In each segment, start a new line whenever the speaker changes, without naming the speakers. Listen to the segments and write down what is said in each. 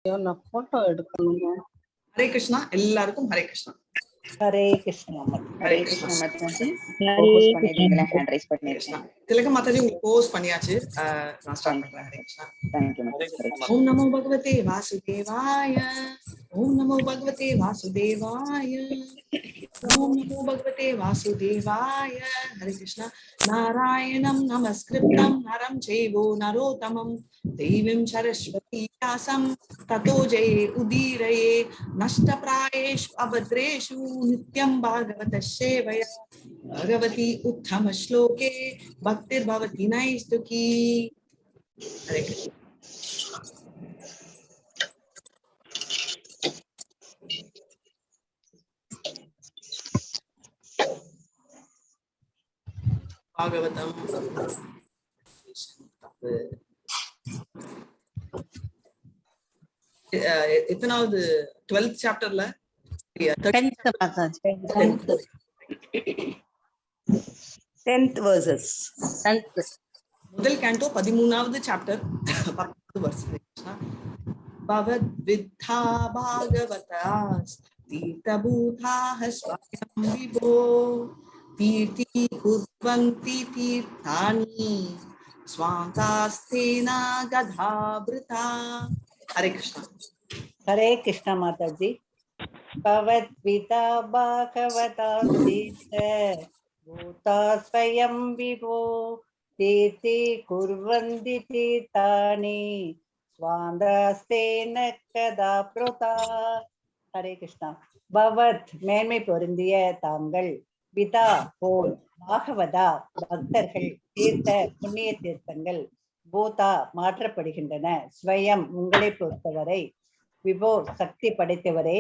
Photo எடுக்கணுங்க.
Hare Krishna எல்லாருக்கும். ஹரே கிருஷ்ணா.
ஹரே கிருஷ்ணா.
ஹரே கிருஷ்ணா. திலக மாதாஜி உங்களுக்கு course பண்ணியாச்சு. நான் ஸ்டார்ட் பண்றேன். ஹரே கிருஷ்ணா. ஓம் நமோ பகவதே வாசுதேவாய. ஓம் நமோ பகவதே வாசுதேவாய. ஓம் நமோ பகவதே வாசுதேவாய. ஹரே கிருஷ்ணா. நாராயணம் நமஸ்கிருத்யம் நரம் செய்வோ நரோத்தமம் தேவீம் சரஸ்வதி व्यासं ततो जये उदीरये नष्टप्रायेषु अभद्रेषु नित्यं भागवतः सेवया भगवती उत्तम श्लोके भक्तिर्भवति नैष्टुकी. हरे कृष्ण. भागवतम எத்தனாவது 12th சாப்டர்ல
10th verses.
முதல் கேண்டோ 13வது சாப்டர் 10வது வெர்ஸ். பவத் வித்தா பாகவதாஸ் தீர்த்தபூதாஹ ஸ்வயம் விபோ தீர்த்தி குர்வந்தி தீர்த்தானி ஸ்வாந்தாஸ்தேனா கதாப்ருதா. हरे कृष्णा.
हरे कृष्णा माताजी. भवद्विता भागवता भूता स्वयं विभो तीर्थि कुर्वन्ति तीर्थानि स्वान्तास्तेन कदा प्रोता. हरे कृष्णा. பவத் மேன்மை பொருந்திய தாங்கள், விதா போல், பாகவதா பக்தர்கள், தீர்த்த புண்ணிய தீர்த்தங்கள், பூதா மாற்றப்படுகின்றன, ஸ்வயம் உங்களை பொறுத்தவரை, விபோ சக்தி படைத்தவரே,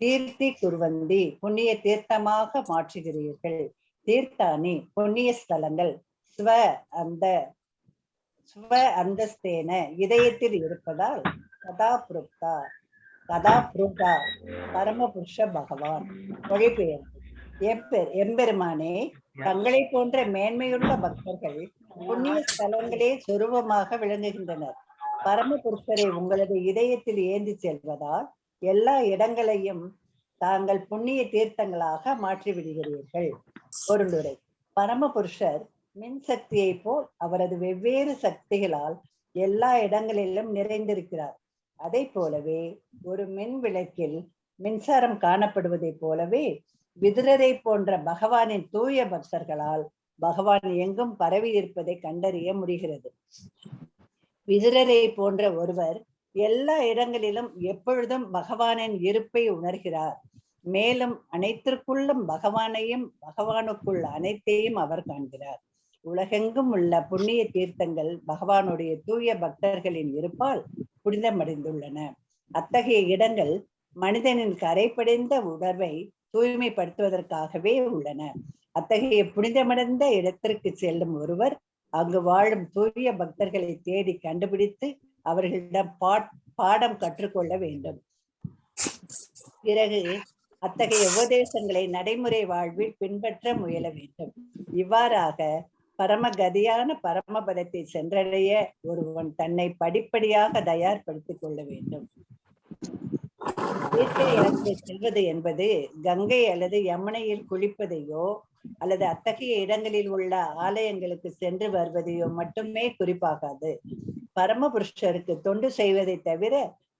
தீர்த்தி குர்வந்தி புண்ணிய தீர்த்தமாக மாற்றுகிறீர்கள், தீர்த்தானி புண்ணிய ஸ்தலங்கள், ஸ்வ அந்தஸ்தேன இதயத்தில் இருப்பதால், கதா புருக்தா பரமபுருஷ பகவான். மொழிபெயர்ப்பு. எம்பெருமானே, தங்களை போன்ற மேன்மையுள்ள பக்தர்கள் புண்ணிய ஸ்தலங்களே சொரூபமாக விளங்குகின்றனர். பரமபுருஷரை உங்களது இதயத்தில் ஏந்தி செல்வதால் எல்லா இடங்களையும் தாங்கள் புண்ணிய தீர்த்தங்களாக மாற்றிவிடுகிறீர்கள். பொருளுரை. பரமபுருஷர் மின் சக்தியை போல் அவரது வெவ்வேறு சக்திகளால் எல்லா இடங்களிலும் நிறைந்திருக்கிறார். அதை போலவே ஒரு மின் விளக்கில் மின்சாரம் காணப்படுவதை போலவே விதுரரை போன்ற பகவானின் தூய பக்தர்களால் பகவான் எங்கும் பரவி இருப்பதை கண்டறிய முடிகிறது. விதுரரை போன்ற ஒருவர் எல்லா இடங்களிலும் எப்பொழுதும் பகவானின் இருப்பை உணர்கிறார். மேலும் அனைத்திற்குள்ளும் பகவானையும் பகவானுக்குள் அனைத்தையும் அவர் காண்கிறார். உலகெங்கும் உள்ள புண்ணிய தீர்த்தங்கள் பகவானுடைய தூய பக்தர்களின் இருப்பால் புனிதமடைந்துள்ளன. அத்தகைய இடங்கள் மனிதனின் கரைபடிந்த உணர்வை தூய்மைப்படுத்துவதற்காகவே உள்ளன. அத்தகைய புனிதமடைந்த இடத்திற்கு செல்லும் ஒருவர் அங்கு வாழும் தூய பக்தர்களை தேடி கண்டுபிடித்து அவர்களிடம் பாடம் கற்றுக்கொள்ள வேண்டும். பிறகு அத்தகைய உபதேசங்களை நடைமுறை வாழ்வில் பின்பற்ற முயல வேண்டும். இவ்வாறாக பரமகதியான பரமபதத்தை சென்றடைய ஒருவன் தன்னை படிப்படியாக தயார்படுத்திக் கொள்ள வேண்டும். தீர்த்த யாத்திரை செல்வது என்பது கங்கை அல்லது யமுனையில் குளிப்பதையோ அல்லது அத்தகைய இடங்களில் உள்ள ஆலயங்களுக்கு சென்று வருவதையோ மட்டுமே குறிப்பாகாது. பரமபுருஷருக்கு தொண்டு செய்வதை தவிர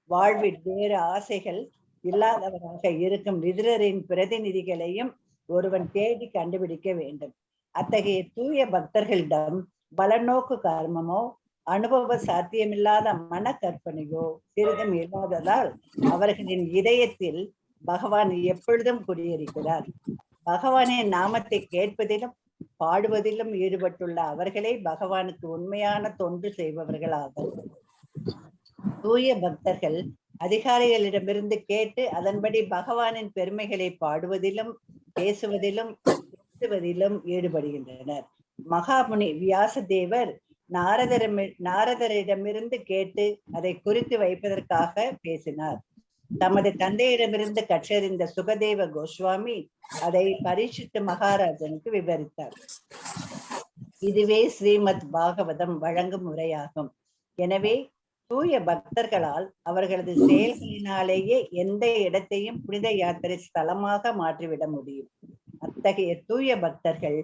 வாழ்வில் வேறு ஆசைகள் இல்லாதவராக இருக்கும் விதுரரின் பிரதிநிதிகளையும் ஒருவன் தேடி கண்டுபிடிக்க வேண்டும். அத்தகைய தூய பக்தர்களிடம் பலநோக்கு கர்மமோ அனுபவ சாத்தியமில்லாத மன கற்பனையோ சிறிதும் இல்லாததால் அவர்களின் இதயத்தில் பகவான் எப்பொழுதும் குடியிருக்கிறார். பகவானின் நாமத்தை கேட்பதிலும் பாடுவதிலும் ஈடுபட்டுள்ள அவர்களே பகவானுக்கு உண்மையான தொண்டு செய்பவர்களாகும். தூய பக்தர்கள் அதிகாரிகளிடமிருந்து கேட்டு அதன்படி பகவானின் பெருமைகளை பாடுவதிலும் பேசுவதிலும் பேசுவதிலும் ஈடுபடுகின்றனர். மகாமுனி வியாசதேவர் நாரதரிடமிருந்து கேட்டு அதை குறித்து வைப்பதற்காக பேசினார். தமது தந்தையிடமிருந்து கற்றறிந்த சுகதேவ கோஸ்வாமி அதை பரீட்சித்து மகாராஜனுக்கு விவரித்தார். இதுவே ஸ்ரீமத் பாகவதம் வழங்கும் முறையாகும். எனவே தூய பக்தர்களால் அவர்களது செயல்களினாலேயே எந்த இடத்தையும் புனித யாத்திரை ஸ்தலமாக மாற்றிவிட முடியும். அத்தகைய தூய பக்தர்கள்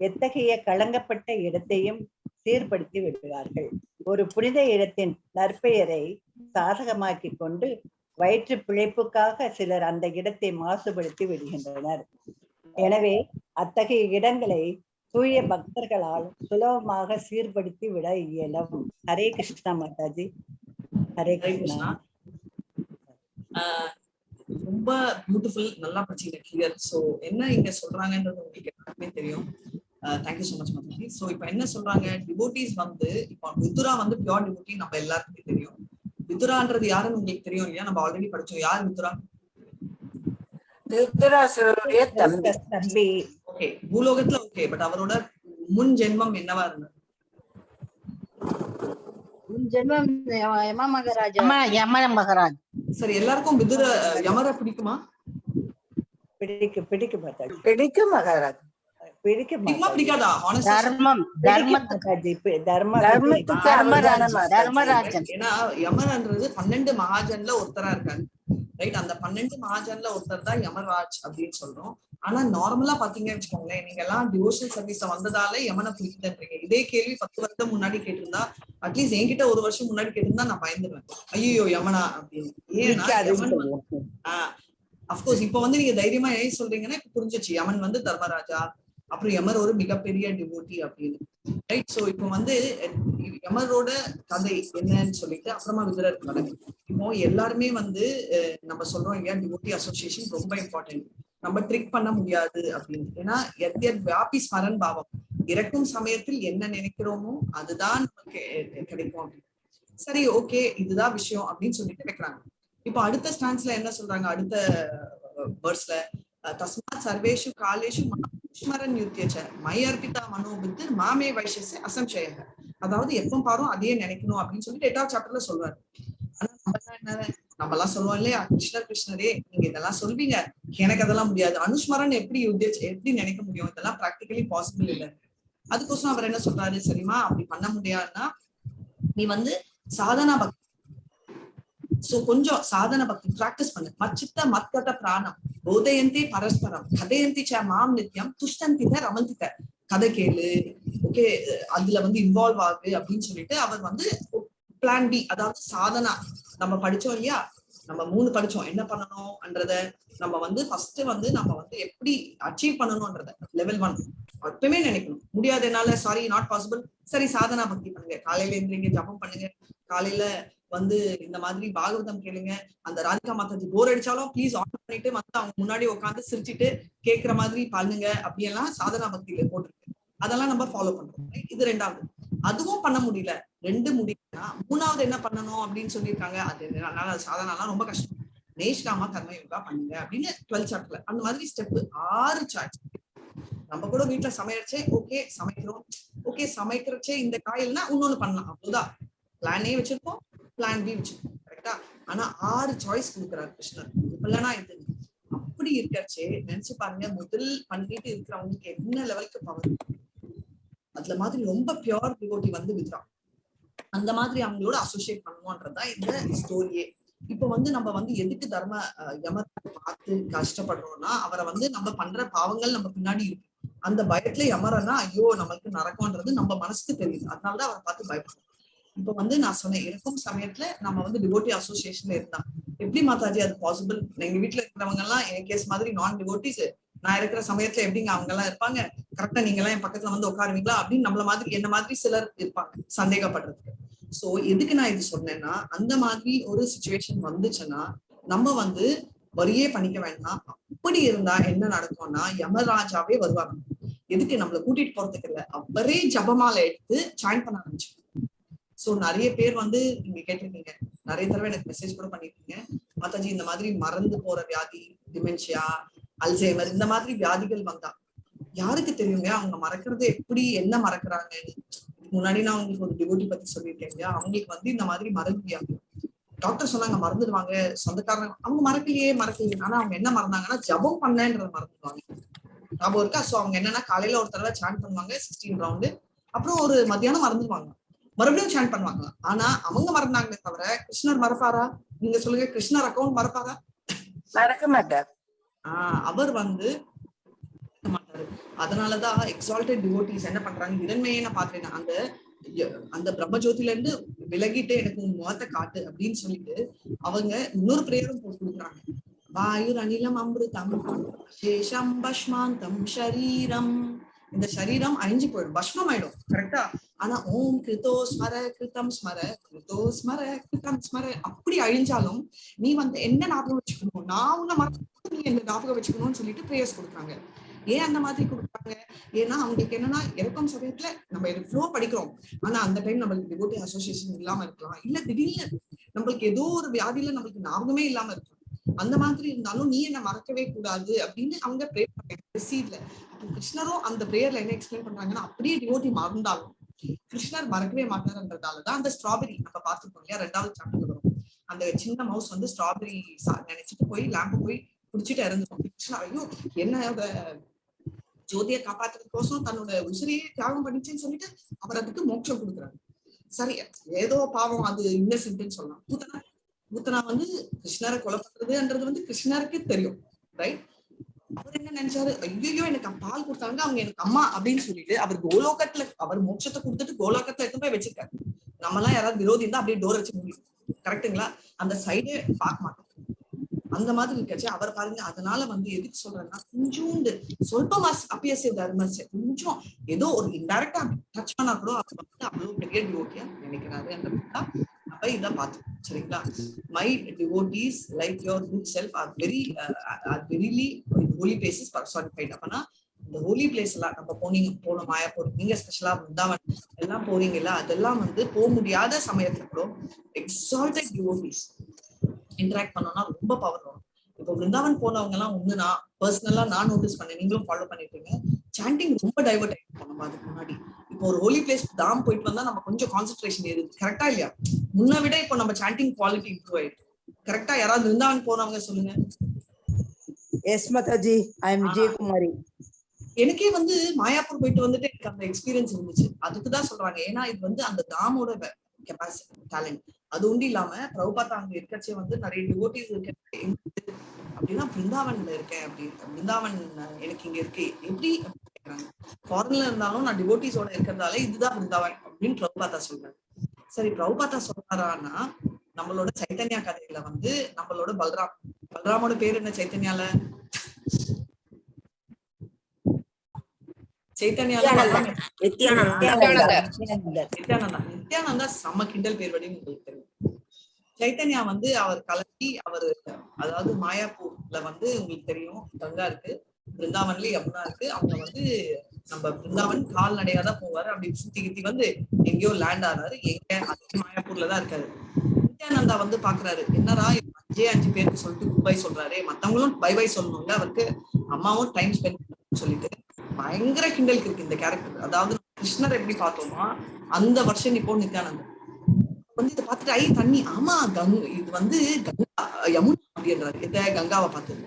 எத்தகைய களங்கப்பட்ட இடத்தையும் சீர்படுத்தி விடுவார்கள். ஒரு புனித இடத்தின் நற்பெயரை சாதகமாக்கி கொண்டு வயிற்று பிழைப்புக்காக சிலர் அந்த இடத்தை மாசுபடுத்தி விடுகின்றனர். எனவே அத்தகைய இடங்களை தூய பக்தர்களால் சுலபமாக சீர்படுத்தி விட இயலும். ஹரே கிருஷ்ணா மாதாஜி. ஹரே கிருஷ்ணா.
ரொம்ப பியூட்டிஃபுல், நல்லா படிச்சீங்க, கிளியர். சோ என்ன இங்க சொல்றாங்கன்றது உங்களுக்கு எல்லாருக்குமே தெரியும். Thank you so much Mataji. So இப்ப என்ன சொல்றாங்க, டிவோட்டிஸ் வந்து இப்போ விதுரா வந்து பியூர் டிவோட்டி நம்ம எல்லாருக்குமே தெரியும். விதுரான்றது யாருன்னு உங்களுக்கு தெரியும் இல்லையா? நம்ம ஆல்ரெடி படிச்சோம். யார் விதுரா?
தம்பி.
ஓகே, பூலோகத்துல ஓகே, பட் அவரோட முன் ஜென்மம் என்னவா இருந்தது? சரி, எல்லாருக்கும் விதுர யமர பிடிக்குமா?
பிடிக்கும் மகாராஜ்.
பிடிக்காதா? ஏன்னா யமரன்றது 12 மகாஜன்ல ஒருத்தரா இருக்காரு, ரைட்? அந்த 12 மகாஜன்ல ஒருத்தர் தான் யமராஜ் அப்படின்னு சொல்றோம். ஆனா நார்மலா பாத்தீங்கன்னு வச்சுக்கோங்களேன், நீங்க எல்லாம் டிவோஷனல் சர்வீஸ்ல வந்ததால யமனை பிடிக்குதுன்றீங்க. இதே கேள்வி 10 வருஷம் முன்னாடி கேட்டிருந்தா, அட்லீஸ்ட் என்கிட்ட 1 வருஷம் முன்னாடி கேட்டிருந்தா நான் பயந்துருவேன், ஐயோ யமனா அப்படின்னு. ஏன்னா அப்கோர்ஸ் இப்ப வந்து நீங்க தைரியமா ஏன் சொல்றீங்கன்னா இப்ப புரிஞ்சிச்சு, யமன் வந்து தர்மராஜா, அப்புறம் யமர் ஒரு மிகப்பெரிய டிவோட்டி அப்படின்னு, ரைட்? சோ இப்போ வந்து யமரோட கதை என்னன்னு சொல்லிட்டு அப்புறமா விதுரர் கதை. இப்போ எல்லாருமே வந்து நம்ம சொல்றோம் இல்லையா, டிவோட்டி அசோசியேஷன் ரொம்ப இம்பார்ட்டன்ட், நம்ம ட்ரிக் பண்ண முடியாது அப்படின்னு. ஏன்னா வியாபி ஸ்மரன் பாவம், இறக்கும் சமயத்தில் என்ன நினைக்கிறோமோ அதுதான் நமக்கு கிடைக்கும் அப்படின்னு. சரி, ஓகே, இதுதான் விஷயம் அப்படின்னு சொல்லிட்டு வைக்கிறாங்க. இப்போ அடுத்த ஸ்டான்ஸ்ல என்ன சொல்றாங்க, அடுத்த வேர்ஸ்ல தஸ்மாத் சர்வேஷு காலேஷு ஸ்மரன் யுத்தியச்ச மையர்பிதா மனோபித்து மாமே வைஷஸ்ய அசம்சயக. அதாவது எப்ப பாரும் அதையே நினைக்கணும் அப்படின்னு சொல்லிட்டு 8வது சாப்டர்ல சொல்றாரு. ஆனா நம்ம எல்லாம் சொல்லுவோம் இல்லையா, கிருஷ்ணர் கிருஷ்ணரே நீங்க இதெல்லாம் சொல்வீங்க, எனக்கு அதெல்லாம் முடியாது. அனுஸ்மரன் எப்படி நினைக்க முடியும்? இதெல்லாம் பிராக்டிகலி பாசிபிள் இல்லை. அதுக்கோசரம் அவர் என்ன சொல்றாரு, சரிமா அப்படி பண்ண முடியாதுன்னா நீ வந்து சாதனா பக்தி, சோ கொஞ்சம் சாதன பக்தி பிராக்டிஸ் பண்ணு. மச்சித்த மத்கத பிராணம் போதயந்தி பரஸ்பரம் கதையந்தி ச மாம் நித்யம் துஷ்டந்தித ரமந்தித. கதை கேளு, ஓகே, அதுல வந்து இன்வால்வ் ஆகு அப்படின்னு சொல்லிட்டு அவர் வந்து பிளான் பி, அதாவது சாதனா. நம்ம படிச்சோம் இல்லையா, நம்ம 3 படிச்சோம் என்ன பண்ணணும்ன்றத. நம்ம வந்து ஃபர்ஸ்ட் வந்து நம்ம வந்து எப்படி அச்சீவ் பண்ணணும்ன்றத லெவல் 1 எப்பவுமே நினைக்கணும். முடியாது என்னால, சாரி நாட் பாசிபிள். சரி, சாதனா பக்தி பண்ணுங்க, காலையில எழுந்திரிங்க, ஜபம் பண்ணுங்க, காலையில வந்து இந்த மாதிரி பாகவதம் கேளுங்க, அந்த ராதிகா மாதாஜி போர் அடிச்சாலும் ப்ளீஸ் ஆன் பண்ணிட்டு வந்து அவங்க முன்னாடி உட்காந்து சிரிச்சுட்டு கேட்கிற மாதிரி பண்ணுங்க. அப்படியெல்லாம் சாதனா பக்தியில போட்டிருக்கு. அதெல்லாம் நம்ம ஃபாலோ பண்றோம். இது 2வது. அதுவும் பண்ண முடியல, 2 முடியலன்னா 3வது என்ன பண்ணணும் அப்படின்னு சொல்லியிருக்காங்க. அது சாதனாலாம் ரொம்ப கஷ்டம். நேஷ்காமா கர்ம யோகா பண்ணுங்க அப்படின்னு 12th சாப்டர்ல அந்த மாதிரி ஸ்டெப் 6 சார்ட். நம்ம கூட வீட்டுல சமையச்சே ஓகே சமைக்கிறோம், ஓகே சமைக்கிறச்சே இந்த காயில்னா இன்னொன்னு பண்ணலாம், அவ்வளவுதான். பிளான் ஏ வச்சிருக்கோம், பிளான் பி வச்சிருக்கோம், கரெக்டா? ஆனா 6 சாய்ஸ் கொடுக்குறாரு கிருஷ்ணர். இல்லைன்னா இது அப்படி இருக்கச்சே நினைச்சு பாருங்க, முதல் பண்ணிட்டு இருக்கிறவங்களுக்கு என்ன லெவலுக்கு பவர். அதுல மாதிரி ரொம்ப பியூர் டிவோட்டி வந்து வித்ரா, அந்த மாதிரி அவங்களோட அசோசியேட் பண்ணுவோன்றதுதான் இந்த ஸ்டோரியே. இப்ப வந்து நம்ம வந்து எதுக்கு தர்ம யமத்தை பார்த்து கஷ்டப்படுறோம்னா, அவரை வந்து நம்ம பண்ற பாவங்கள் நம்ம பின்னாடி இருக்கு. அந்த பயத்துல யமரன்னா ஐயோ நம்மளுக்கு நடக்கும்ன்றது நம்ம மனசுக்கு தெரியுது, அதனாலதான் அவரை பார்த்து பயப்படுறோம். இப்ப வந்து நான் சொன்னேன், இருக்கும் சமயத்துல நம்ம வந்து டிவோட்டி அசோசியேஷன்ல இருந்தா எப்படி மாதாஜி அது பாசிபிள்? எங்க வீட்டுல இருக்கிறவங்க எல்லாம் என் கேஸ் மாதிரி நான் டிவோட்டிஸ், நான் இருக்கிற சமயத்துல எப்படிங்க அவங்க எல்லாம் இருப்பாங்க, கரெக்டா நீங்க எல்லாம் என் பக்கத்துல வந்து உட்காருவீங்களா அப்படின்னு நம்மள மாதிரி என்ன மாதிரி சிலர் இருப்பாங்க சந்தேகப்படுறதுக்கு. சோ எதுக்கு நான் இது சொன்னேன்னா, அந்த மாதிரி ஒரு சிச்சுவேஷன் வந்துச்சுன்னா நம்ம வந்து வரியே பண்ணிக்க வேண்டாம். அப்படி இருந்தா என்ன நடக்கும்னா, யமராஜாவே வருவாங்க. எதுக்கு நம்மள கூட்டிட்டு போறதுக்கு இல்ல, அவரே ஜபமால எடுத்து ஜாயின் பண்ண ஆரம்பிச்சு. சோ நிறைய பேர் வந்து நீங்க கேட்டிருக்கீங்க, நிறைய தடவை எனக்கு மெசேஜ் கூட பண்ணிருக்கீங்க, மாதாஜி இந்த மாதிரி மறந்து போற வியாதி, டிமென்ஷியா, அல்சைமர், இந்த மாதிரி வியாதிகள் வந்தா யாருக்கு தெரியுங்க அவங்க மறக்கிறது எப்படி, என்ன மறக்கிறாங்கன்னு. முன்னாடி நான் உங்களுக்கு ஒரு டிவோட்டி பத்தி சொல்லியிருக்கேன் இல்லையா, அவங்களுக்கு வந்து இந்த மாதிரி மறந்து வியாதி. டாக்டர் சொன்னாங்க மறந்துடுவாங்க, சொந்தக்காரங்க அவங்க மறக்கலையே. ஆனா அவங்க என்ன மறந்தாங்கன்னா ஜபம் பண்ணன்றத மறந்துடுவாங்க. ஞாபகம் இருக்கா? சோ அவங்க என்னன்னா காலையில ஒரு தடவை சாண்ட் பண்ணுவாங்க 16 ரவுண்டு, அப்புறம் ஒரு மத்தியானம் மறந்துடுவாங்க. மறுபடியும் சாண்ட் பண்ணுவாங்க. ஆனா அவங்க மறந்தாங்களே தவிர கிருஷ்ணர் மறப்பாரா? நீங்க சொல்லுங்க, கிருஷ்ணர் அக்கௌண்ட் மறப்பாரா?
மறக்க மாட்டார்.
அவர் வந்து மாட்டாரு. அதனாலதான் எக்ஸால்டட் டிவோட்டீஸ் என்ன பண்றாங்க, இரண்மையை நான் பாக்குறேன், அந்த பிரம்மஜோதில இருந்து விலகிட்டு எனக்கு உன் முகத்தை காட்டு அப்படின்னு சொல்லிட்டு அவங்க இன்னொரு பிரேயரும் போட்டு கொடுக்குறாங்க. வாயுர் அனிலம் அமிர்தம் சேஷம் பஷ்மாந்தம் ஷரீரம். இந்த சரீரம் அழிஞ்சு போயிடும், பஷ்மம் ஆயிடும். கரெக்டா? ஆனா ஓம் கிருதோ ஸ்மர கிருதம் ஸ்மர கிருதோ ஸ்மர கிருதம் ஸ்மர அப்படி அழிஞ்சாலும் நீ வந்து என்ன ஞாபகம் வச்சுக்கணும், நான் உன்னை மறக்க நீ என்ன ஞாபகம் வச்சுக்கணும்னு சொல்லிட்டு பிரேயர்ஸ் கொடுக்குறாங்க. ஏன் அந்த மாதிரி கொடுக்குறாங்க? ஏன்னா அவங்களுக்கு என்னன்னா, இறக்கும் சமயத்துல நம்ம எவ்வளோ படிக்கிறோம், ஆனா அந்த டைம் நம்மளுக்கு டிவோட்டி அசோசியேஷன் இல்லாம இருக்கலாம், இல்ல திடீர்னு நம்மளுக்கு ஏதோ ஒரு வியாதியில நம்மளுக்கு ஞாபகமே இல்லாம இருக்கலாம். அந்த மாதிரி இருந்தாலும் நீ என்ன மறக்கவே கூடாது அப்படின்னு அவங்க ப்ரே பண்ண. அப்போ கிருஷ்ணரும் அந்த பிரேயர்ல என்ன எக்ஸ்பிளைன் பண்றாங்கன்னா, அப்படியே டிவோட்டி மறந்தாலும் கிருஷ்ணர் மறக்கவே மாட்டாருன்றதாலதான் அந்த ஸ்ட்ராபெரி நம்ம பார்த்துருக்கோம் இல்லையா, 2வது சாப்டர்ல வரும். அந்த சின்ன மவுஸ் வந்து ஸ்ட்ராபெரி நினைச்சிட்டு போய் லேம்பு போய் குடிச்சிட்டு இறந்துடும். கிருஷ்ணா ஐயோ என்னோட ஜோதியை காப்பாத்துறதுக்கோசம் தன்னோட உசிரியே தியாகம் பண்ணிச்சுன்னு சொல்லிட்டு அவர் அதுக்கு மோட்சம் கொடுக்குறாரு. சரி, ஏதோ பாவம், அது இன்னசென்ட்னு சொல்லலாம். பூத்தனா வந்து கிருஷ்ணரை கொலை பண்றதுன்றது வந்து கிருஷ்ணருக்கே தெரியும், ரைட்? அவர் என்ன நினைச்சாரு, ஐயோ எனக்கு பால் கொடுத்தாங்க, அவங்க எனக்கு அம்மா அப்படின்னு சொல்லிட்டு அவர் கோலோகத்துல அவர் மோட்சத்தை கொடுத்துட்டு கோலோகத்துல எடுத்து போய் வச்சிருக்காரு. நம்ம எல்லாம் யாராவது விரோதி இருந்தா அப்படியே டோர் வச்சு முடியும், கரெக்டுங்களா? அந்த சைடே பார்க்க மாட்டோம். அந்த மாதிரி இருக்காச்சு அவர் பாருங்க. அதனால வந்து எதுக்கு சொல்றேன்னா, கொஞ்சோண்டு சொல்பமா அப்பியசிய தர்மச கொஞ்சம் ஏதோ ஒரு இன்டைரக்டா டச் பண்ணா கூட அவர் வந்து அவ்வளவு பெரிய டிவோட்டியா நினைக்கிறாருன்றதுதான் நம்ம இதை பார்த்தோம். சரிங்களா? My devotees like your good self are verily holy places personified. அப்பனா இந்த ஹோலி பிளேஸ் எல்லாம் நம்ம போனோம் மாயாப்பூர், நீங்க ஸ்பெஷலா பிருந்தாவன் எல்லாம் போறீங்கல்ல, அதெல்லாம் வந்து போக முடியாத சமயத்துல கூட எக்ஸால்டட் டிவோட்டீஸ் இன்டராக்ட் பண்ணோம்னா ரொம்ப பவர் வரும். இப்போ பிருந்தாவன் போனவங்க எல்லாம் ஒண்ணு நான் பர்சனலா நான் நோட்டீஸ் பண்ணேன், நீங்களும் ஃபாலோ பண்ணிருப்பீங்க, சாண்டிங் ரொம்ப டைவர்ட் ஆயிட்டு நம்ம அதுக்கு முன்னாடி. இப்போ ஒரு ஹோலி பிளேஸ் தாம் போயிட்டு வந்தா நம்ம கொஞ்சம் கான்சென்ட்ரேஷன் ஏறுது, கரெக்டா இல்லையா? முன்ன விட இப்போ நம்ம சாண்டிங் குவாலிட்டி இம்ப்ரூவ் ஆயிருக்கு, கரெக்டா? யாராவது பிருந்தாவன் போனவங்க சொல்லுங்க.
எஸ் மாதாஜி, ஐ அம் விஜயகுமாரி.
எனக்கே வந்து மாயாப்பூர் போயிட்டு வந்துட்டு எனக்கு அந்த எக்ஸ்பீரியன்ஸ் இருந்துச்சு. அதுக்குதான் சொல்றாங்க, ஏன்னா இது வந்து அந்த தாமோட கெப்பாசிட்டி டேலண்ட். அது ஒன்றும் இல்லாம பிரபுபாதா அங்க இருக்கச்சே வந்து நிறைய டிவோட்டீஸ் இருக்கு அப்படின்னா பிருந்தாவன்ல இருக்கேன் அப்படின்னு, பிருந்தாவன் எனக்கு இங்க இருக்கு எப்படி கேக்குறாங்க. ஃபாரின்ல இருந்தாலும் நான் டிவோட்டீஸோட இருக்கிறதால இதுதான் பிருந்தாவன் அப்படின்னு பிரபுபாதா சொல்றாரு. சரி, பிரபுபாதா சொல்றாரான்னா நம்மளோட சைத்தன்யா கதையில வந்து நம்மளோட பல்ராமோட பேர் என்ன சைத்தன்யால? நித்யானந்தா செம்ம கிண்டல் பேர் வடின்னு உங்களுக்கு தெரியும். சைத்தன்யா வந்து அவர் கலக்கி அவரு, அதாவது மாயாப்பூர்ல வந்து உங்களுக்கு தெரியும் கங்கா இருக்கு, பிருந்தாவன்ல யமுனா இருக்கு. அவங்க வந்து நம்ம பிருந்தாவன் கால்நடையாதான் போவாரு, அப்படி சுத்தி கித்தி வந்து எங்கேயோ லேண்ட் ஆறாரு, எங்க அதே மாயாப்பூர்லதான் இருக்காரு. நித்யானந்தா வந்து பாக்குறாரு, என்னடா 5 பேருக்கு சொல்லிட்டு குட் பை சொல்றாரு, மத்தவங்களும் பை பை சொல்லணும்ல, அவருக்கு அம்மாவும் டைம் ஸ்பெண்ட் சொல்லிட்டு பயங்கர கிண்டலுக்கு இருக்கு இந்த கேரக்டர். அதாவது கிருஷ்ணர் எப்படி பார்த்தோமா அந்த வருஷம் இப்போ நித்யானந்தா வந்து இதை பார்த்துட்டு ஐ தண்ணி, ஆமா இது வந்து கங்கா யமுனா அப்படின்றாரு. எந்த கங்காவை பார்த்து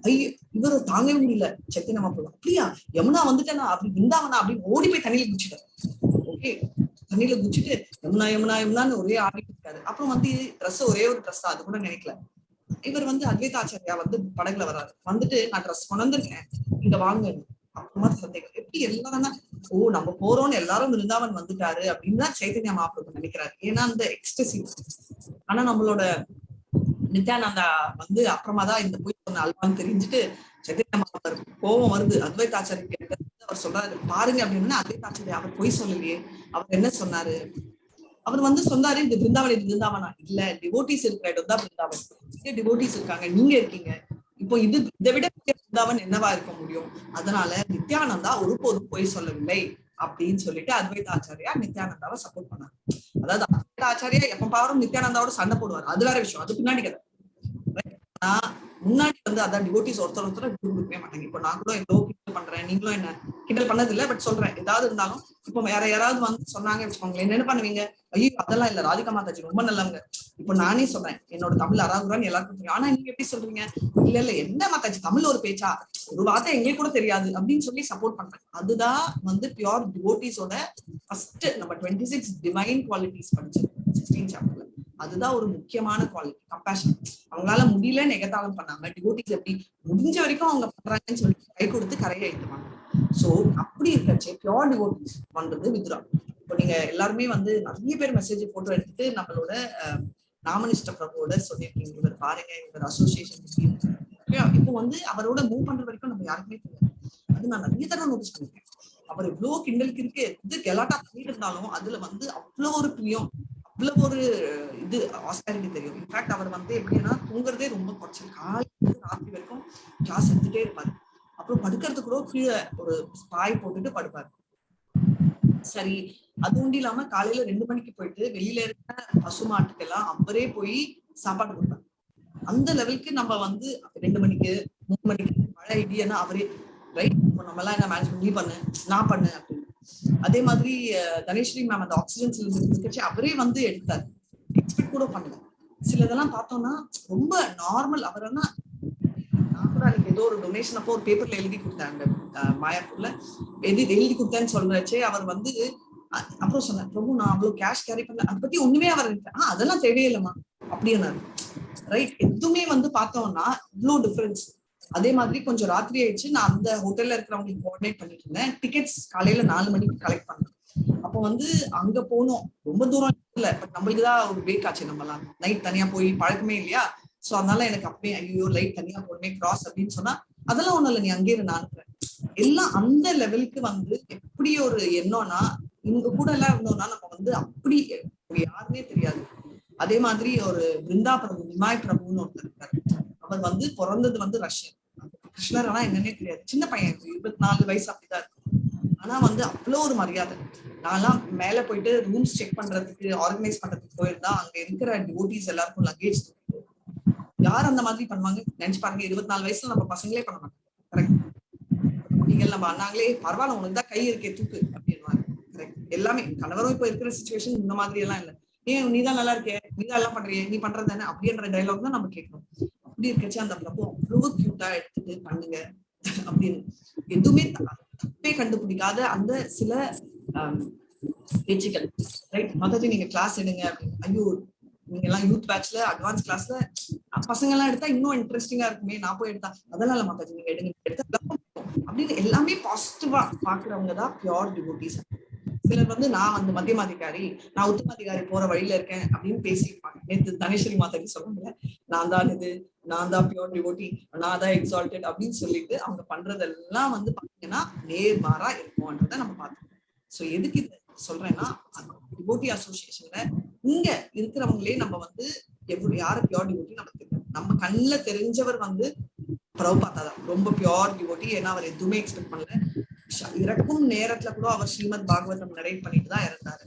ஐயோ இவரு தாங்கவே முடியல. சைத்தன்யமா போலாம், அப்படியா யமுனா வந்துட்டேனா அப்படி பிருந்தாவனா அப்படின்னு ஓடி போய் தண்ணியில குடிச்சிட்டாரு. ஓகே, தண்ணியில குடிச்சிட்டு யமுனா யமுனா யமுனான்னு ஒரே ஆடிட்டு இருக்காரு. அப்புறம் வந்து ட்ரெஸ் ஒரே ஒரு ட்ரெஸ் அது கூட நினைக்கல. இவர் வந்து அத்வைதாச்சாரியா வந்து படகுல வர்றாரு, வந்துட்டு நான் ட்ரெஸ் கொண்டிருக்கேன் இங்க வாங்க. அப்புறமா சந்தேகம், எப்படி எல்லாரும் தான் ஓ நம்ம போறோம்னு எல்லாரும் பிருந்தாவன் வந்துட்டாரு அப்படின்னு தான் சைத்தன்யா மகாபிரபு நினைக்கிறாரு, ஏன்னா அந்த எக்ஸ்டசிவ். ஆனா நம்மளோட நித்யானந்தா வந்து அப்புறமா தான் இந்த போய் சொன்ன அல்வான்னு தெரிஞ்சுட்டு சைத்தன்யா மகாபிரபு கோபம் வருது. அத்வைதாச்சாரி அவர் சொல்றாரு பாருங்க அப்படின்னா, அத்வைதாச்சாரி அவர் பொய் சொல்லலையே, அவர் என்ன சொன்னாரு, அவர் வந்து சொன்னாரு இந்த பிருந்தாவன் இது பிருந்தாவனா இல்ல, டிவோட்டீஸ் இருக்கிற இடம் தான் பிருந்தாவன், இங்க டிவோட்டீஸ் இருக்காங்க, நீங்க இருக்கீங்க, இப்போ இதை விட பிருந்தாவன் என்னவா இருக்க முடியும்? அதனால நித்யானந்தா ஒருபோதும் பொய் சொல்லவில்லை அப்படின்னு சொல்லிட்டு அத்வைதாச்சாரியா நித்யானந்தாவை சப்போர்ட் பண்ணாரு. அதாவது அத்வைதாச்சாரியா எப்ப பாவரும் நித்யானந்தாவோட சண்டை போடுவார், அது வேற விஷயம், அது பின்னாடி கதை. முன்னாடி வந்து அதான் டிவோட்டீஸ் ஒருத்தர் கொடுக்கவே மாட்டாங்க. இப்போ நான் கூட ஏதோ பண்றேன், நீங்களும் என்ன கிண்டல் பண்ணது இல்ல, பட் சொல்றேன். ஏதாவது இருந்தாலும் இப்போ வேற யாராவது வந்து சொன்னாங்க வச்சுக்கோங்களேன், என்ன பண்ணுவீங்க? ஐயோ அதெல்லாம் இல்ல, ராதிகா மாதாஜி ரொம்ப நல்லவங்க. இப்போ நானே சொல்றேன், என்னோட தமிழ் அராகுரான்னு எல்லாருக்கும் தெரியும். ஆனா நீங்க எப்படி சொல்றீங்க? இல்ல இல்ல, என்ன மாதாஜி தமிழ் ஒரு பேச்சா, ஒரு வார்த்தை எங்களுக்கு கூட தெரியாது அப்படின்னு சொல்லி சப்போர்ட் பண்றேன். அதுதான் வந்து பியூர் டிவோட்டிஸோட ஃபர்ஸ்ட் நம்ம 26 டிவைன் குவாலிட்டிஸ் படிச்சது 16 சாப்டர்ல. அதுதான் ஒரு முக்கியமான குவாலிட்டி, கம்பேஷன். அவங்களால முடியலன்னு எகத்தாளம் பண்ணாங்க. டிவோட்டிஸ் எப்படி முடிஞ்ச வரைக்கும் அவங்க பண்றாங்கன்னு சொல்லி கை கொடுத்து கரையை எழுதுவாங்க. சோ அப்படி இருக்கச்சே பியூர் டிவோட்டிஸ் பண்றது வித்ரா. இப்போ நீங்க எல்லாருமே வந்து நிறைய பேர் மெசேஜ் போட்டோ எடுத்துட்டு நம்மளோட நாமனிஷ்ட பிரபுவோட சொல்லியிருக்கீங்க, இவர் பாருங்க இவர் அசோசியேஷன். இப்போ வந்து அவரோட மூவ் பண்ற வரைக்கும் நம்ம யாருக்குமே தெரியாது. அது நான் நிறைய தடவை நோட்டீஸ் பண்ணிருக்கேன். அவர் இவ்வளவு கிண்டலுக்கு இருக்கு, இது கெலாட்டா பண்ணிட்டு இருந்தாலும் அதுல வந்து அவ்வளவு ஒரு பிரியம், அவ்வளவு ஒரு இது ஆஸ்டாரிட்டி தெரியும். இன்ஃபேக்ட் அவர் வந்து எப்படின்னா தூங்குறதே ரொம்ப குறைச்சல். காலையில ராத்திரி வரைக்கும் கிளாஸ் எடுத்துட்டே இருப்பாரு. அப்புறம் படுக்கிறது கூட கீழே ஒரு பாய் போட்டுட்டு படுப்பாரு. சரி, அது ஒண்டி இல்லாம காலையில 2 மணிக்கு போயிட்டு வெளியில இருக்க பசுமாட்டுக்கெல்லாம் அவரே போய் சாப்பாடு கொடுப்பாரு. அந்த லெவலுக்கு நம்ம வந்து 2 மணிக்கு 3 மணிக்கு மழை இடியன்னா அவரே ரைட். இப்போ நம்ம எல்லாம் என்ன மேனேஜ்மெண்ட், நீ பண்ணு நான் பண்ணு அப்படின்னு. அதே மாதிரி தனேஸ்வரி மேம் அந்த ஆக்சிஜன் சிலிண்டர் அவரே வந்து எடுத்தாரு. எக்ஸ்பெக்ட் கூட பண்ணல. சிலதெல்லாம் பார்த்தோம்னா ரொம்ப நார்மல். அவர் என்ன, நான் கூட அன்னைக்கு ஏதோ ஒரு டொனேஷன் அப்போ ஒரு பேப்பர்ல எழுதி கொடுத்தாங்க மாயாப்பூர்ல, எழுதி கொடுத்தேன்னு சொல்றச்சே அவர் வந்து அப்புறம் சொன்னார், பிரபு நான் அவ்வளவு கேஷ் கேரி பண்ணல, அதை பத்தி ஒண்ணுமே அவர் அதெல்லாம் தேவையில்லைமா அப்படின்னாரு. ரைட். எதுவுமே வந்து பார்த்தோம்னா இவ்வளவு டிஃபரன்ஸ். அதே மாதிரி கொஞ்சம் ராத்திரி ஆயிடுச்சு, நான் அந்த ஹோட்டல்ல இருக்கிறவங்களுக்கு கோஆர்டினேட் பண்ணிட்டு இருந்தேன். டிக்கெட்ஸ் காலையில 4 மணிக்கு கலெக்ட் பண்ணேன். அப்போ வந்து அங்க போனோம், ரொம்ப தூரம் இல்ல, பட் நம்மளுக்குதான் ஒரு பிரேக் ஆச்சு. நம்மலாம் நைட் தனியா போய் பழக்கமே இல்லையா. சோ அதனால எனக்கு அப்பவே ஐயோ லைட் தனியா போடுமே கிராஸ் அப்படின்னு சொன்னா, அதெல்லாம் ஒண்ணும் இல்லை, நீ அங்கே இருந்து நான் அனுப்புறேன். எல்லாம் அந்த லெவலுக்கு வந்து எப்படி ஒரு எண்ணம்னா, இவங்க கூட எல்லாம் இருந்தோம்னா நம்ம வந்து அப்படி யாருமே தெரியாது. அதே மாதிரி ஒரு பிருந்தா பிரபு, நிமாய் பிரபுன்னு ஒருத்தர் இருக்காரு. அவர் வந்து பிறந்தது வந்து ரஷ்யன். கிருஷ்ணர் ஆனா என்னன்னே தெரியாது, சின்ன பையன், 24 வயசு அப்படிதான் இருக்கு. ஆனா வந்து அவ்வளவு ஒரு மரியாதை. நான்லாம் மேல போயிட்டு ரூம்ஸ் செக் பண்றதுக்கு ஆர்கனைஸ் பண்றதுக்கு போயிருந்தா அங்க இருக்கிற டிவோட்டிஸ் எல்லாருக்கும் லக்கேஜ். யார் அந்த மாதிரி பண்ணுவாங்க நினைச்சு பாருங்க. 24 வயசுல நம்ம பசங்களே பண்ண மாட்டாங்க. கரெக்ட். நீங்கள் நம்ம அண்ணாங்களே பரவாயில்ல உனக்கு தான் கை இருக்கே தூக்கு அப்படின்வாங்க. கரெக்ட். எல்லாமே கணவரும் இப்ப இருக்கிற சிச்சுவேஷன் இந்த மாதிரி எல்லாம் இல்லை. ஏன் நீதான் நல்லா இருக்கே, நீதான் எல்லாம் பண்றியே, நீ பண்றது தானே அப்படின்ற டைலாக் தான் நம்ம கேட்கணும். அப்படி இருக்கச்சு அந்த பிரபு அவ்வளவு கியூட்டா எடுத்துட்டு பண்ணுங்க அப்படின்னு எதுவுமே தப்பே கண்டுபிடிக்காத அந்த சில பேச்சுக்கள். ரைட். மாதாஜி நீங்க கிளாஸ் எடுங்க அப்படின்னு. ஐயோ நீங்க எல்லாம் யூத் பேட்ச்ல அட்வான்ஸ் கிளாஸ்ல பசங்க எல்லாம் எடுத்தா இன்னும் இன்ட்ரெஸ்டிங்கா இருக்குமே, நான் போய் எடுத்தா அதெல்லாம் இல்ல மாதாஜி நீங்க எடுங்க அப்படின்னு எல்லாமே பாசிட்டிவா பாக்குறவங்கதான் பியூர் டிவோட்டிஸ். சிலர் வந்து நான் வந்து மத்தியமாதிகாரி, நான் உத்தமாதிகாரி போற வழியில இருக்கேன் அப்படின்னு பேசியிருப்பாங்க. நேற்று தனேஸ்வரி மாதாஜி சொல்லுவாங்க, நான் தான் இது, நான் தான் பியூர் டிவோட்டி, நான் தான் எக்ஸால்டட் அப்படின்னு சொல்லிட்டு அவங்க பண்றதெல்லாம் வந்து பாத்தீங்கன்னா நேர்மாறா இருக்கும்ன்றத நம்ம பார்த்தோம். சோ எதுக்கு இது சொல்றேன்னா, அந்த டிவோட்டி அசோசியேஷன்ல இங்க இருக்கிறவங்களே நம்ம வந்து யார பியூர் டிவோட்டி நமக்கு தெரியும். நம்ம கண்ணுல தெரிஞ்சவர் வந்து பிரபுபாதா தான் ரொம்ப பியூர் டிவோட்டி. ஏன்னா அவர் எதுவுமே எக்ஸ்பெக்ட் பண்ணல. இறக்கும் நேரத்துல கூட அவர் ஸ்ரீமத் பாகவதம் நரேட் பண்ணிட்டு தான் இறந்தாரு.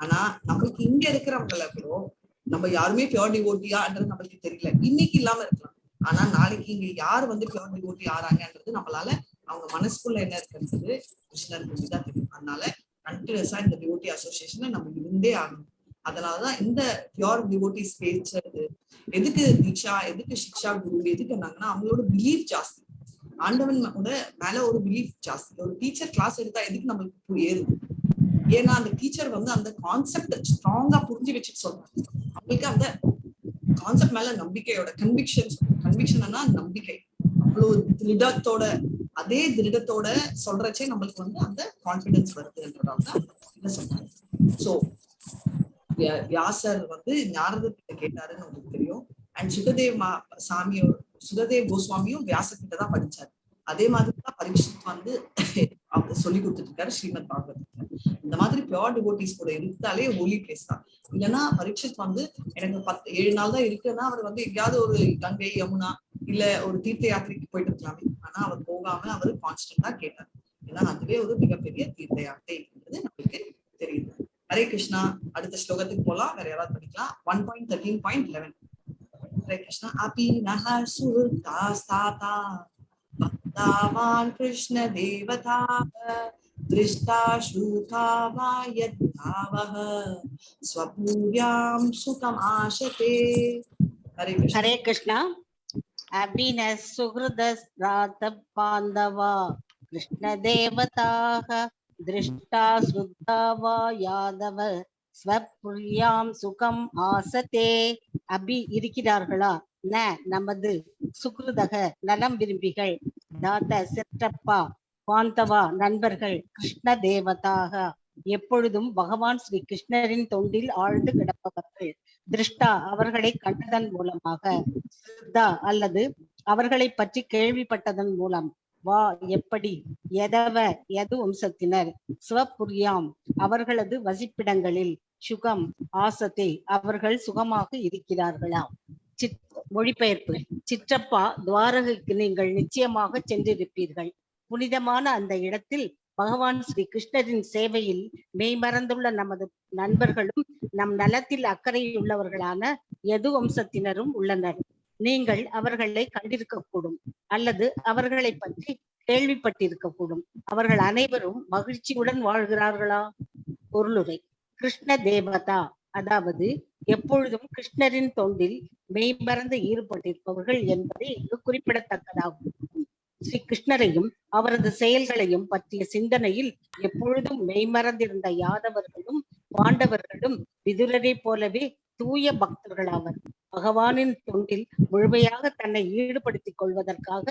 ஆனா நம்மளுக்கு இங்க இருக்கிறவங்கள கூட நம்ம யாருமே பியூர் டிவோட்டியான்றது நம்மளுக்கு தெரியல. இன்னைக்கு இல்லாம இருக்கலாம், ஆனா நாளைக்கு இங்க யார் வந்து பியூர் டிவோட்டி ஆறாங்கன்றது நம்மளால அவங்க மனசுக்குள்ள என்ன இருக்கிறது கிருஷ்ணருக்கு தான் தெரியும். அதனால கண்டினியூஸா இந்த டிவோட்டி அசோசியேஷனை நம்ம இருந்தே ஆகணும். அதனாலதான் இந்த பியூர் டிவோட்டி ஸ்பேஸ் எதுக்கு தீட்சா, எதுக்கு சிக்ஷா குரு எதுக்கு என்னங்கன்னா அவங்களோட பிலீஃப் ஜாஸ்தி, ஆண்டவன் மேல ஒரு பிலீஃப் ஜாஸ்தி. ஒரு டீச்சர் கிளாஸ் எடுத்தா எதுக்கு நம்மளுக்கு ஏறும்? ஏன்னா அந்த டீச்சர் வந்து அந்த கான்செப்ட் ஸ்ட்ராங்கா புரிஞ்சு வச்சுட்டு சொல்றாங்க. அவங்களுக்கு அந்த கான்செப்ட் மேல நம்பிக்கையோட கன்விக்ஷன்னா நம்பிக்கை அவ்வளவு திருடத்தோட, அதே திருடத்தோட சொல்றச்சே நம்மளுக்கு வந்து அந்த கான்பிடன்ஸ் வருதுன்றதான் என்ன சொல்றாங்க. சோ வியாசர் வந்து ஞானதத்தை கேட்டாருன்னு உங்களுக்கு தெரியும். அண்ட் சுகதேவ் கோஸ்வாமியும் வியாசர்கிட்ட தான் படிச்சாரு. அதே மாதிரிதான் பரீட்சித் வந்து அவர் சொல்லி கொடுத்துட்டு இருக்காரு ஸ்ரீமத் பாகவதத்துல. இந்த மாதிரி பியூர் டிவோட்டிஸ் கூட இருந்தாலே ஹோலி பிளேஸ் தான். இல்லைன்னா பரீட்சித் வந்து எனக்கு 7 நாள் தான் இருக்குன்னா அவர் வந்து எங்கேயாவது ஒரு கங்கை யமுனா இல்ல ஒரு தீர்த்த யாத்திரைக்கு போயிட்டு இருக்கலாமே. ஆனா அவர் போகாம அவர் கான்ஸ்டன்டா கேட்டார். ஏன்னா அதுவே ஒரு மிகப்பெரிய தீர்த்த யாத்திரைன்றது நம்மளுக்கு தெரியுது. ஹரே கிருஷ்ணா. அடுத்த ஸ்லோகத்துக்கு போலாம். வேற யாராவது படிக்கலாம். 1.13.11. ஹரே கிருஷ்ணா. அபி நஹ சுர்தாஸ்தாதா तावान् कृष्ण देवताः दृष्टा श्रुता वा यद्भावः स्वपूर्यां सुखमाशते। हरे कृष्ण।
हरे कृष्णा। अभिनः सुहृदस्रातबान्धवा कृष्ण देवताः दृष्टा श्रुता वा यादव स्वप्रियां சுகம் ஆசதே. அபி இருக்கிறார்களா? ந நமது சுக்ருதக நலம் விரும்பிகள், தாத்த சிற்றப்பா, பாந்தவா நண்பர்கள், கிருஷ்ண தேவதாக எப்பொழுதும் பகவான் ஸ்ரீ கிருஷ்ணரின் தொண்டில் ஆழ்ந்து கிடப்பவர்கள், திருஷ்டா அவர்களை கண்டதன் மூலமாக, சித்தா அல்லது அவர்களை பற்றி கேள்விப்பட்டதன் மூலம், வா எப்படி, எதவ எது வம்சத்தினர், சிவபுரியாம் அவர்களது வசிப்பிடங்களில், சுகம் ஆசத்தை அவர்கள் சுகமாக இருக்கிறார்களா. மொழிபெயர்ப்பு. சிற்றப்பா, துவாரகைக்கு நீங்கள் நிச்சயமாக சென்றிருப்பீர்கள். புனிதமான அந்த இடத்தில் பகவான் ஸ்ரீ கிருஷ்ணரின் சேவையில் மெய்மறந்துள்ள நமது நண்பர்களும் நம் நலத்தில் அக்கறையுள்ளவர்களான எது வம்சத்தினரும் உள்ளனர். நீங்கள் அவர்களை கண்டிருக்கக்கூடும் அல்லது அவர்களை பற்றி கேள்விப்பட்டிருக்கக்கூடும். அவர்கள் அனைவரும் மகிழ்ச்சியுடன் வாழ்கிறார்களா? பொருளுரை. கிருஷ்ண தேவதா அதாவது எப்பொழுதும் கிருஷ்ணரின் தொண்டில் மெய்மறந்து ஈடுபட்டிருப்பவர்கள் என்பது இங்கு குறிப்பிடத்தக்கதாகும். ஸ்ரீ கிருஷ்ணரையும் அவரது செயல்களையும் பற்றிய சிந்தனையில் எப்பொழுதும் மெய்மறந்திருந்த யாதவர்களும் பாண்டவர்களும் விதுரரை போலவே தூய பக்தர்களாவர். பகவானின் தொண்டில் முழுமையாக தன்னை ஈடுபடுத்திக் கொள்வதற்காக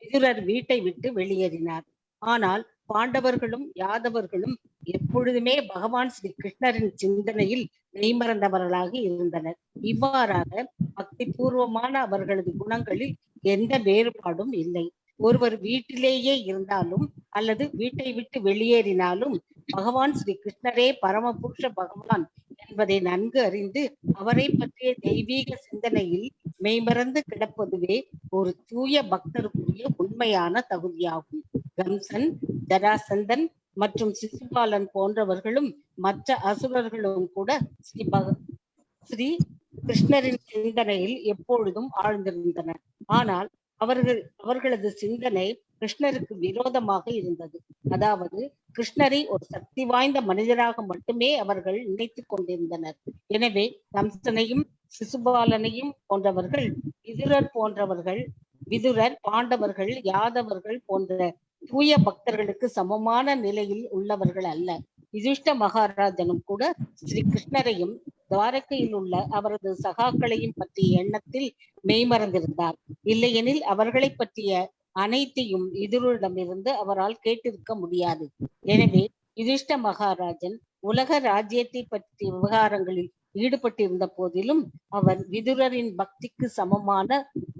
விதுரர் வீட்டை விட்டு வெளியேறினார். ஆனால் பாண்டவர்களும் யாதவர்களும் எப்பொழுதுமே பகவான் ஸ்ரீ கிருஷ்ணரின் சிந்தனையில் மெய்மறந்தவர்களாக இருந்தனர். இவ்வாறாக பக்தி பூர்வமான அவர்களது குணங்களில் எந்த வேறுபாடும் இல்லை. ஒருவர் வீட்டிலேயே இருந்தாலும் அல்லது வீட்டை விட்டு வெளியேறினாலும் பகவான் ஸ்ரீ கிருஷ்ணரே பரமபுருஷ பகவான் என்பதை நன்கு அறிந்து அவரை பற்றிய தெய்வீக சிந்தனையில் மெய்மறந்து கிடப்பதுவே ஒரு தூய பக்தருக்குரிய உண்மையான தகுதியாகும். கம்சன், ஜராசந்தன் மற்றும் சிசுபாலன் போன்றவர்களும் மற்ற அசுரர்களும் கூட ஸ்ரீ கிருஷ்ணரின் சிந்தனையில் எப்பொழுதும் ஆழ்ந்திருந்தனர். ஆனால் அவர்களது சிந்தனை கிருஷ்ணருக்கு விரோதமாக இருந்தது. அதாவது கிருஷ்ணரை ஒரு சக்தி வாய்ந்த மனிதராக மட்டுமே அவர்கள் நினைத்துக் கொண்டிருந்தனர். எனவே கம்சனையும் சிசுபாலனையும் போன்றவர்கள், விதுரர், பாண்டவர்கள், யாதவர்கள் போன்ற தூய பக்தர்களுக்கு சமமான நிலையில் உள்ளவர்கள் அல்ல. யுதிஷ்ட மகாராஜனும் கூட ஸ்ரீ கிருஷ்ணரையும் துவாரகையில் உள்ள அவரது சகாக்களையும் பற்றிய எண்ணத்தில் மெய்மறந்திருந்தார். இல்லையெனில் அவர்களை பற்றிய அனைத்தையும் விதுரரிடமிருந்து அவரால் கேட்டிருக்க முடியாது. எனவே யுதிஷ்ட மகாராஜன் உலக ராஜ்யத்தை பற்றிய விவகாரங்களில் ஈடுபட்டிருந்த போதிலும் அவர் விதுரரின் பக்திக்கு சமமான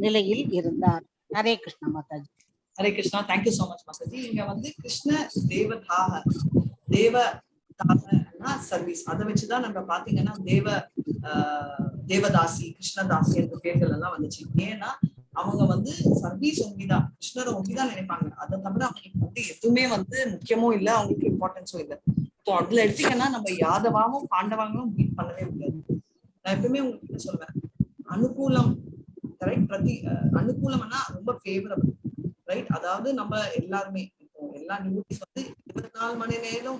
நிலையில் இருந்தார். Hare Krishna Mataji.
Hare Krishna. Thank you so much Mataji. இங்க வந்து கிருஷ்ண தேவதாக சர்வீஸ் அதை வச்சுதான் நம்ம பாத்தீங்கன்னா தேவதாசி, கிருஷ்ணதாசி என்ற பேர்கள் எல்லாம் வந்துச்சு. ஏன்னா அவங்க வந்து சர்வீஸ் ஒங்கிதான், கிருஷ்ணரை ஒங்கிதான் நினைப்பாங்க. அதை தவிர அவங்களுக்கு வந்து எதுவுமே வந்து முக்கியமும் இல்லை, அவங்களுக்கு இம்பார்ட்டன்ஸும் இல்லை. ஸோ அதுல எடுத்தீங்கன்னா நம்ம யாதவாவும் பாண்டவாங்களும் பீட் பண்ணவே முடியாது. நான் எப்பவுமே உங்களுக்கு சொல்லுவேன், அனுகூலம் கரெக்ட், அனுகூலம்னா ரொம்ப ஃபேவரபிள் ரைட். அதாவது நம்ம எல்லாருமே எல்லா டிவோட்டிஸ் வந்து 24 மணி நேரம்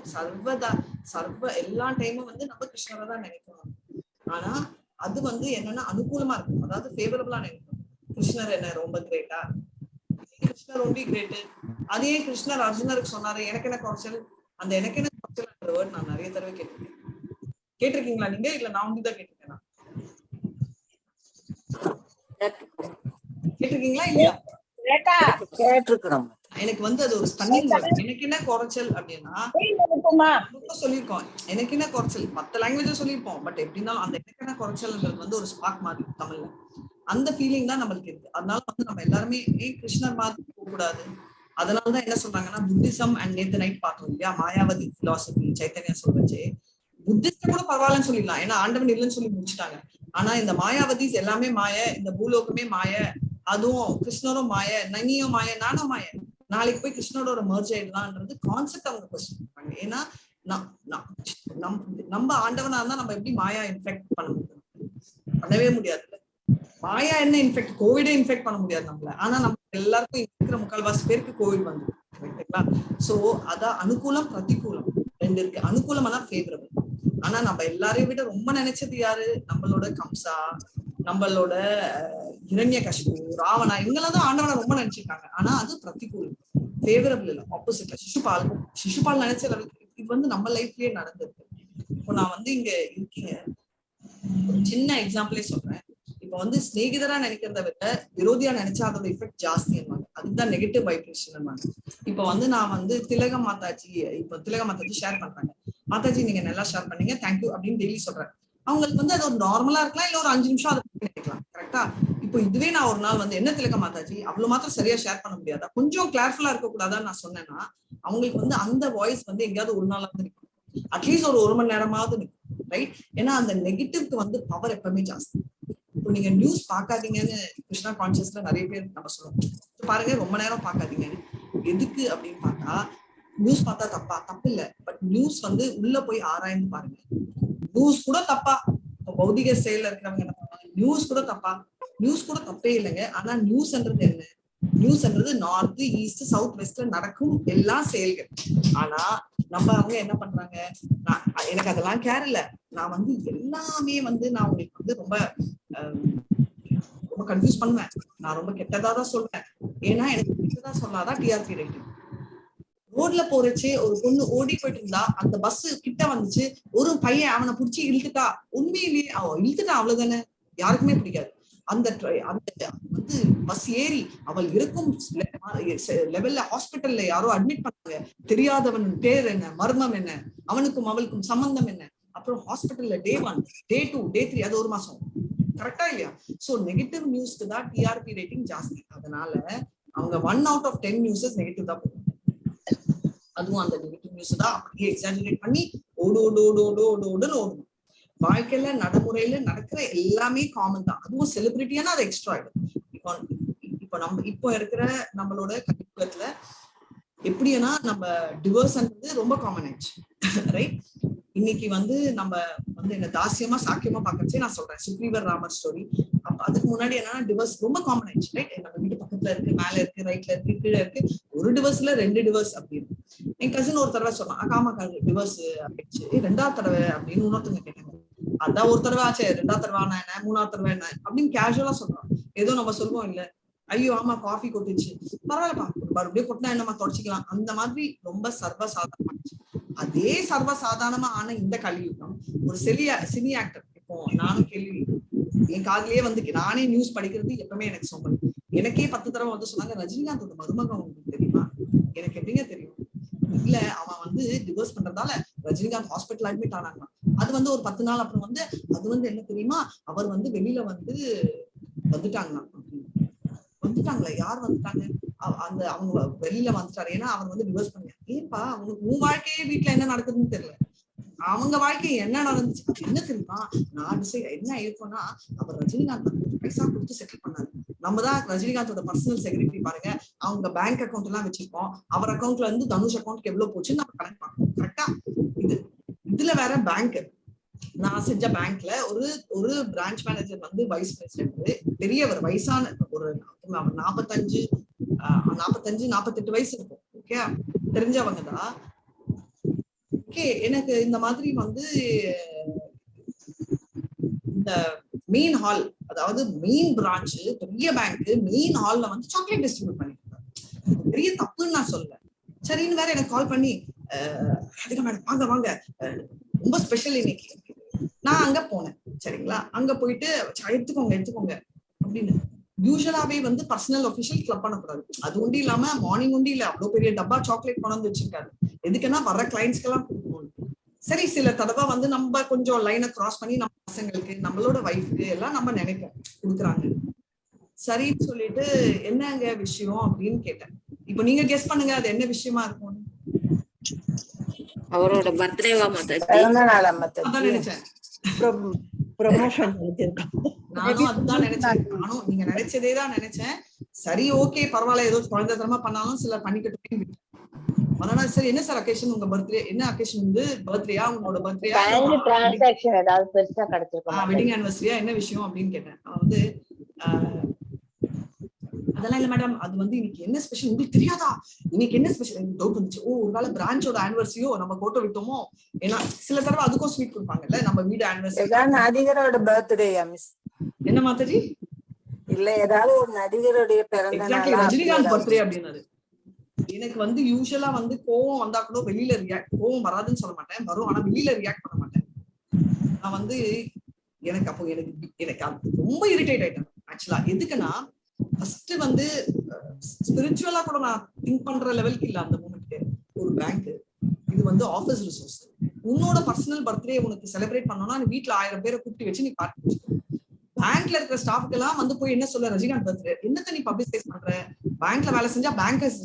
எல்லா டைமும் வந்து நம்ம கிருஷ்ணரை தான் நினைக்கணும். ஆனா அது வந்து என்னன்னா அனுகூலமா இருக்கும், அதாவது ஃபேவரபிளா நினைக்கணும். கிருஷ்ணர் என்ன ரொம்ப கிரேட்டா, கிருஷ்ணர் ரொம்ப கிரேட்டு. அதே கிருஷ்ணர் அர்ஜுனருக்கு சொன்னாரு எனக்கு என்ன குறைச்சல். அந்த எனக்கு என்ன குறைச்சல் வேர்ட் நான் நிறைய தடவை கேட்டிருக்கீங்களா நீங்க? இல்ல நான் உங்கதான் கேட்டிருக்கேனா? கேட்டிருக்கீங்களா இல்லையா? எனக்கு வந்து அது ஒரு ஸ்டன்னிங் வேர்ட். எனக்கு என்ன குறைச்சல் அப்படின்னா சொல்லியிருக்கோம், எனக்கு என்ன குறைச்சல். மத்த லாங்குவேஜ் சொல்லியிருப்போம், பட் எப்படின்னாலும் அந்த எனக்கு என்ன குறைச்சல்ன்றது வந்து ஒரு ஸ்பார்க் மாதிரி தமிழ்ல அந்த ஃபீலிங் தான் நம்மளுக்கு இருக்கு. அதனால வந்து நம்ம எல்லாருமே கிருஷ்ணர் மாதிரி போக கூடாது. அதனாலதான் என்ன சொல்றாங்கன்னா புத்திசம் அண்ட் நேத்து நைட் பார்த்தோம் இல்லையா, மாயாவதி பிலாசபி சைத்தன்யா சொல்றச்சு. புத்திஸ்ட் கூட பரவாயில்லன்னு சொல்லிடலாம், ஏன்னா ஆண்டவன் இல்லைன்னு சொல்லி முடிச்சுட்டாங்க. ஆனா இந்த மாயாவதிஸ் எல்லாமே மாய, இந்த பூலோகமே மாய, அதுவும் கிருஷ்ணரும் மாய, நீயும் மாய, நானும் மாய, நாளைக்கு போய் கிருஷ்ணரோட ஒரு மர்ஜ் ஆயிடலாம்ன்றது கான்செப்ட் அவங்க கொஸ்டின் பண்றாங்க. ஏன்னா நம்ம ஆண்டவனா இருந்தா நம்ம எப்படி மாயா இன்ஃபெக்ட் பண்ண முடியும்? பண்ணவே முடியாது. மாயா என்ன இன்ஃபெக்ட், கோவிடே இன்ஃபெக்ட் பண்ண முடியாது நம்மள. ஆனா நம்ம எல்லாருக்கும் இருக்கிற முக்கால்வாசி பேருக்கு கோவிட் வந்து கரெக்டுங்களா? சோ அதான் அனுகூலம் பிரதிகூலம் ரெண்டு இருக்கு. அனுகூலம் தான் ஃபேவரபிள். ஆனா நம்ம எல்லாரையும் விட ரொம்ப நினைச்சது யாரு? நம்மளோட கம்சா, நம்மளோட இரண்ய கஷ்பு, ராவணா, இவங்கெல்லாம் தான் ஆண்டவனை ரொம்ப நினைச்சிருக்காங்க. ஆனா அது பிரதிகூலம், ஃபேவரபிள் இல்ல, ஆப்போசிட்ல. சிசுபால் நினைச்ச இது வந்து நம்ம லைஃப்லயே நடந்திருக்கு. இப்போ நான் வந்து இங்க இருக்கீங்க, ஒரு சின்ன எக்ஸாம்பிளே சொல்றேன். இப்ப வந்து ஸ்நேகிதரா நினைக்கிறத விட விரோதியா நினைச்சா அதோட எஃபெக்ட் ஜாஸ்தி இருவாங்க. அதுதான் நெகட்டிவ் வைப்ரேஷன். இப்ப வந்து நான் வந்து திலக மாதாஜி ஷேர் பண்றாங்க, மாதாஜி நீங்க நல்லா ஷேர் பண்ணீங்க, தேங்க்யூ அப்படின்னு டெய்லி சொல்றேன். அவங்களுக்கு வந்து அது ஒரு நார்மலா இருக்கலாம், இல்ல ஒரு 5 நிமிஷம் அதை நினைக்கலாம். கரெக்டா? இப்போ இதுவே நான் ஒரு நாள் வந்து என்ன திலக மாதாஜி அவ்வளவு மாத்திரம் சரியா ஷேர் பண்ண முடியாதா, கொஞ்சம் கேர்ஃபுல்லா இருக்க கூடாதான்னு நான் சொன்னேன்னா அவங்களுக்கு வந்து அந்த வாய்ஸ் வந்து எங்கேயாவது ஒரு நாளாவது நிற்கும், அட்லீஸ்ட் ஒரு மணி நேரமாவது நிற்கும். ரைட்? ஏன்னா அந்த நெகட்டிவ்க்கு வந்து பவர் எப்பவுமே ஜாஸ்தி. இப்போ நீங்க நியூஸ் பாக்காதீங்கன்னு கிருஷ்ணா கான்சியஸ்ல நிறைய பேர் நம்ம சொல்லுவோம், பாருங்க ரொம்ப நேரம் பாக்காதீங்க. எதுக்கு அப்படின்னு பார்த்தா, நியூஸ் பார்த்தா தப்பு இல்ல, பட் நியூஸ் வந்து உள்ள போய் ஆராய்ந்து பாருங்க. நியூஸ் கூட தப்பா, இப்போ பௌதிக செயல்ல இருக்கிறவங்க என்ன பண்ணுவாங்க, நியூஸ் கூட தப்பா, நியூஸ் கூட தப்பே இல்லைங்க. ஆனா நியூஸ்ன்றது என்ன? நியூஸ்ன்றது நார்த் ஈஸ்ட் சவுத் வெஸ்ட்ல நடக்கும் எல்லா செயல்கள். ஆனா நம்ம அவங்க என்ன பண்றாங்க, எனக்கு அதெல்லாம் கேர் இல்ல, நான் வந்து எல்லாமே வந்து நான் உங்களுக்கு வந்து ரொம்ப கன்ஃபியூஸ் பண்ணுவேன், நான் ரொம்ப கெட்டதான் சொல்றேன். ஏன்னா எனக்கு கெட்டதா சொன்னாதான் டிஆர்பி ரேட்டிங். ரோட்ல போறச்சு ஒரு பொண்ணு ஓடி போயிட்டு இருந்தா, அந்த பஸ் கிட்ட வந்துச்சு, ஒரு பையன் அவனை புடிச்சு இழுத்துட்டா, உண்மையிலேயே அவன் இழுத்துட்டான், அவ்வளவுதானே, யாருக்குமே பிடிக்காது. அந்த வந்து பஸ் ஏறி அவள் இருக்கும் லெவல்ல ஹாஸ்பிட்டல்ல யாரோ அட்மிட் பண்ணாங்க, தெரியாதவன் பேர் என்ன, மர்மம் என்ன, அவனுக்கும் அவளுக்கும் சம்பந்தம் என்ன. அப்புறம் ஹாஸ்பிட்டல்ல Day 1, Day 2, Day 3, அது ஒரு மாசம். கரெக்டா இல்லையா? சோ நெகட்டிவ் நியூஸ்க்கு தான் டிஆர்பி ரேட்டிங் ஜாஸ்தி. அதனால அவங்க 1 out of 10 நியூஸஸ் நெகட்டிவ் தான் போடுவாங்க. அதுவும் அந்த நெகட்டிவ் நியூஸ் தான் அப்படியே எக்ஸாஜரேட் பண்ணி ஓடணும். வாழ்க்கையில நடைமுறையில நடக்கிற எல்லாமே காமன் தான், அதுவும் செலிபிரிட்டியானா அது எக்ஸ்ட்ரா ஆயிடும். இப்போ இருக்கிற நம்மளோட கலியுகத்துல எப்படின்னா நம்ம டிவோர்ஸ்ன்றது ரொம்ப காமன் ஆயிடுச்சு. ரைட்? இன்னைக்கு வந்து நம்ம வந்து என்ன தாசியமா சாக்கியமா பாக்கச்சே நான் சொல்றேன், சுக்ரீவர் ராமர் ஸ்டோரி. அதுக்கு முன்னாடி என்னன்னா டிவோர்ஸ் ரொம்ப காமன் ஆயிடுச்சு. ரைட்? நம்ம வீட்டு பக்கத்துல இருக்கு, மேல இருக்கு, ரைட்ல இருக்கு, கீழே இருக்கு, ஒரு டிவோர்ஸ்ல 2 டிவோர்ஸ் அப்படின்னு. என் கசின் ஒரு தடவை சொன்னான், ஆமா டிவோர்ஸ் ஆயிடுச்சு, 2வது தடவை அப்படின்னு இன்னொருத்தவங்க கேட்டாங்க. அதான் ஒரு தடவை ஆச்சு, 2வது தடவை ஆனா என்ன, 3வது தடவை என்ன அப்படின்னு கேஷுவலா சொல்றோம். ஏதோ நம்ம சொல்லுவோம் இல்ல, ஐயோ ஆமா காஃபி கொட்டுச்சு, பரவாயில்லப்பா மறுபடியும் கொட்டினா என்னமா தொடச்சிக்கலாம், அந்த மாதிரி ரொம்ப சர்வசாதாரணமாச்சு. அதே சர்வசாதாரணமா ஆன இந்த கலியுகம் ஒரு சினி ஆக்டர், இப்போ நானும் கேள்வி என் காதலியே வந்து நானே நியூஸ் படிக்கிறது எப்பவுமே எனக்கு சோம்பல். எனக்கே 10 தடவை வந்து சொன்னாங்க, ரஜினிகாந்தோட மருமகன் உங்களுக்கு தெரியுமா? எனக்கு எப்படிங்க தெரியும்? இல்ல அவன் வந்து டிவோர்ஸ் பண்றதால ரஜினிகாந்த் ஹாஸ்பிட்டல் அட்மிட் ஆனாங்க. அது வந்து ஒரு 10 நாள் அப்புறம் வந்து அது வந்து என்ன தெரியுமா, அவர் வந்து வெளியில வந்து வந்துட்டாங்களா? யார் வந்துட்டாங்க? அந்த அவங்க வெளியில வந்துட்டாரு, ஏன்னா அவர் வந்து டிவோர்ஸ் பண்ணாங்க. ஏன்பா அவங்களுக்கு உன் வாழ்க்கையே வீட்டுல என்ன நடக்குதுன்னு தெரியல, அவங்க வாழ்க்கை என்ன நடந்துச்சு என்ன தெரியுமா? நான் என்ன இருக்கும்னா, அவர் ரஜினிகாந்த் பைசா கொடுத்து செட்டில் பண்ணாரு. நம்ம தான் ரஜினிகாந்தோட பர்சனல் செக்ரட்டரி பாருங்க, அவங்க பேங்க் அக்கௌண்ட் எல்லாம் வச்சிருக்கோம், அவர் அக்கௌண்ட்ல இருந்து தனுஷ் அக்கௌண்ட்க்கு எவ்வளவு போச்சுன்னு நம்ம கனெக்ட் பண்ணோம். கரெக்டா? இதுல வேற பேங்க், நான் செஞ்ச பேங்க்ல ஒரு பிரான்ச் மேனேஜர் வந்து வைஸ் பிரசிடென்ட், பெரியவர், வயசான ஒரு 45 48 வயசு இருக்கும். ஓகே, தெரிஞ்சவங்க தான். ஓகே, எனக்கு இந்த மாதிரி வந்து இந்த மெயின் ஹால், அதாவது மெயின் பிரான்ச் பெரிய பேங்க் மெயின் ஹால்ல வந்து சாக்லேட் டிஸ்ட்ரிபியூட் பண்ணிட்டு இருந்தாங்க. பெரிய தப்புன்னு நான் சொல்ல. சரின்னு வேற எனக்கு கால் பண்ணி, அதுக்கு மேடம் வாங்க ரொம்ப ஸ்பெஷல் இன்னைக்கு. நான் அங்க போனேன். சரிங்களா? அங்க போயிட்டு எடுத்துக்கோங்க அப்படின்னு. யூஸ்வலாவே வந்து பர்சனல் ஆஃபீஷியல் கிளப் பண்ணக்கூடாது. அது ஒண்டி இல்லாம மார்னிங் ஒண்டி இல்ல, அவ்வளவு பெரிய டப்பா சாக்லேட் கொண்டு வந்து வச்சிருக்காரு. எதுக்குன்னா வர்ற கிளைண்ட்ஸ்க்கு எல்லாம் கொடுக்கணும். சரி, சில தடவை வந்து நம்ம கொஞ்சம் லைனை கிராஸ் பண்ணி நம்ம பசங்களுக்கு, நம்மளோட வைஃப்க்கு எல்லாம் நம்ம நினைப்போம் கொடுக்குறாங்க. சரின்னு சொல்லிட்டு என்னங்க விஷயம் அப்படின்னு கேட்டேன். இப்ப நீங்க கெஸ் பண்ணுங்க அது என்ன விஷயமா இருக்கும்.
அவரோட பர்த்டேவா மாதாஜி?
அதான் நினைச்சேன்.
ப்ரமோஷன்
நானும் அதுதான் நினைச்சேன். நானும் நீங்க நினைச்சதேதான் நினைச்சேன். சரி, ஓகே, பரவாயில்ல, ஏதோ குழந்தைத்தனமா பண்ணாலும் சில பண்ணிக்கிட்டு. மறுநாள் சரி என்ன சார் அக்கேஷன், உங்க பர்த்டே என்ன அக்கேஷன் வந்து, பர்த்டேயா உங்களோட பர்த்டேயா,
டிரான்சாக்ஷன் ஏதாவது பெருசா கிடைச்சிருக்கா,
வெட்டிங் ஆனிவர்சரியா, என்ன விஷயம் அப்படின்னு கேட்டேன். அவன் வந்து அதெல்லாம் இல்ல மேடம், அது வந்து இன்னைக்கு என்ன ஸ்பெஷல் உங்களுக்கு தெரியாதா, இன்னைக்கு என்ன ஸ்பெஷல் எனக்கு டவுட் வந்துச்சு. ஓ ஒருவேளை பிரான்ச்சோட ஆனிவர்சரியோ நம்ம போட்டோ விட்டோமோ, ஏன்னா சில தடவை அதுக்கும் ஸ்வீட் கொடுப்பாங்கல்ல நம்ம வீடு ஆனிவர்சரி.
ஏதாவது நடிகரோட பர்த்டேயா மிஸ்?
என்ன மாதாஜி?
இல்ல ஏதாவது ஒரு நடிகருடைய பிறந்த
எக்ஸாக்ட்லி
நாளா?
ரஜினிகாந்த் பர்த்டே அப்படின்னாரு. எனக்கு வந்து யூஸ்வலா வந்து கோவம் வந்தா கூட வெளியில கோவம் வராதுன்னு சொல்ல மாட்டேன், வரும், ஆனா வெளியில ரியாக்ட் பண்ண மாட்டேன். நான் வந்து எனக்கு அப்போ எனக்கு ரொம்ப இரிட்டேட் ஆயிட்டேன் ஆக்சுவலா. எதுக்குன்னா ஃபர்ஸ்ட் வந்து ஸ்பிரிச்சுவலா கூட நான் திங்க் பண்ற லெவலுக்கு இல்ல அந்த மூமெண்ட்க்கு. ஒரு பேங்க், இது வந்து ஆஃபீஸ் ரிசோர்ஸ். உன்னோட பர்சனல் பர்த்டே உனக்கு செலிப்ரேட் பண்ணணும்னா நீ வீட்டுல 1000 பேரை கூப்பிட்டு வச்சு நீ பார்ட்டி வச்சுக்கோ. பேங்க்ல இருக்கிற ஸ்டாஃப்க்கு எல்லாம் வந்து போய் என்ன சொல்ல, ரஜினிகாந்த் பர்த்டே என்னத்த நீ பப்ளிசைஸ் பண்ற, பேங்க்ல வேலை செஞ்சா பேங்கர்ஸ்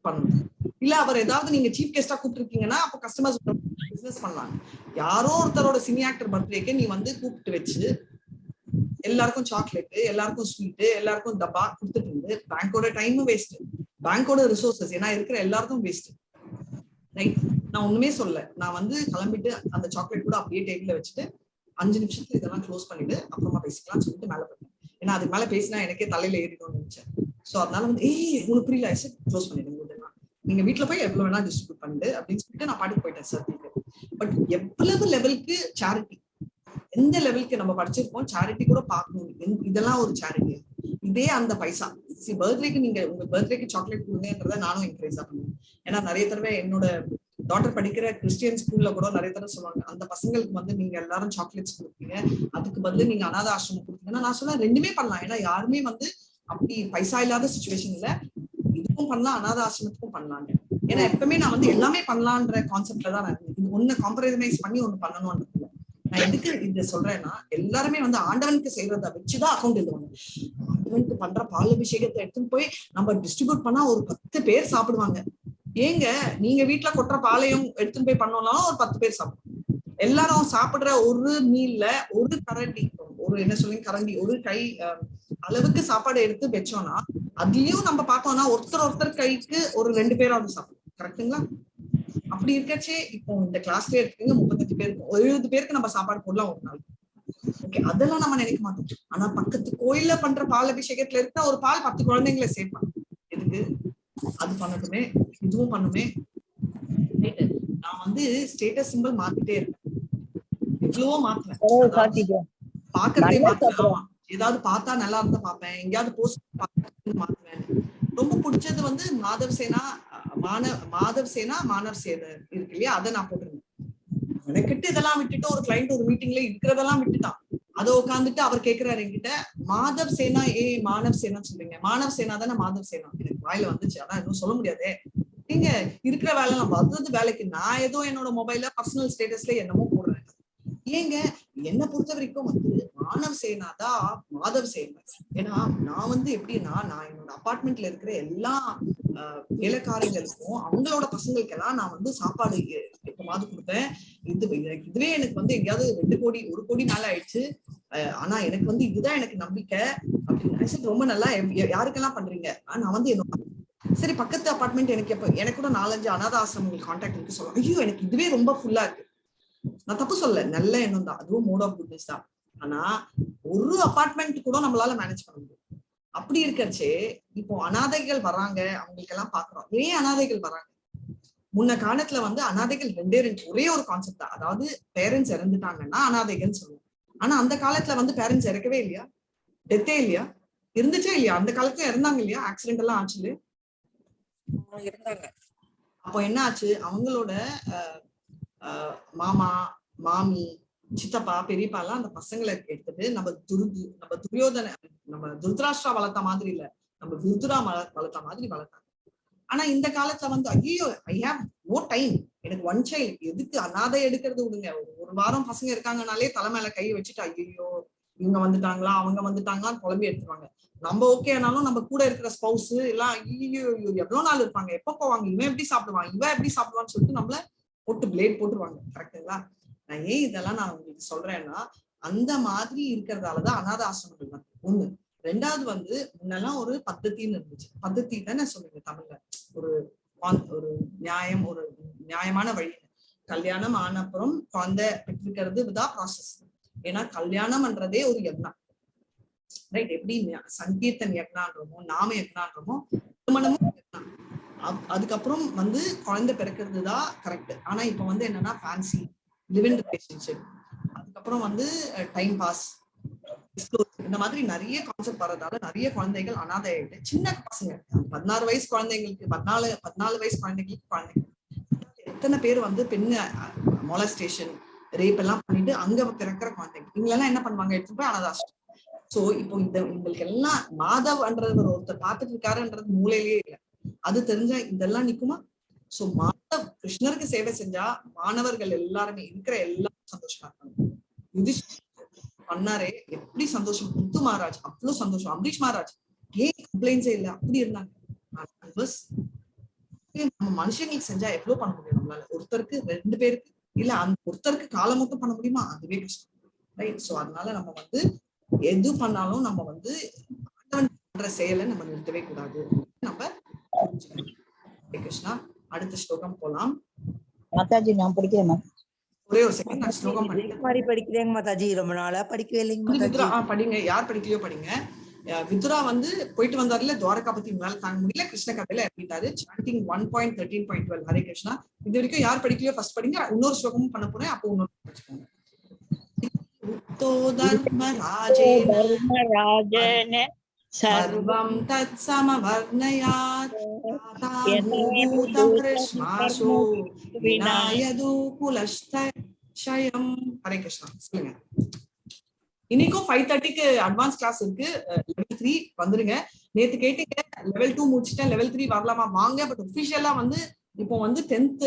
பண்ணணும், இல்ல அவர் ஏதாவது நீங்க சீஃப் கெஸ்டா கூப்பிட்டு இருக்கீங்கன்னா அப்போ கஸ்டமர்ஸ் பிசினஸ் பண்ணலாம். யாரோ ஒருத்தரோட சினி ஆக்டர் பர்த்டேக்கு நீ வந்து கூப்பிட்டு வச்சு எல்லாருக்கும் சாக்லேட், எல்லாருக்கும் ஸ்வீட், எல்லாருக்கும் டப்பா கொடுத்துட்டு இருந்து பேங்கோட டைமும் வேஸ்ட், பேங்கோட ரிசோர்சஸ் ஏன்னா இருக்கிற எல்லாருக்கும் வேஸ்ட். ரைட், நான் ஒண்ணுமே சொல்ல, நான் வந்து கிளம்பிட்டு அந்த சாக்லேட் கூட அப்படியே டேபிள்ல வச்சுட்டு 5 நிமிஷத்துல இதெல்லாம் க்ளோஸ் பண்ணிட்டு அப்புறமா பேசிக்கலாம்னு சொல்லிட்டு மேல போயிட்டேன். ஏன்னா அதுக்கு மேல பேசினா எனக்கே தலையில ஏறிடும்னு நினைச்சேன். சோ அதனால வந்து உனக்கு புரியல சார், க்ளோஸ் பண்ணிடுங்க, நீங்க வீட்டுல போய் எவ்வளவு வேணா டிஸ்ட்ரிபியூட் பண்ணிட்டு அப்படின்னு சொல்லிட்டு நான் பாட்டுக்கு போயிட்டேன் சார். பட் எவ்வளவு லெவலுக்கு சேரிட்டி, எந்த லெவலுக்கு நம்ம படிச்சிருக்கோம், சேரிட்டி கூட பார்க்கணும், இதெல்லாம் ஒரு சேரிட்டி. இதே அந்த பைசா பர்த்டேக்கு நீங்க உங்க பர்த்டேக்கு சாக்லேட் கொடுங்கன்றத நானும் என்கரேஜ் பண்ணுவேன். ஏன்னா நிறைய தடவை என்னோட டாட்டர் படிக்கிற கிறிஸ்டியன் ஸ்கூல்ல கூட நிறைய தடவை சொல்லுவாங்க, அந்த பசங்களுக்கு வந்து நீங்க எல்லாரும் சாக்லேட்ஸ் கொடுப்பீங்க, அதுக்கு பதில் நீங்க அனாத ஆசிரமம் கொடுப்பீங்கன்னா நான் சொல்ல ரெண்டுமே பண்ணலாம். ஏன்னா யாருமே வந்து அப்படி பைசா இல்லாத சிச்சுவேஷன்ல இதுக்கும் பண்ணலாம், அனாத ஆசிரமத்துக்கும் பண்ணலாங்க. ஏன்னா எப்பவுமே நான் வந்து எல்லாமே பண்ணலான்ற கான்செப்ட்ல தான் நான் இது ஒண்ணு காம்ப்ரமைஸ் பண்ணி ஒண்ணு பண்ணணும்ன்றது. நான் எதுக்கு இத சொல்றேன்னா, எல்லாருமே வந்து ஆண்டவனுக்கு செய்யறத வச்சுதான் அக்கௌண்ட் எழுதுவாங்க. ஆண்டவனுக்கு பண்ற பால் அபிஷேகத்தை எடுத்துன்னு போய் நம்ம டிஸ்ட்ரிபியூட் பண்ணா ஒரு 10 பேர் சாப்பிடுவாங்க. ஏங்க நீங்க வீட்டுல கொட்டுற பாலையும் எடுத்துன்னு போய் பண்ணோம்னாலும் ஒரு 10 பேர் சாப்பிடுவாங்க. எல்லாரும் சாப்பிடுற ஒரு மீல்ல ஒரு கரண்டி, ஒரு என்ன சொல்லுங்க கரண்டி, ஒரு கை அளவுக்கு சாப்பாடு எடுத்து வச்சோம்னா அதுலயும் நம்ம பார்த்தோம்னா ஒருத்தர் கைக்கு ஒரு 2 பேராவது சாப்பிடும். கரெக்டுங்களா? அப்படி இருக்கச்சே இப்போ இந்த கிளாஸ்ல எடுத்துக்கங்க 35 பேருக்கு 70 பேருக்கு நம்ம சாப்பாடு போடலாம் ஒரு நாள். ஓகே, அதெல்லாம் நம்ம நினைக்க மாட்டோம். ஆனா பக்கத்து கோயில்ல பண்ற பால் அபிஷேகத்துல இருக்க ஒரு பால் 10 குழந்தைங்களை சேர்ப்பாங்க. எதுக்கு? அது பண்ணட்டுமே, இதுவும் பண்ணுமே. நான் வந்து ஸ்டேட்டஸ் சிம்பிள் மாத்திட்டே இருக்கேன், எவ்வளவோ மாத்துறேன், பாக்குறதே மாத்துறேன். ஆமா, ஏதாவது பார்த்தா நல்லா இருந்தா பாப்பேன், எங்கேயாவது போஸ்ட் மாத்துவேன். ரொம்ப பிடிச்சது வந்து மாதவ் சேனா மானவ் சேனா இருக்கு இல்லையா, அதை நான் போட்டிருந்தேன். எனக்கிட்ட இதெல்லாம் விட்டுட்டு ஒரு கிளைண்ட் ஒரு மீட்டிங்ல இருக்கிறதெல்லாம் விட்டுட்டான். அதை உட்காந்துட்டு அவர் கேட்கிறாரு என்கிட்ட, மாதவ் சேனா மானவ் சேனா சொல்றீங்க, மானவ் சேனா தானே மாதவ் சேனா. எனக்கு வாயில வந்துச்சு, அதான் இன்னும் சொல்ல முடியாதே. நீங்க இருக்கிற வேலை நம்ம வர்றது வேலைக்கு நான் ஏதோ என்னோட மொபைல்ல பர்சனல் ஸ்டேட்டஸ்ல என்னமோ போடுறேன். ஏங்க என்ன பொறுத்த வரைக்கும் வந்து மானவ் சேனா தான் மாதவ் சேனா. ஏன்னா நான் வந்து எப்படின்னா, நான் என்னோட அபார்ட்மெண்ட்ல இருக்கிற எல்லா வேலைக்காரங்களுக்கும் அவங்களோட பசங்களுக்கெல்லாம் நான் வந்து சாப்பாடு எப்பமாவது கொடுப்பேன். இதுவே எனக்கு வந்து எங்கேயாவது 2 கோடி 1 கோடி மேல ஆயிடுச்சு. ஆனா எனக்கு வந்து இதுதான் எனக்கு நம்பிக்கை அப்படின்னு ரொம்ப நல்லா. யாருக்கெல்லாம் பண்றீங்க? நான் வந்து என்னோட சரி பக்கத்து அபார்ட்மெண்ட் எனக்கு கூட 4-5 அனாத ஆசிரமங்கள் கான்டாக்ட் இருக்கு சொல்லுவாங்க. ஐயோ எனக்கு இதுவே ரொம்ப ஃபுல்லா இருக்கு. நான் தப்பு சொல்ல, நல்ல எண்ணம் தான், அதுவும் மோட் ஆஃப் குட்னஸ் தான். ஆனா ஒரு அபார்ட்மெண்ட் கூட நம்மளால மேனேஜ் பண்ண முடியும். அப்படி இருக்கச்சே இப்போ அனாதைகள் வராங்க, அவங்களுக்கு எல்லாம் பாக்குறோம். ஏன் அனாதைகள் வராங்க? முன்ன காலத்துல வந்து அனாதைகள் 2 ஒரே ஒரு கான்செப்ட் தான், அதாவது பேரண்ட்ஸ் இறந்துட்டாங்கன்னா அனாதைகள் சொல்லுவோம். ஆனா அந்த காலத்துல வந்து பேரண்ட்ஸ் இறக்கவே இல்லையா, டெத்தே இல்லையா, இருந்துச்சே இல்லையா? அந்த காலத்துல இறந்தாங்க இல்லையா, ஆக்சிடென்ட் எல்லாம் ஆச்சு
இருந்தாங்க.
அப்போ என்ன ஆச்சு, அவங்களோட மாமா மாமி சித்தப்பா பெரியப்பா எல்லாம் அந்த பசங்களை எடுத்துட்டு நம்ம துர்தராஷ்டிரா வளர்த்த மாதிரி இல்ல, நம்ம விருதுரா வளர்த்த மாதிரி வளர்த்தாங்க. ஆனா இந்த காலத்துல வந்து ஐயோ ஐ ஹேவ் நோ டைம், எனக்கு 1 child, எதுக்கு அனாதை எடுக்கிறது விடுங்க. ஒரு வாரம் பசங்க இருக்காங்கனாலே தலை மேல கை வச்சுட்டு ஐயோ இவங்க வந்துட்டாங்களா அவங்க வந்துட்டாங்களா குழம்பி எடுத்துருவாங்க. நம்ம ஓகே ஆனாலும் நம்ம கூட இருக்கிற ஸ்பௌஸ் எல்லாம் ஐயோ எவ்வளவு நாள் இருப்பாங்க, எப்ப போவாங்க, இவன் எப்படி சாப்பிடுவான் இவன் எப்படி சாப்பிடுவான்னு சொல்லிட்டு நம்மள போட்டு பிளேட் போட்டுருவாங்க. கரெக்டுங்களா? நான் ஏன் இதெல்லாம் நான் உங்களுக்கு சொல்றேன்னா, அந்த மாதிரி இருக்கிறதாலதான் அனாத ஆசிரமங்கள் வந்து ஒண்ணு. 2வது வந்து முன்னெல்லாம் ஒரு பத்தத்தின்னு இருந்துச்சு. பத்தத்தி தானே சொல்லுங்க தமிழ்ல, ஒரு நியாயம், ஒரு நியாயமான வழி. கல்யாணம் ஆனப்புறம் குழந்தை பெற்றிருக்கிறது தான் ப்ராசஸ். ஏன்னா கல்யாணம்ன்றதே ஒரு யக்னம். ரைட்? எப்படி சங்கீர்த்தன் யக்னான்றமோ நாம யக்னான்றமோ திருமணமும் யக்னா. அதுக்கப்புறம் வந்து குழந்தை பிறக்கிறது தான் கரெக்ட். ஆனா இப்ப வந்து என்னன்னா ஃபேன்சி, லிவ் இன் ரிலேஷன்ஷிப், அதுக்கப்புறம் வந்து டைம் பாஸ், இந்த மாதிரி நிறைய கான்செப்ட் வரதால நிறைய குழந்தைகள் அனாதை ஆயிட்டு சின்ன பசங்க 16 வயசு குழந்தைங்களுக்கு 14 வயசு குழந்தைங்க எத்தனை பேர் வந்து பெண்ணு மொலஸ்டேஷன் ரேப் எல்லாம் பண்ணிட்டு அங்க பிறக்கிற குழந்தைங்க இவங்களெல்லாம் என்ன பண்ணுவாங்க, எடுத்து போய் அனாதாஷ்டம். சோ இப்போ உங்களுக்கு எல்லாம் மாதவ்ன்றவர் ஒருத்தர் பார்த்துட்டு இருக்காருன்றது மூலையிலேயே இல்லை. அது தெரிஞ்சா இதெல்லாம் நிக்குமா? சோ மாதவ் கிருஷ்ணருக்கு சேவை செஞ்சா மாணவர்கள் எல்லாருமே இருக்கிற எல்லாரும் சந்தோஷமா இருக்காங்க. யுதிஷ்டர் பண்ணாரே எப்படி சந்தோஷம், முத்து மகாராஜ் அவ்வளவு சந்தோஷம், அம்பரீஷ் மகாராஜ் ஏன் கம்ப்ளைண்ட்ஸே இல்லை, அப்படி இருந்தாங்க. நம்ம மனுஷங்களுக்கு செஞ்சா எவ்வளவு பண்ண முடியும் நம்மளால? ஒருத்தருக்கு 2 பேருக்கு இல்ல அந்த ஒருத்தருக்கு காலம் மட்டும் பண்ண முடியுமா? அதுவே கஷ்டம், ரைட்? சோ அதனால நம்ம வந்து எது பண்ணாலும் நம்ம வந்து பண்ற செயலை நம்ம நிறுத்தவே கூடாது. நம்ம கிருஷ்ணா அடுத்த ஸ்லோகம் போலாம்.
மாதாஜி நான் படிக்கிறேன்.
ஒரே ஒரு செகண்ட் நான் ஸ்லோகம்
மாதிரி படிக்கிறேங்க மாதாஜி, ரொம்ப நாளா படிக்கவே இல்லைங்க மாதாஜி.
படிங்க, யார் படிக்கலையோ படிங்க. விதுரா வந்து போயிட்டு வந்தாருல துவாரகா பத்தி மேல தாங்க முடியல, கிருஷ்ண கதையில இறங்கிட்டாரு. சாண்டிங் 1.13.12 ஹரே கிருஷ்ணா. இது வரைக்கும் யார் படிக்கலையோ ஃபர்ஸ்ட் படிங்க. இன்னொரு ஸ்லோகமும் பண்ண போறேன், அப்போ இன்னொரு படிச்சுக்கோங்க. தர்மராஜேன சர்வம் தத் சமவர்ணயாத் கிருஷ்ணாசோ விநாயது குலஷ்டயம். ஹரே கிருஷ்ணா. சொல்லுங்க. இன்னைக்கும் 5:30க்கு அட்வான்ஸ் கிளாஸ் இருக்கு. லெவல் 3 வந்துருங்க. நேத்து கேட்டீங்க லெவல் 2 முடிச்சுட்டேன், லெவல் 3 வரலாமா? வாங்க. பட் ஒபிஷியலா வந்து இப்போ வந்து 10th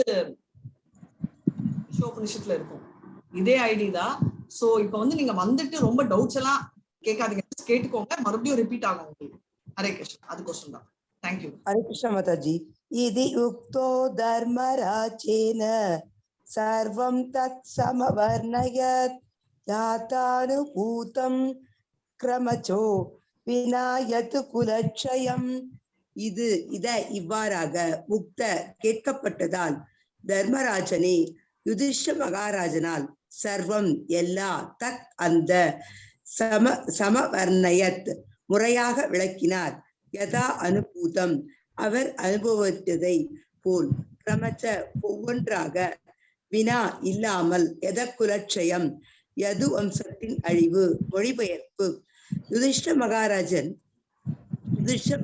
உபநிஷத்துல இருக்கும், இதே ஐடி தான். சோ இப்போ வந்து நீங்க வந்துட்டு ரொம்ப டவுட்ஸ் எல்லாம் கேட்காதீங்க, கேட்டுக்கோங்க, மறுபடியும் ரிப்பீட் ஆகும் உங்களுக்கு. ஹரே கிருஷ்ணா. அதுக்கோசம் தான். தேங்க்யூ.
ஹரே கிருஷ்ணா மாதாஜி. இது யுக்தோ தர்மராஜேன சர்வம் தத் சமவர்ணயத் யாதானுபூதம் கிரமச்சோ விநாயது குலட்சயம். இவ்வாறாக உக்த கேட்கப்பட்டதால் தர்மராஜனே யுதிஷ்ட மகாராஜனால் சர்வம் எல்லா தத் அந்த சமவர்ணயத் முறையாக விளக்கினார். யதா அனுபூதம் அவர் அனுபவித்ததை போல், கிரமச்ச ஒவ்வொன்றாக, வினா இல்லாமல், எத குலட்சயம் யது வம்சத்தின் அழிவு. மொழிபெயர்ப்பு. யுதிஷ்ட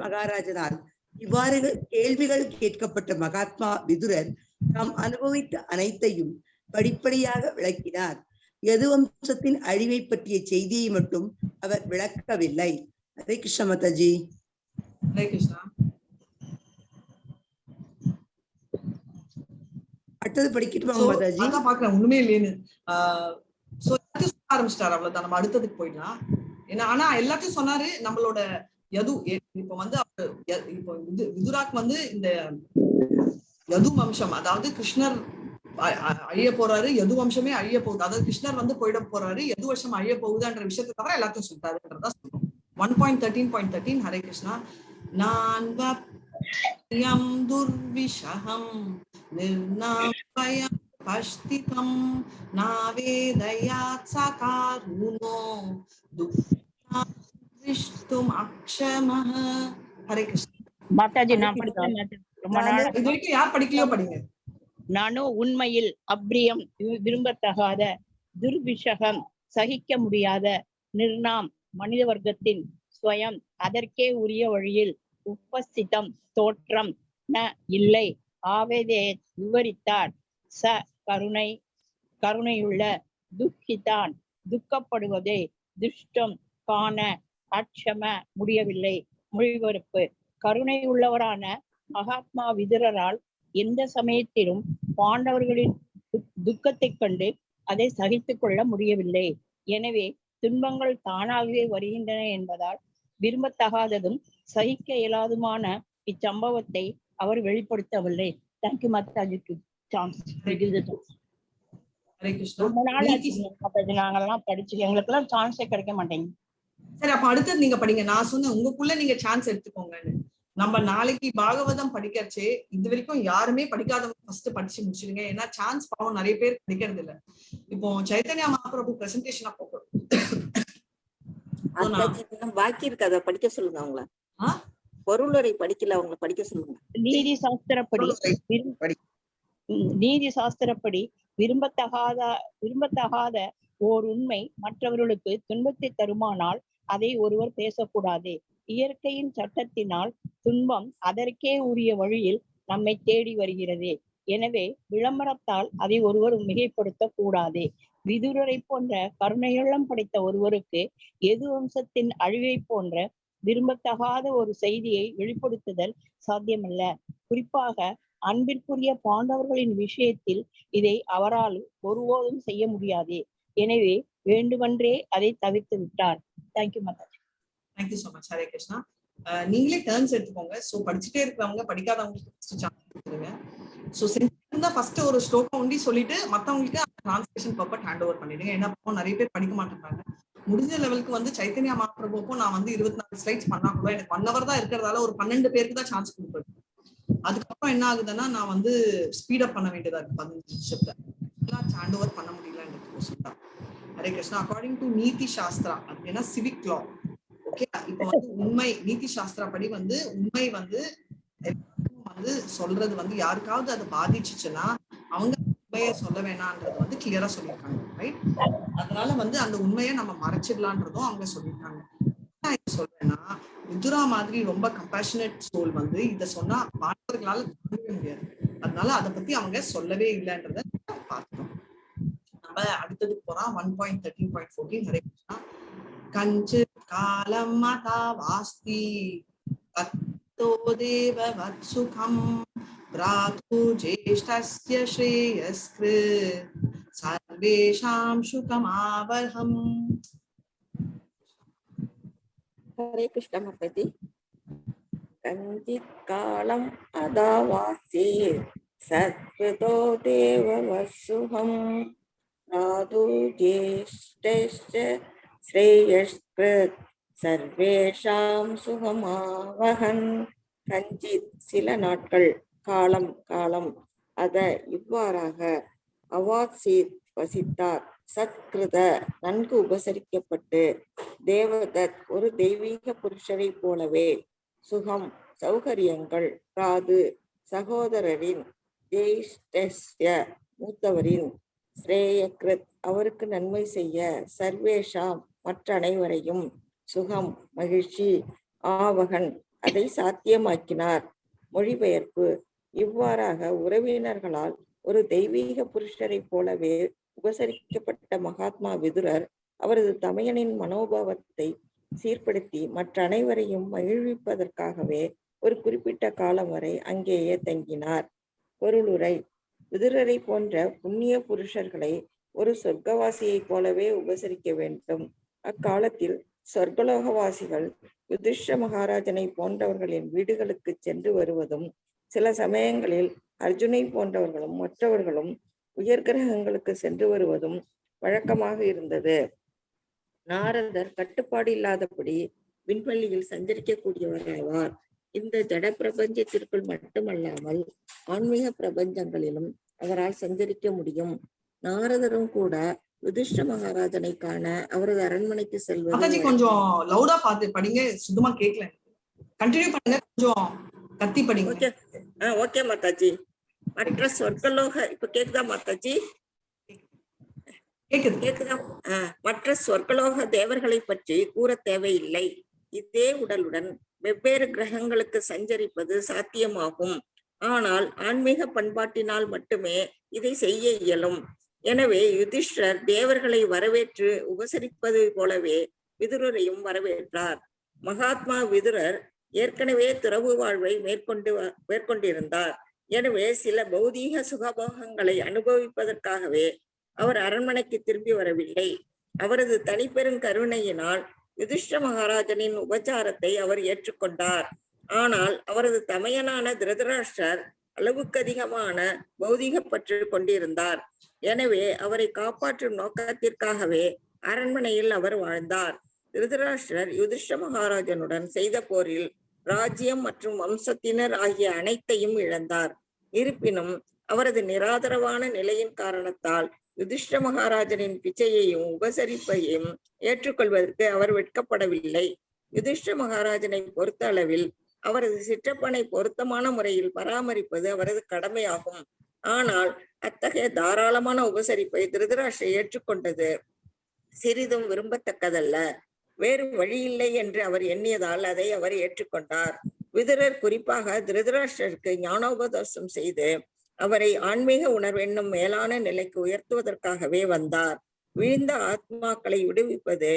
மகாராஜனால் இவ்வாறு கேள்விகள் கேட்கப்பட்ட மகாத்மா விதுரர் தாம் அனுபவித்த அனைத்தையும் படிப்படியாக விளக்கினார். யது வம்சத்தின் அழிவை பற்றிய செய்தியை மட்டும் அவர் விளக்கவில்லை. ஹரே கிருஷ்ண மாதாஜி.
ஹரே கிருஷ்ணா.
அடுத்தது படிக்கட்டுமா மாதாஜி?
அதான் பாக்குறேன் ஒண்ணுமே இல்லையேன்னு. சோ எல்லாத்தையும் சொல்ல ஆரம்பிச்சிட்டாரு, அவ்வளவுதான். நம்ம அடுத்ததுக்கு போயிடலாம். ஏன்னா ஆனா எல்லாத்தையும் சொன்னாரு. நம்மளோட யது இப்ப வந்து இப்போ விதுராக்கு வந்து இந்த யது வம்சம், அதாவது கிருஷ்ணர் அழிய போறாரு, யது வம்சமே அழிய போகுது, அதாவது கிருஷ்ணர் வந்து போயிட போறாரு, யது வருஷம் அழிய போகுதுன்ற விஷயத்தை தவிர எல்லாத்தையும் சொல்லிட்டாருன்றதா சொல்றோம். 1.13.13 ஹரே கிருஷ்ணா. நான்வயம் துர்விஷஹம் நிர்நாபயம் பஷ்டிதம் நாவேதயாத் சகாருணோ துஷ்டும் அக்ஷமஹ. ஹரே கிருஷ்ணா.
மாதாஜி நான் படிக்கிறேன். ரொம்ப நாள்
இது வரைக்கும் யார் படிக்கலையோ படிங்க.
நானும் உண்மையில் அப்ரியம் விரும்பத்தகாத, துர்விஷகம் சகிக்க முடியாத, நிர்ணாம் மனித வர்க்கத்தின் ஸ்வயம் அதற்கே உரிய வழியில், உபஸ்திதம் தோற்றம் ந இல்லை, ஆவேதே விவரித்தார், ச கருணையுள்ள, துக்கிதான் துக்கப்படுவதே, துஷ்டம் காண அட்சம முடியவில்லை. மொழிபெயர்ப்பு. கருணை உள்ளவரான மகாத்மா விதுரரால் எந்த சமயத்திலும் பாண்டவர்களின் துக்கத்தைக் கண்டு அதை சகித்துக் கொள்ள முடியவில்லை. எனவே துன்பங்கள் தானாகவே வருகின்றன என்பதால் விரும்பத்தகாததும் சகிக்க இயலாதுமான இச்சம்பவத்தை அவர் வெளிப்படுத்தவில்லை. Thank you மாதாஜிக்கு chance. ரொம்ப நாள் நாங்கெல்லாம் படிச்சு எங்களுக்கு எல்லாம் சான்ஸே கிடைக்க மாட்டேங்குது.
சரி, அப்ப அடுத்தது நீங்க படிங்க. நான் சொன்னேன் உங்களுக்குள்ள நீங்க சான்ஸ் எடுத்துக்கோங்கன்னு. நம்ம நாளைக்கு பாகவதம் படிக்கிறச்சே இது வரைக்கும் யாருமே படிக்காதவங்க ஃபர்ஸ்ட் படிச்சு முடிச்சிருங்க. ஏன்னா சான்ஸ் பாவம் நிறைய பேர் படிக்கிறது இல்ல. இப்போ சைத்தன்யா மகாபிரபு பிரசன்டேஷனா போகிறோம்.
பாக்கி இருக்கு, அதை படிக்க சொல்லுங்க அவங்கள. பொருளுரை படிக்கல, அவங்கள படிக்க சொல்லுங்க.
நீதி சாஸ்திரப்படி விரும்பத்தகாத ஓர் உண்மை மற்றவர்களுக்கு துன்பத்தை தருமானால் அதை ஒருவர் பேசக்கூடாது. இயற்கையின் சட்டத்தினால் துன்பம் அதற்கே உரிய வழியில் நம்மை தேடி வருகிறது. எனவே விளம்பரத்தால் அதை ஒருவர் மிகைப்படுத்த கூடாது. விதுரரை போன்ற கருணையுள்ளம் படைத்த ஒருவருக்கு எது வம்சத்தின் அழிவை போன்ற விரும்பத்தகாத ஒரு செய்தியை வெளிப்படுத்துதல் சாத்தியமல்ல. குறிப்பாக அன்பிற்குரிய பாண்டவர்களின் விஷயத்தில் இதை அவரால் ஒருபோதும் செய்ய முடியாது. எனவே வேண்டுமென்றே அதை தவிர்த்து விட்டார். Thank you Mataji.
Thank you so much. Hare Krishna. நீங்களே டர்ன்ஸ் எடுத்துக்கோங்க. சோ படிச்சுட்டே இருக்கிறவங்க படிக்காதவங்களுக்கு ஃபர்ஸ்ட் ஒரு ஸ்லோகம் ஒண்டி சொல்லிட்டு மத்தவங்களுக்கு டிரான்ஸ்லேஷன் பர்பட் ஹேண்ட் ஓவர் பண்ணிடுங்க. ஏன்னா நிறைய பேர் படிக்க மாட்டேங்கிறாங்க. முடிஞ்ச லெவலுக்கு வந்து சைத்தன்யா மகாபிரபுக்கும் நான் வந்து 24 ஸ்லைட்ஸ் பண்ணா கூட எனக்கு 1 hour தான் இருக்கிறதால ஒரு 12 பேருக்கு தான் சான்ஸ் கொடுப்பேன். அதுக்கப்புறம் என்ன ஆகுதுன்னா நான் வந்து ஸ்பீட் அப் பண்ண வேண்டியதா இருக்கு. 15 நிமிஷத்துல ஹேண்ட் ஓவர் பண்ண முடியலன்னு. ஹரே கிருஷ்ணா. அக்கார்டிங் டு நீதி சாஸ்திரா அப்படின்னா சிவிக் லா. ஓகே, இப்போ வந்து உண்மை நீதி சாஸ்திரா படி வந்து உண்மை வந்து சொல்றது வந்து யாருக்காவது அது பாதிச்சுச்சுன்னா அவங்க உண்மையை சொல்ல வேணான்றது வந்து கிளியரா சொல்லியிருக்காங்க. ரைட்? அதனால வந்து அந்த உண்மையை நம்ம மறைச்சிடலான்றதும் அவங்க சொல்லியிருக்காங்க. நான் சொல்றேன்னா விதுரா மாதிரி ரொம்ப கம்பேஷனேட் சோல் வந்து இதை சொன்னா மாணவர்களால தாங்கவே முடியாது. அதனால அதை பத்தி அவங்க சொல்லவே இல்லைன்றத பார்த்தோம். நம்ம அடுத்ததுக்கு போறோம். 1.13.14. ஹரே கிருஷ்ணா. கஞ்சு காலம் மதா வாஸ்தி தேவ வத்சுகம் பிராது ஜேஷ்டஸ்ய ஸ்ரேயஸ்கிரு சர்வேஷாம் சுகமாவஹம்.
ஹரே கிருஷ்ண மாதாஜி. கஞ்சித் காலம் அதாவாசி சத்ருதோ தேவ வத்சுகம் பிராது ஜேஷ்டஸ்ய ஸ்ரேயஸ்கிருத் சர்வேஷாம் சுகமாவஹன். கஞ்சித் சில நாட்கள், காலம் காலம், அத இவ்வாறாக, அவாசீத் வசித்தார், சத்கிருத நன்கு உபசரிக்கப்பட்டு, தேவதத் ஒரு தெய்வீக புருஷரை போலவே, சுகம் சௌகரியங்கள், பிராது சகோதரரின், ஜெயிஷ்டஸ்ய மூத்தவரின், ஸ்ரேயக்ருத் அவருக்கு நன்மை செய்ய, சர்வேஷாம் மற்ற அனைவரையும், சுகம் மகிழ்ச்சி, ஆவகன் அதை சாத்தியமாக்கினார். மொழிபெயர்ப்பு: இவ்வாறாக உறவினர்களால் ஒரு தெய்வீக புருஷரை போலவே உபசரிக்கப்பட்ட மகாத்மா விதுரர் அவரது தமையனின் மனோபாவத்தை சீர்படுத்தி மற்ற அனைவரையும் மகிழ்விப்பதற்காகவே ஒரு குறிப்பிட்ட காலம் வரை அங்கேயே தங்கினார். பொருளுரை: விதுரரை போன்ற புண்ணிய புருஷர்களை ஒரு சொர்க்கவாசியை போலவே உபசரிக்க வேண்டும். அக்காலத்தில் சொர்க்கலோகவாசிகள் யுதிஷ்ட மகாராஜனை போன்றவர்களின் வீடுகளுக்கு சென்று வருவதும், சில சமயங்களில் அர்ஜுனை போன்றவர்களும் மற்றவர்களும் உயர் கிரகங்களுக்கு சென்று வருவதும் வழக்கமாக இருந்தது. நாரதர் கட்டுப்பாடு இல்லாதபடி விண்வெளியில் சஞ்சரிக்கக்கூடியவர் ஆவார். இந்த ஜட பிரபஞ்சத்திற்குள் மட்டுமல்லாமல் ஆன்மீக பிரபஞ்சங்களிலும் அவரால் சஞ்சரிக்க முடியும். நாரதரும் கூட யுதிஷ்ட மகாராஜனை காண அவரது அரண்மனைக்கு செல்வது.
கொஞ்சம் லவுடா பார்த்து படிங்க, சுத்தமா கேட்கல. கண்டினியூ பண்ணுங்க, கொஞ்சம் கத்தி படிங்க.
ஓகே மாதாஜி. மற்ற சொர்க்கலோக இப்ப கேக்குதா மாதாஜி? கேக்குதா? மற்ற சொர்க்கலோக தேவர்களை பற்றி கூற தேவையில்லை. இதே உடலுடன் வெவ்வேறு கிரகங்களுக்கு சஞ்சரிப்பது சாத்தியமாகும். ஆனால் ஆன்மீக பண்பாட்டினால் மட்டுமே இதை செய்ய இயலும். எனவே யுதிஷ்டர் தேவர்களை வரவேற்று உபசரிப்பது போலவே விதுரரையும் வரவேற்றார். மகாத்மா விதுரர் ஏற்கனவே துறவு வாழ்வை மேற்கொண்டிருந்தார். எனவே சில பௌதீக சுகபோகங்களை அனுபவிப்பதற்காகவே அவர் அரண்மனைக்கு திரும்பி வரவில்லை. அவரது தனிப்பெரும் கருணையினால் யுதிஷ்ட மகாராஜனின் உபச்சாரத்தை அவர் ஏற்றுக்கொண்டார். ஆனால் அவரது தமையனான திருதராஷ்டிரர் அளவுக்கு அதிகமான பௌதீக பற்று கொண்டிருந்தார். எனவே அவரை காப்பாற்றும் நோக்கத்திற்காகவே அரண்மனையில் அவர் வாழ்ந்தார். திருதராஷ்டிரர் யுதிஷ்ட மகாராஜனுடன் செய்த போரில் ராஜ்யம் மற்றும் வம்சத்தினர் ஆகிய அனைத்தையும் இழந்தார். இருப்பினும் அவரது நிராதரவான நிலையின் காரணத்தால் யுதிஷ்ட மகாராஜனின் பிச்சையையும் உபசரிப்பையும் ஏற்றுக்கொள்வதற்கு அவர் வெட்கப்படவில்லை. யுதிஷ்ட மகாராஜனை பொறுத்த அளவில் அவரது சிற்றப்பனை பொருத்தமான முறையில் பராமரிப்பது அவரது கடமையாகும். ஆனால் அத்தகைய தாராளமான உபசரிப்பை திருதராஷ்டிரர் ஏற்றுக்கொண்டது சிறிதும் விரும்பத்தக்கதல்ல. வேறு வழியில்லை என்று அவர் எண்ணியதால் அதை அவர் ஏற்றுக்கொண்டார். விதுரர் குறிப்பாக திருதராஷ்டிரருக்கு ஞானோபதேசம் செய்து அவரை ஆன்மீக உணர்வு என்னும் மேலான நிலைக்கு உயர்த்துவதற்காகவே வந்தார். வீழ்ந்த ஆத்மாக்களை விடுவிப்பது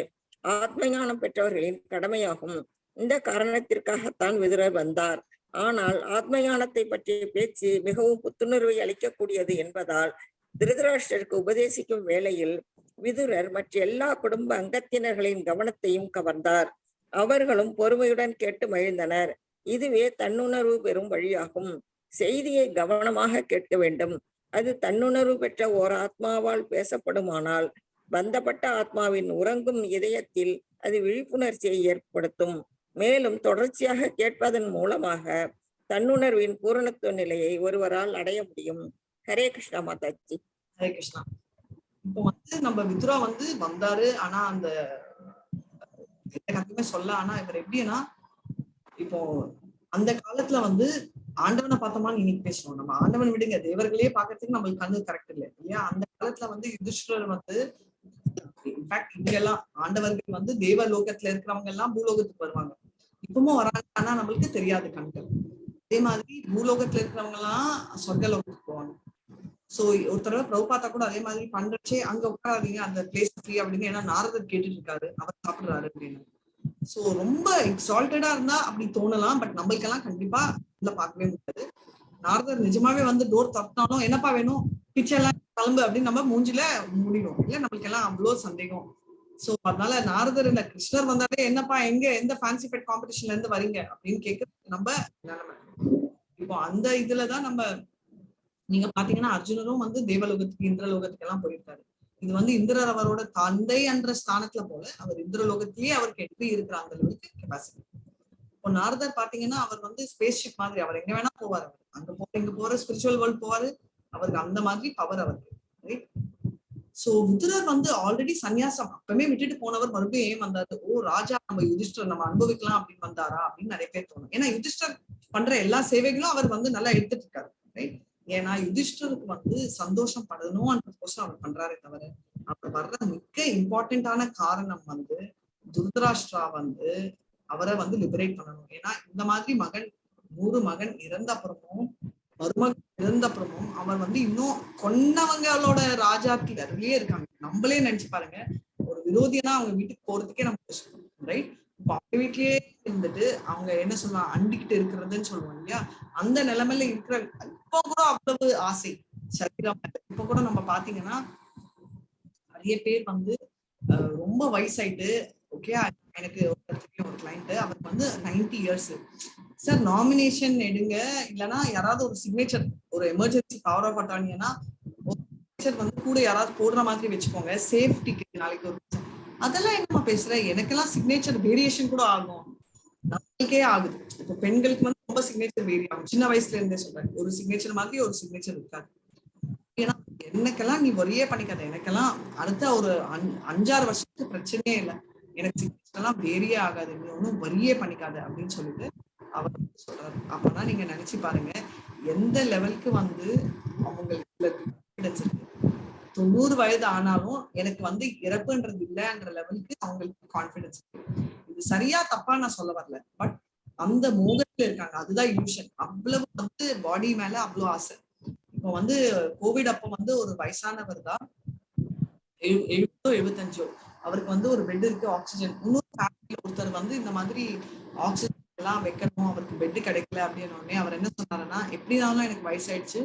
ஆத்ம ஞானம் பெற்றவர்களின் கடமையாகும். இந்த காரணத்திற்காகத்தான் விதுரர் வந்தார். ஆனால் ஆத்ம ஞானத்தை பற்றிய பேச்சு மிகவும் புத்துணர்வை அளிக்கக்கூடியது என்பதால் திருதராஷ்டிரருக்கு உபதேசிக்கும் வேளையில் விதுரர் மற்ற எல்லா குடும்ப அங்கத்தினர்களின் கவனத்தையும் கவர்ந்தார். அவர்களும் பொறுமையுடன் கேட்டு மகிழ்ந்தனர். இதுவே தன்னுணர்வு பெறும் வழியாகும். செய்தியை கவனமாக கேட்க வேண்டும். அது தன்னுணர்வு பெற்ற ஓர் ஆத்மாவால் பேசப்படுமானால் பந்தப்பட்ட ஆத்மாவின் உறங்கும் இதயத்தில் அது விழிப்புணர்ச்சியை ஏற்படுத்தும். மேலும் தொடர்ச்சியாக கேட்பதன் மூலமாக தன்னுணர்வின் பூரணத்துவ நிலையை ஒருவரால் அடைய முடியும். ஹரே கிருஷ்ணா மாதாஜி.
ஹரே கிருஷ்ணா. இப்போ நம்ம விதுரா வந்தாரு. ஆனா அந்த எல்லாத்தையுமே சொல்ல, ஆனா இவர் எப்படின்னா, இப்போ அந்த காலத்துல ஆண்டவனை பார்த்தோமான்னு இன்னைக்கு பேசணும். நம்ம ஆண்டவன் விடுங்க, தேவர்களே பாக்குறதுக்கு நம்மளுக்கு கண்ணு கரெக்ட் இல்லை இல்லையா? அந்த காலத்துல யுதிஷ்டர் இன்ஃபேக்ட் இங்க எல்லாம் ஆண்டவர்கள் தேவ லோகத்துல இருக்கிறவங்க எல்லாம் பூலோகத்துக்கு வருவாங்க. இப்பவும் வராங்க, ஆனா நம்மளுக்கு தெரியாது கண்கள். அதே மாதிரி பூலோகத்துல இருக்கிறவங்க எல்லாம் சொர்க்க லோகத்துக்கு போவாங்க. சோ ஒரு தடவை பிரபுபாத்தா கூட அதே மாதிரி பண்றச்சே அங்க உட்காராதீங்க, அந்த பிளேஸ் ஃப்ரீ அப்படின்னு. ஏன்னா நாரதர் கேட்டுட்டு இருக்காரு, அவர் சாப்பிடுறாரு அப்படின்னு. சோ ரொம்ப எக்ஸால்டடா இருந்தா அப்படி தோணலாம். பட் நம்மளுக்கெல்லாம் கண்டிப்பா பார்க்கவே முடியாது. நாரதர் நிஜமாவே டோர் தட்டினாலும் என்னப்பா வேணும், பிச்சை எல்லாம் கிளம்பு அப்படின்னு நம்ம மூஞ்சில முடியும் இல்ல? நம்மளுக்கு எல்லாம் அவ்வளவு சந்தேகம். சோ அதனால நாரதர் இல்ல, கிருஷ்ணர் வந்தாலே என்னப்பா எந்த ஃபேன்சி பெட் காம்படிஷன்ல இருந்து வரீங்க அப்படின்னு கேட்கறது நம்ம நிலைமை. இப்போ அந்த இதுலதான் நீங்க பாத்தீங்கன்னா அர்ஜுனரும் தேவலோகத்துக்கு இந்திரலோகத்துக்கு எல்லாம் போயிருக்காரு. இது இந்திரர் அவரோட தந்தை என்ற ஸ்தானத்துல போல அவர் இந்திரலோகத்திலேயே அவருக்கு எப்படி இருக்கிற அந்த அளவுக்கு கெப்பாசிட்டி. இப்போ நாரதர் பாத்தீங்கன்னா அவர் ஸ்பேஸ் ஷிப் மாதிரி, அவர் எங்க வேணா போவார். அவர் இங்க போற ஸ்பிரிச்சுவல் வேர்ல்ட் போவாரு. அவருக்கு அந்த மாதிரி பவர் அவருக்கு. ரைட். சோ விதுரர் ஆல்ரெடி சன்னியாசம் அப்பவே விட்டுட்டு போனவர் மறுபடியும் ஏன் வந்தாரு? ஓ ராஜா, நம்ம யுதிஷ்டர் நம்ம அனுபவிக்கலாம் அப்படின்னு வந்தாரா அப்படின்னு நிறைய பேர் தோணும். ஏன்னா யுதிஷ்டர் பண்ற எல்லா சேவைகளும் அவர் நல்லா எடுத்துட்டு இருக்காரு. ரைட். ஏன்னா யுதிஷ்டருக்கு சந்தோஷம் படணும்ன்றதுக்கோசம் அவர் பண்றாரே தவிர, அவர் வர்ற மிக இம்பார்ட்டன்டான காரணம் துர்தராஷ்டிரா அவரை லிபரேட் பண்ணணும். ஏன்னா இந்த மாதிரி 100 மகன் இறந்த அப்புறமும் மருமகன் இறந்த அப்புறமும் அவர் இன்னும் கொன்னவங்களோட ராஜாத்திலே இருக்காங்க. நம்மளே நினைச்சு பாருங்க, ஒரு விரோதியனா அவங்க வீட்டுக்கு போறதுக்கே நம்ம ரைட். இப்ப அவங்க வீட்லயே இருந்துட்டு அவங்க என்ன சொல்லலாம், அண்டிக்கிட்டு இருக்கிறதுன்னு சொல்லுவோம் இல்லையா? அந்த நிலைமையில இருக்கிற இப்ப கூட அவ்வளவு ஆசை சரீரம். இப்ப கூட நம்ம பாத்தீங்கன்னா நிறைய பேர் ரொம்ப வயசாயிட்டு, ஓகே எனக்கு ஒரு கிளைண்ட் அவருக்கு 90 years. சார் நாமினேஷன் எடுங்க, இல்லைன்னா யாராவது ஒரு சிக்னேச்சர், ஒரு எமர்ஜென்சி பவர் ஆஃப் அட்டார்னினா கூட யாராவது போடுற மாதிரி வச்சுக்கோங்க, சேஃப்டிக்கு. நாளைக்கு ஒரு அதெல்லாம் என்னமா பேசுற, எனக்கெல்லாம் சிக்னேச்சர் வேரியேஷன் கூட ஆகும், நம்மளுக்கே ஆகுது. இப்போ பெண்களுக்கு ரொம்ப சிக்னேச்சர் வேரி ஆகும். சின்ன வயசுல இருந்தே சொல்றேன், ஒரு சிக்னேச்சர் மாதிரி ஒரு சிக்னேச்சர் இருக்காது. ஏன்னா எனக்கெல்லாம் நீ ஒரே பண்ணிக்காத, எனக்கெல்லாம் அடுத்த ஒரு 5-6 வருஷத்துக்கு பிரச்சனையே இல்லை, எனக்கு சிக்னேச்சர் எல்லாம் வேரியே ஆகாது, நீ ஒன்னும் வரியே பண்ணிக்காத அப்படின்னு சொல்லிட்டு அவர் சொல்றாரு. அப்பதான் நீங்க நினைச்சு பாருங்க எந்த லெவலுக்கு அவங்களுக்கு கான்ஃபிடன்ஸ் இருக்கு. 90 வயது ஆனாலும் எனக்கு இறப்புன்றது இல்லைன்ற லெவலுக்கு அவங்களுக்கு கான்ஃபிடன்ஸ் இருக்கு. இது சரியா தப்பா நான் சொல்ல வரல, பட் அந்த மோகத்துல இருக்காங்க. அதுதான் இல்யூஷன். அவ்வளவு பாடி மேல அவ்வளவு ஆசை. இப்போ கோவிட் அப்போ ஒரு வயசானவர் தான், 70-75, அவருக்கு ஒரு பெட் இருக்கு, ஆக்சிஜன். இன்னொரு ஃபேமிலியில ஒருத்தர் இந்த மாதிரி ஆக்சிஜன் எல்லாம் வைக்கணும், அவருக்கு பெட் கிடைக்கல அப்படின்னு உடனே அவர் என்ன சொன்னாருன்னா, எப்படினாலும் எனக்கு வயசாயிடுச்சு,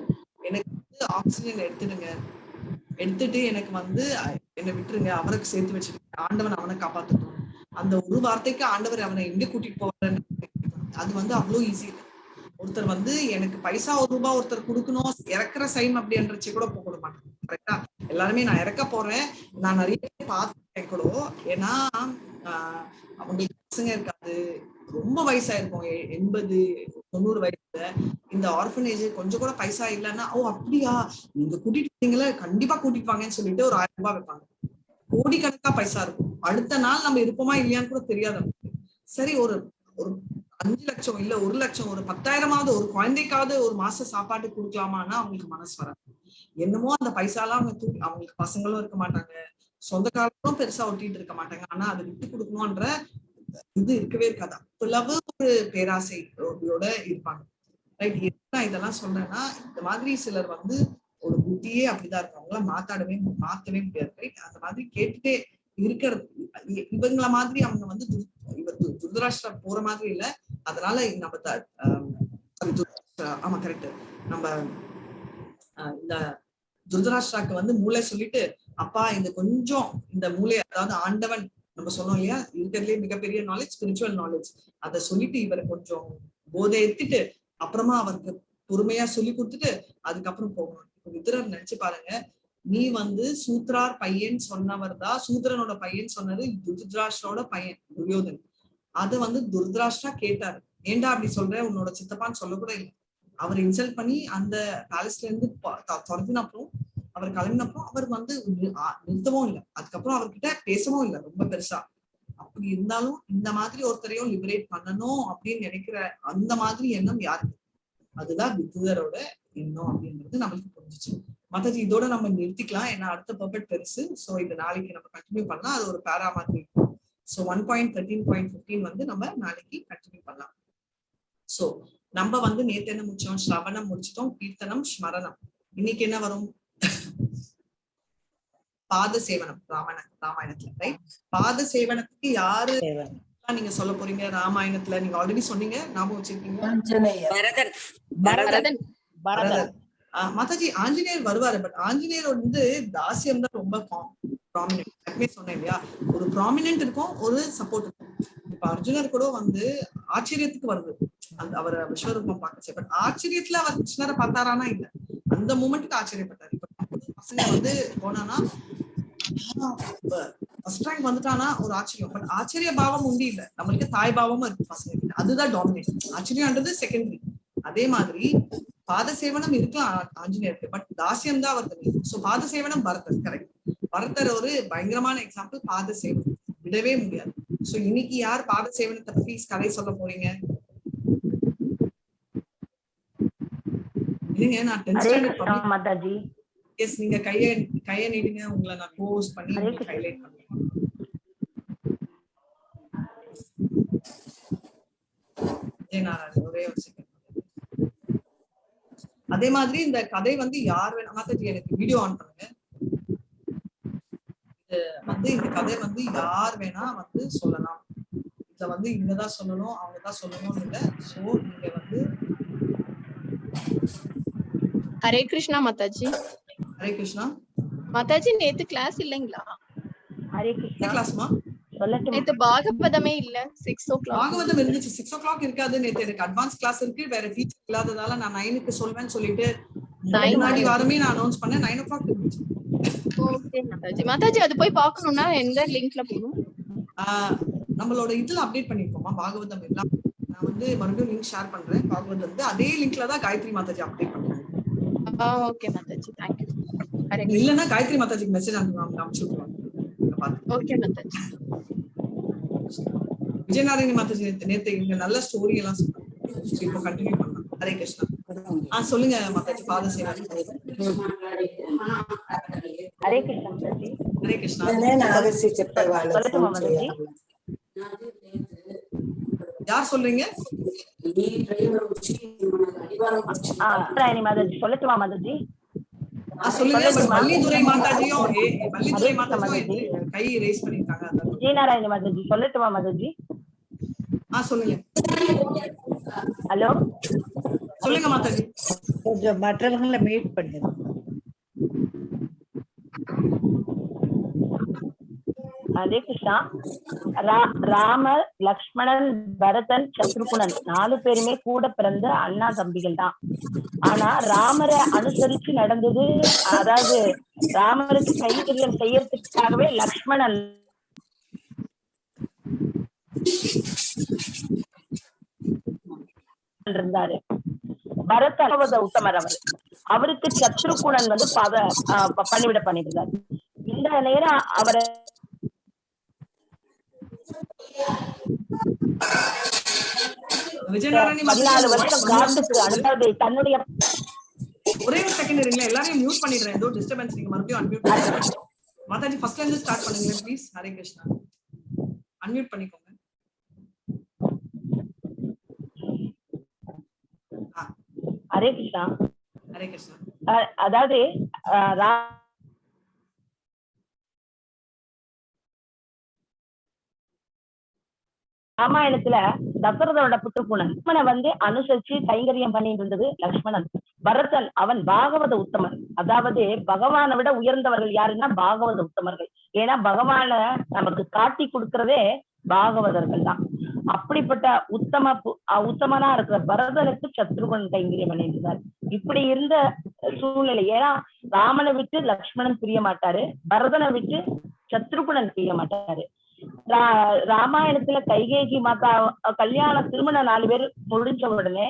எனக்கு ஆக்சிஜன் எடுத்துட்டு எனக்கு என்னை விட்டுருங்க, அவருக்கு சேர்த்து வச்சிருக்கேன், ஆண்டவன் அவனை காப்பாத்தணும். அந்த ஒரு வார்த்தைக்கு ஆண்டவர் அவனை எங்க கூட்டிட்டு போவாருன்னு அது அவ்வளவு ஈஸி இல்லை. ஒருத்தர் எனக்கு பைசா 1 ரூபாய் ஒருத்தர் கொடுக்கணும், இறக்குற சைன் அப்படின்றச்சு கூட போக மாட்டேன். கரெக்டா? எல்லாருமே நான் இறக்க போறேன், நான் நிறைய பார்த்துட்டேன் கூட. ஏன்னா அவங்களுக்கு பசங்க இருக்காது, ரொம்ப வயசாயிருக்கும், 80 90 வயசுல இந்த ஆர்ஃபனேஜ் கொஞ்சம் கூட பைசா இல்லைன்னா, ஓ அப்படியா நீங்க கூட்டிட்டு போனீங்களா, கண்டிப்பா கூட்டிட்டு வாங்கன்னு சொல்லிட்டு ஒரு 1000 ரூபாய் வைப்பாங்க. கோடிக்கணக்கா பைசா இருக்கும். அடுத்த நாள் நம்ம இருப்போமா இல்லையான்னு கூட தெரியாது நமக்கு. சரி, ஒரு 5 லட்சம் இல்ல 1 லட்சம், ஒரு 10,000மாவது ஒரு குழந்தைக்காவது ஒரு மாச சாப்பாட்டு கொடுக்கலாமான்னா அவங்களுக்கு மனசு வராது. என்னமோ அந்த பைசாலாம் அவங்க அவங்களுக்கு பசங்களும் இருக்க மாட்டாங்க, சொந்தக்காரங்களும் பெருசா ஒட்டிட்டு இருக்க மாட்டாங்க. ஆனா அதை விட்டு கொடுக்கணும்ன்ற இது இருக்கவே இருக்காது. அவ்வளவு ஒரு பேராசையோட இருப்பாங்க. ரைட். இதெல்லாம் சொல்றேன்னா, இந்த மாதிரி சிலர் ஒரு புத்தியே அப்படிதான் இருக்கும். அவங்களாம் மாத்தவே முடியாது. ரைட். அந்த மாதிரி கேட்டுட்டே இருக்கிறது. இவங்கள மாதிரி அவங்க இவர் துர்தராஷ்டிரா போற மாதிரி இல்ல. அதனால நம்ம ஆமா கரெக்ட். நம்ம இந்த துர்தராஷ்டிராக்கு மூளை சொல்லிட்டு, அப்பா இந்த கொஞ்சம் இந்த மூளை, அதாவது ஆண்டவன் நம்ம சொன்னோம் இல்லையா, இருக்கிறதுலே மிகப்பெரிய நாலேஜ் ஸ்பிரிச்சுவல் நாலேஜ், அதை சொல்லிட்டு இவரை கொஞ்சம் போதை எடுத்துட்டு அப்புறமா அவருக்கு பொறுமையா சொல்லி கொடுத்துட்டு அதுக்கப்புறம் போகணும். இப்ப விதுரர் நினைச்சு பாருங்க, நீ சூத்ரார் பையன் சொன்னவர் தான், சூத்ரனோட பையன் சொன்னது துர்தராஷ்டிரோட பையன் துரியோதன். அது துர்தராஷ்டிரா கேட்டாரு, ஏண்டா அப்படி சொல்ற, உன்னோட சித்தப்பான்னு சொல்ல கூட இல்லை. அவர் இன்சல்ட் பண்ணி அந்த பேலஸ்ல இருந்து துரத்தினப்புறம் அவர் கிளம்பினப்புறம் அவர் நிறுத்தவும் இல்லை. அதுக்கப்புறம் அவர்கிட்ட பேசவும் இல்லை ரொம்ப பெருசா. அப்படி இருந்தாலும் இந்த மாதிரி ஒருத்தரையும் லிபரேட் பண்ணணும் அப்படின்னு நினைக்கிற அந்த மாதிரி எண்ணம் யாருக்கு? அதுதான் விதுரரோட எண்ணம் அப்படின்றது நம்மளுக்கு புரிஞ்சிச்சு. மத்தாஜி இதோட நம்ம நிறுத்திக்கலாம், ஏன்னா அடுத்த பர்பட் பெருசு. சோ இது நாளைக்கு நம்ம கண்டினியூ பண்ணலாம். அது ஒரு பேரா மாதிரி இருக்கும். சோ 1.13.15 நம்ம நாளைக்கு கண்டினியூ பண்ணலாம். சோ நம்ம நேத்து என்ன முடிச்சோம்? ஸ்ரவணம் முடிச்சிட்டோம், கீர்த்தனம், ஸ்மரணம். இன்னைக்கு என்ன வரும்? பாத சேவனம். ராமாயணத்துல ரைட். பாத சேவனத்துக்கு யாரு நீங்க சொல்ல போறீங்க? ராமாயணத்துல நீங்க ஆல்ரெடி சொன்னீங்க, ஞாபகம் வச்சிருக்கீங்க? மாதாஜி ஆஞ்சநேயர் வருவாரு. பட் ஆஞ்சநேயர் தாசியம் தான் ரொம்ப ப்ராமினென்ட். சொன்னேன் இல்லையா, ஒரு ப்ராமினென்ட் இருக்கும், ஒரு சப்போர்ட் இருக்கும். இப்ப அர்ஜுனர் கூட ஆச்சரியத்துக்கு வருது அவரை விஸ்வரூபம் பார்க்கச்சு. பட் ஆச்சரியத்துல அவர் கிருஷ்ணரை பார்த்தாரானா இல்ல, அந்த மூமெண்ட்டுக்கு ஆச்சரியப்பட்டாரு. இப்ப பசங்க போனானா ஃபர்ஸ்ட் ரேங்க் வந்துட்டானா ஒரு ஆச்சரியம். பட் ஆச்சரிய பாவம் உண்டு இல்ல, நம்மளுக்கு தாய் பாவமும் இருக்கு பசங்க. அதுதான் டாமினேட். ஆச்சரியம்ன்றது செகண்டரி. அதே மாதிரி பாத சேவனம் இருக்கலாம் ஆஞ்சநேயருக்கு, பட் தாசியம் தான் அவருக்கு. சோ பாத சேவனம் பரதர். கரெக்ட். பரதர் ஒரு பயங்கரமான எக்ஸாம்பிள். பாத சேவனம் விடவே முடியாது. சோ இன்னைக்கு யார் பாத சேவனத்தை பத்தி கதை சொல்ல போறீங்க? இல்லைங்க, நான் 10th ஸ்டாண்டர்ட் மாதாஜி. எஸ், நீங்க கைய நீடுங்க, உங்களை நான் கோர்ஸ் பண்ணி ஹைலைட் பண்ணுவேன். ஒரே ஒரு செகண்ட். அதே மாதிரி இந்த கதை யார் வேணா மாதாஜி எனக்கு வீடியோ ஆன் பண்ணுங்க. இந்த கதை யார் வேணா சொல்லலாம். இதுல இவங்கதான் சொல்லணும் அவங்கதான் சொல்லணும்னு இல்ல. சோ நீங்க
ஹரே கிருஷ்ணா மாதாஜி.
ஹரே கிருஷ்ணா
மாதாஜி. நேத்து கிளாஸ் இல்லைங்களா?
ஹரே கிருஷ்ணா. கிளாஸ்மா
நேத்து பாகவதமே இல்ல. 6 o'clock
பாகவதம் இருந்துச்சு. 6 o'clock இருக்காது. நேத்து எனக்கு அட்வான்ஸ் கிளாஸ் இருக்கு, வேற டீச்சர் இல்லாததால நான் 9க்கு சொல்வேன்னு சொல்லிட்டு முன்னாடி வாரமே நான் அனௌன்ஸ் பண்ணேன். 9 o'clock இருந்துச்சு.
ஓகே மாதாஜி. மாதாஜி அது போய் பார்க்கணும்னா எந்த லிங்க்ல போகணும்?
நம்மளோட இதுல அப்டேட் பண்ணிருக்கோமா பாகவதம் எல்லாம். நான் மறுபடியும் லிங்க் ஷேர் பண்றேன். பாகவதம் அதே லிங்க்ல தான் காயத்ரி மாதாஜி அப்டேட் பண்றாங்க.
Okay Mataji, thank you.
இல்லன்னா காயத்ரி மாதாஜிக்கு மெசேஜ் அனுப்பிச்சுடுவாங்க.
ஓகே மாதாஜி.
விஜயநாராயணி மாதாஜி நேத்து இங்க நல்ல ஸ்டோரி எல்லாம் சொன்னாங்க. இப்போ கண்டினியூ பண்ணலாம். ஹரே கிருஷ்ணா. சொல்லுங்க மாதாஜி. பாத சேவை.
హరే కృష్ణ మాతాజీ.
హరే కృష్ణ.
சொல்லட்டுமா மாதாஜி?
யார் சொல்றீங்க?
ராயணி மாதாஜி. சொல்லட்டுமா மாதாஜி?
சொல்லுங்க. வள்ளிதுரை மாதாஜியும் கை ரேஸ் பண்ணிருக்காங்க.
விஜயநாராயணி மாதாஜி. சொல்லட்டுமா மாதாஜி?
சொல்லுங்க.
ஹலோ
சொல்லுங்க மாதாஜி.
கொஞ்சம் மற்றவங்களை மீட் பண்ணுங்க.
ஹரே கிருஷ்ணா. ராமர், லக்ஷ்மணன், பரதன், சத்ருகுணன் 4 பேருமே கூட பிறந்த அண்ணா தம்பிகள் தான். ஆனா ராமரை அனுசரிச்சு நடந்தது, அதாவது ராமருக்கு கைங்கரியம் செய்யறதுக்காகவே லக்ஷ்மணன் இருந்தாரு. பரத உத்தமர் அவருக்கு சத்ருகுணன் வந்து பணிவிட பண்ணிருந்தார். இந்த நேரம் அவரை
விஜயநாராயணி
14 வருஷம் காட்டுக்கு அனுப்பது தன்னுடைய.
ஒரே ஒரு செகண்ட் இருங்களா, எல்லாரையும் மியூட் பண்ணிடுறேன். ஏதோ டிஸ்டர்பன்ஸ், நீங்க மறுபடியும் அன்மியூட் பண்ணுங்க. மாதாஜி ஃபர்ஸ்ட்ல இருந்து ஸ்டார்ட் பண்ணுங்க ப்ளீஸ். ஹரே கிருஷ்ணா, அன்மியூட் பண்ணிக்கோங்க.
ஹரே கிருஷ்ணா.
ஹரே கிருஷ்ணா.
அதாவது ராமாயணத்துல தசரதோட புத்திரகுணன் வந்து அனுசரிச்சு கைங்கரியம் பண்ணிட்டு இருந்தது லக்ஷ்மணன். பரதன் அவன் பாகவத உத்தமன். அதாவது பகவானை விட உயர்ந்தவர்கள் யாருன்னா பாகவத உத்தமர்கள். ஏன்னா பகவான நமக்கு காட்டி கொடுக்கறதே பாகவதர்கள் தான். அப்படிப்பட்ட உத்தமனா இருக்கிற பரதனுக்கு சத்ருகன் கைங்கரியம் பண்ணிட்டு இருந்தார். இப்படி இருந்த சூழ்நிலை, ஏன்னா ராமனை விட்டு லக்ஷ்மணன் பிரிய மாட்டாரு, பரதனை விட்டு சத்ருகுணன் பிரிய மாட்டாரு. ராமாயணத்துல கைகேகி மாதா கல்யாண திருமணம் 4 பேர் முடிஞ்ச உடனே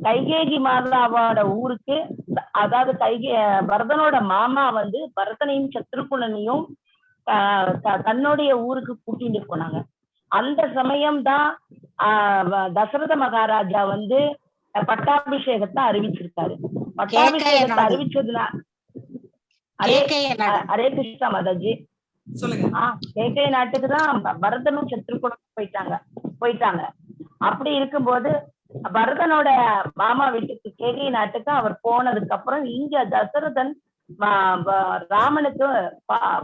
கைகேகி மாதாவோட ஊருக்கு, அதாவது பரதனோட மாமா வந்து பரதனையும் சத்ருகுணனையும் தன்னுடைய ஊருக்கு கூட்டிட்டு போனாங்க. அந்த சமயம்தான் தசரத மகாராஜா வந்து பட்டாபிஷேகத்தை அறிவிச்சிருக்காரு. பட்டாபிஷேகத்தை அறிவிச்சதுனா ஹரே கிருஷ்ணா மாதாஜி கேகே நாட்டுக்கு தான் பரதனும் சத்ருகுணனும் போயிட்டாங்க. அப்படி இருக்கும்போது பரதனோட மாமா வீட்டுக்கு கேகே நாட்டுக்கு அவர் போனதுக்கு அப்புறம் இங்க தசரதன் ராமனுக்கு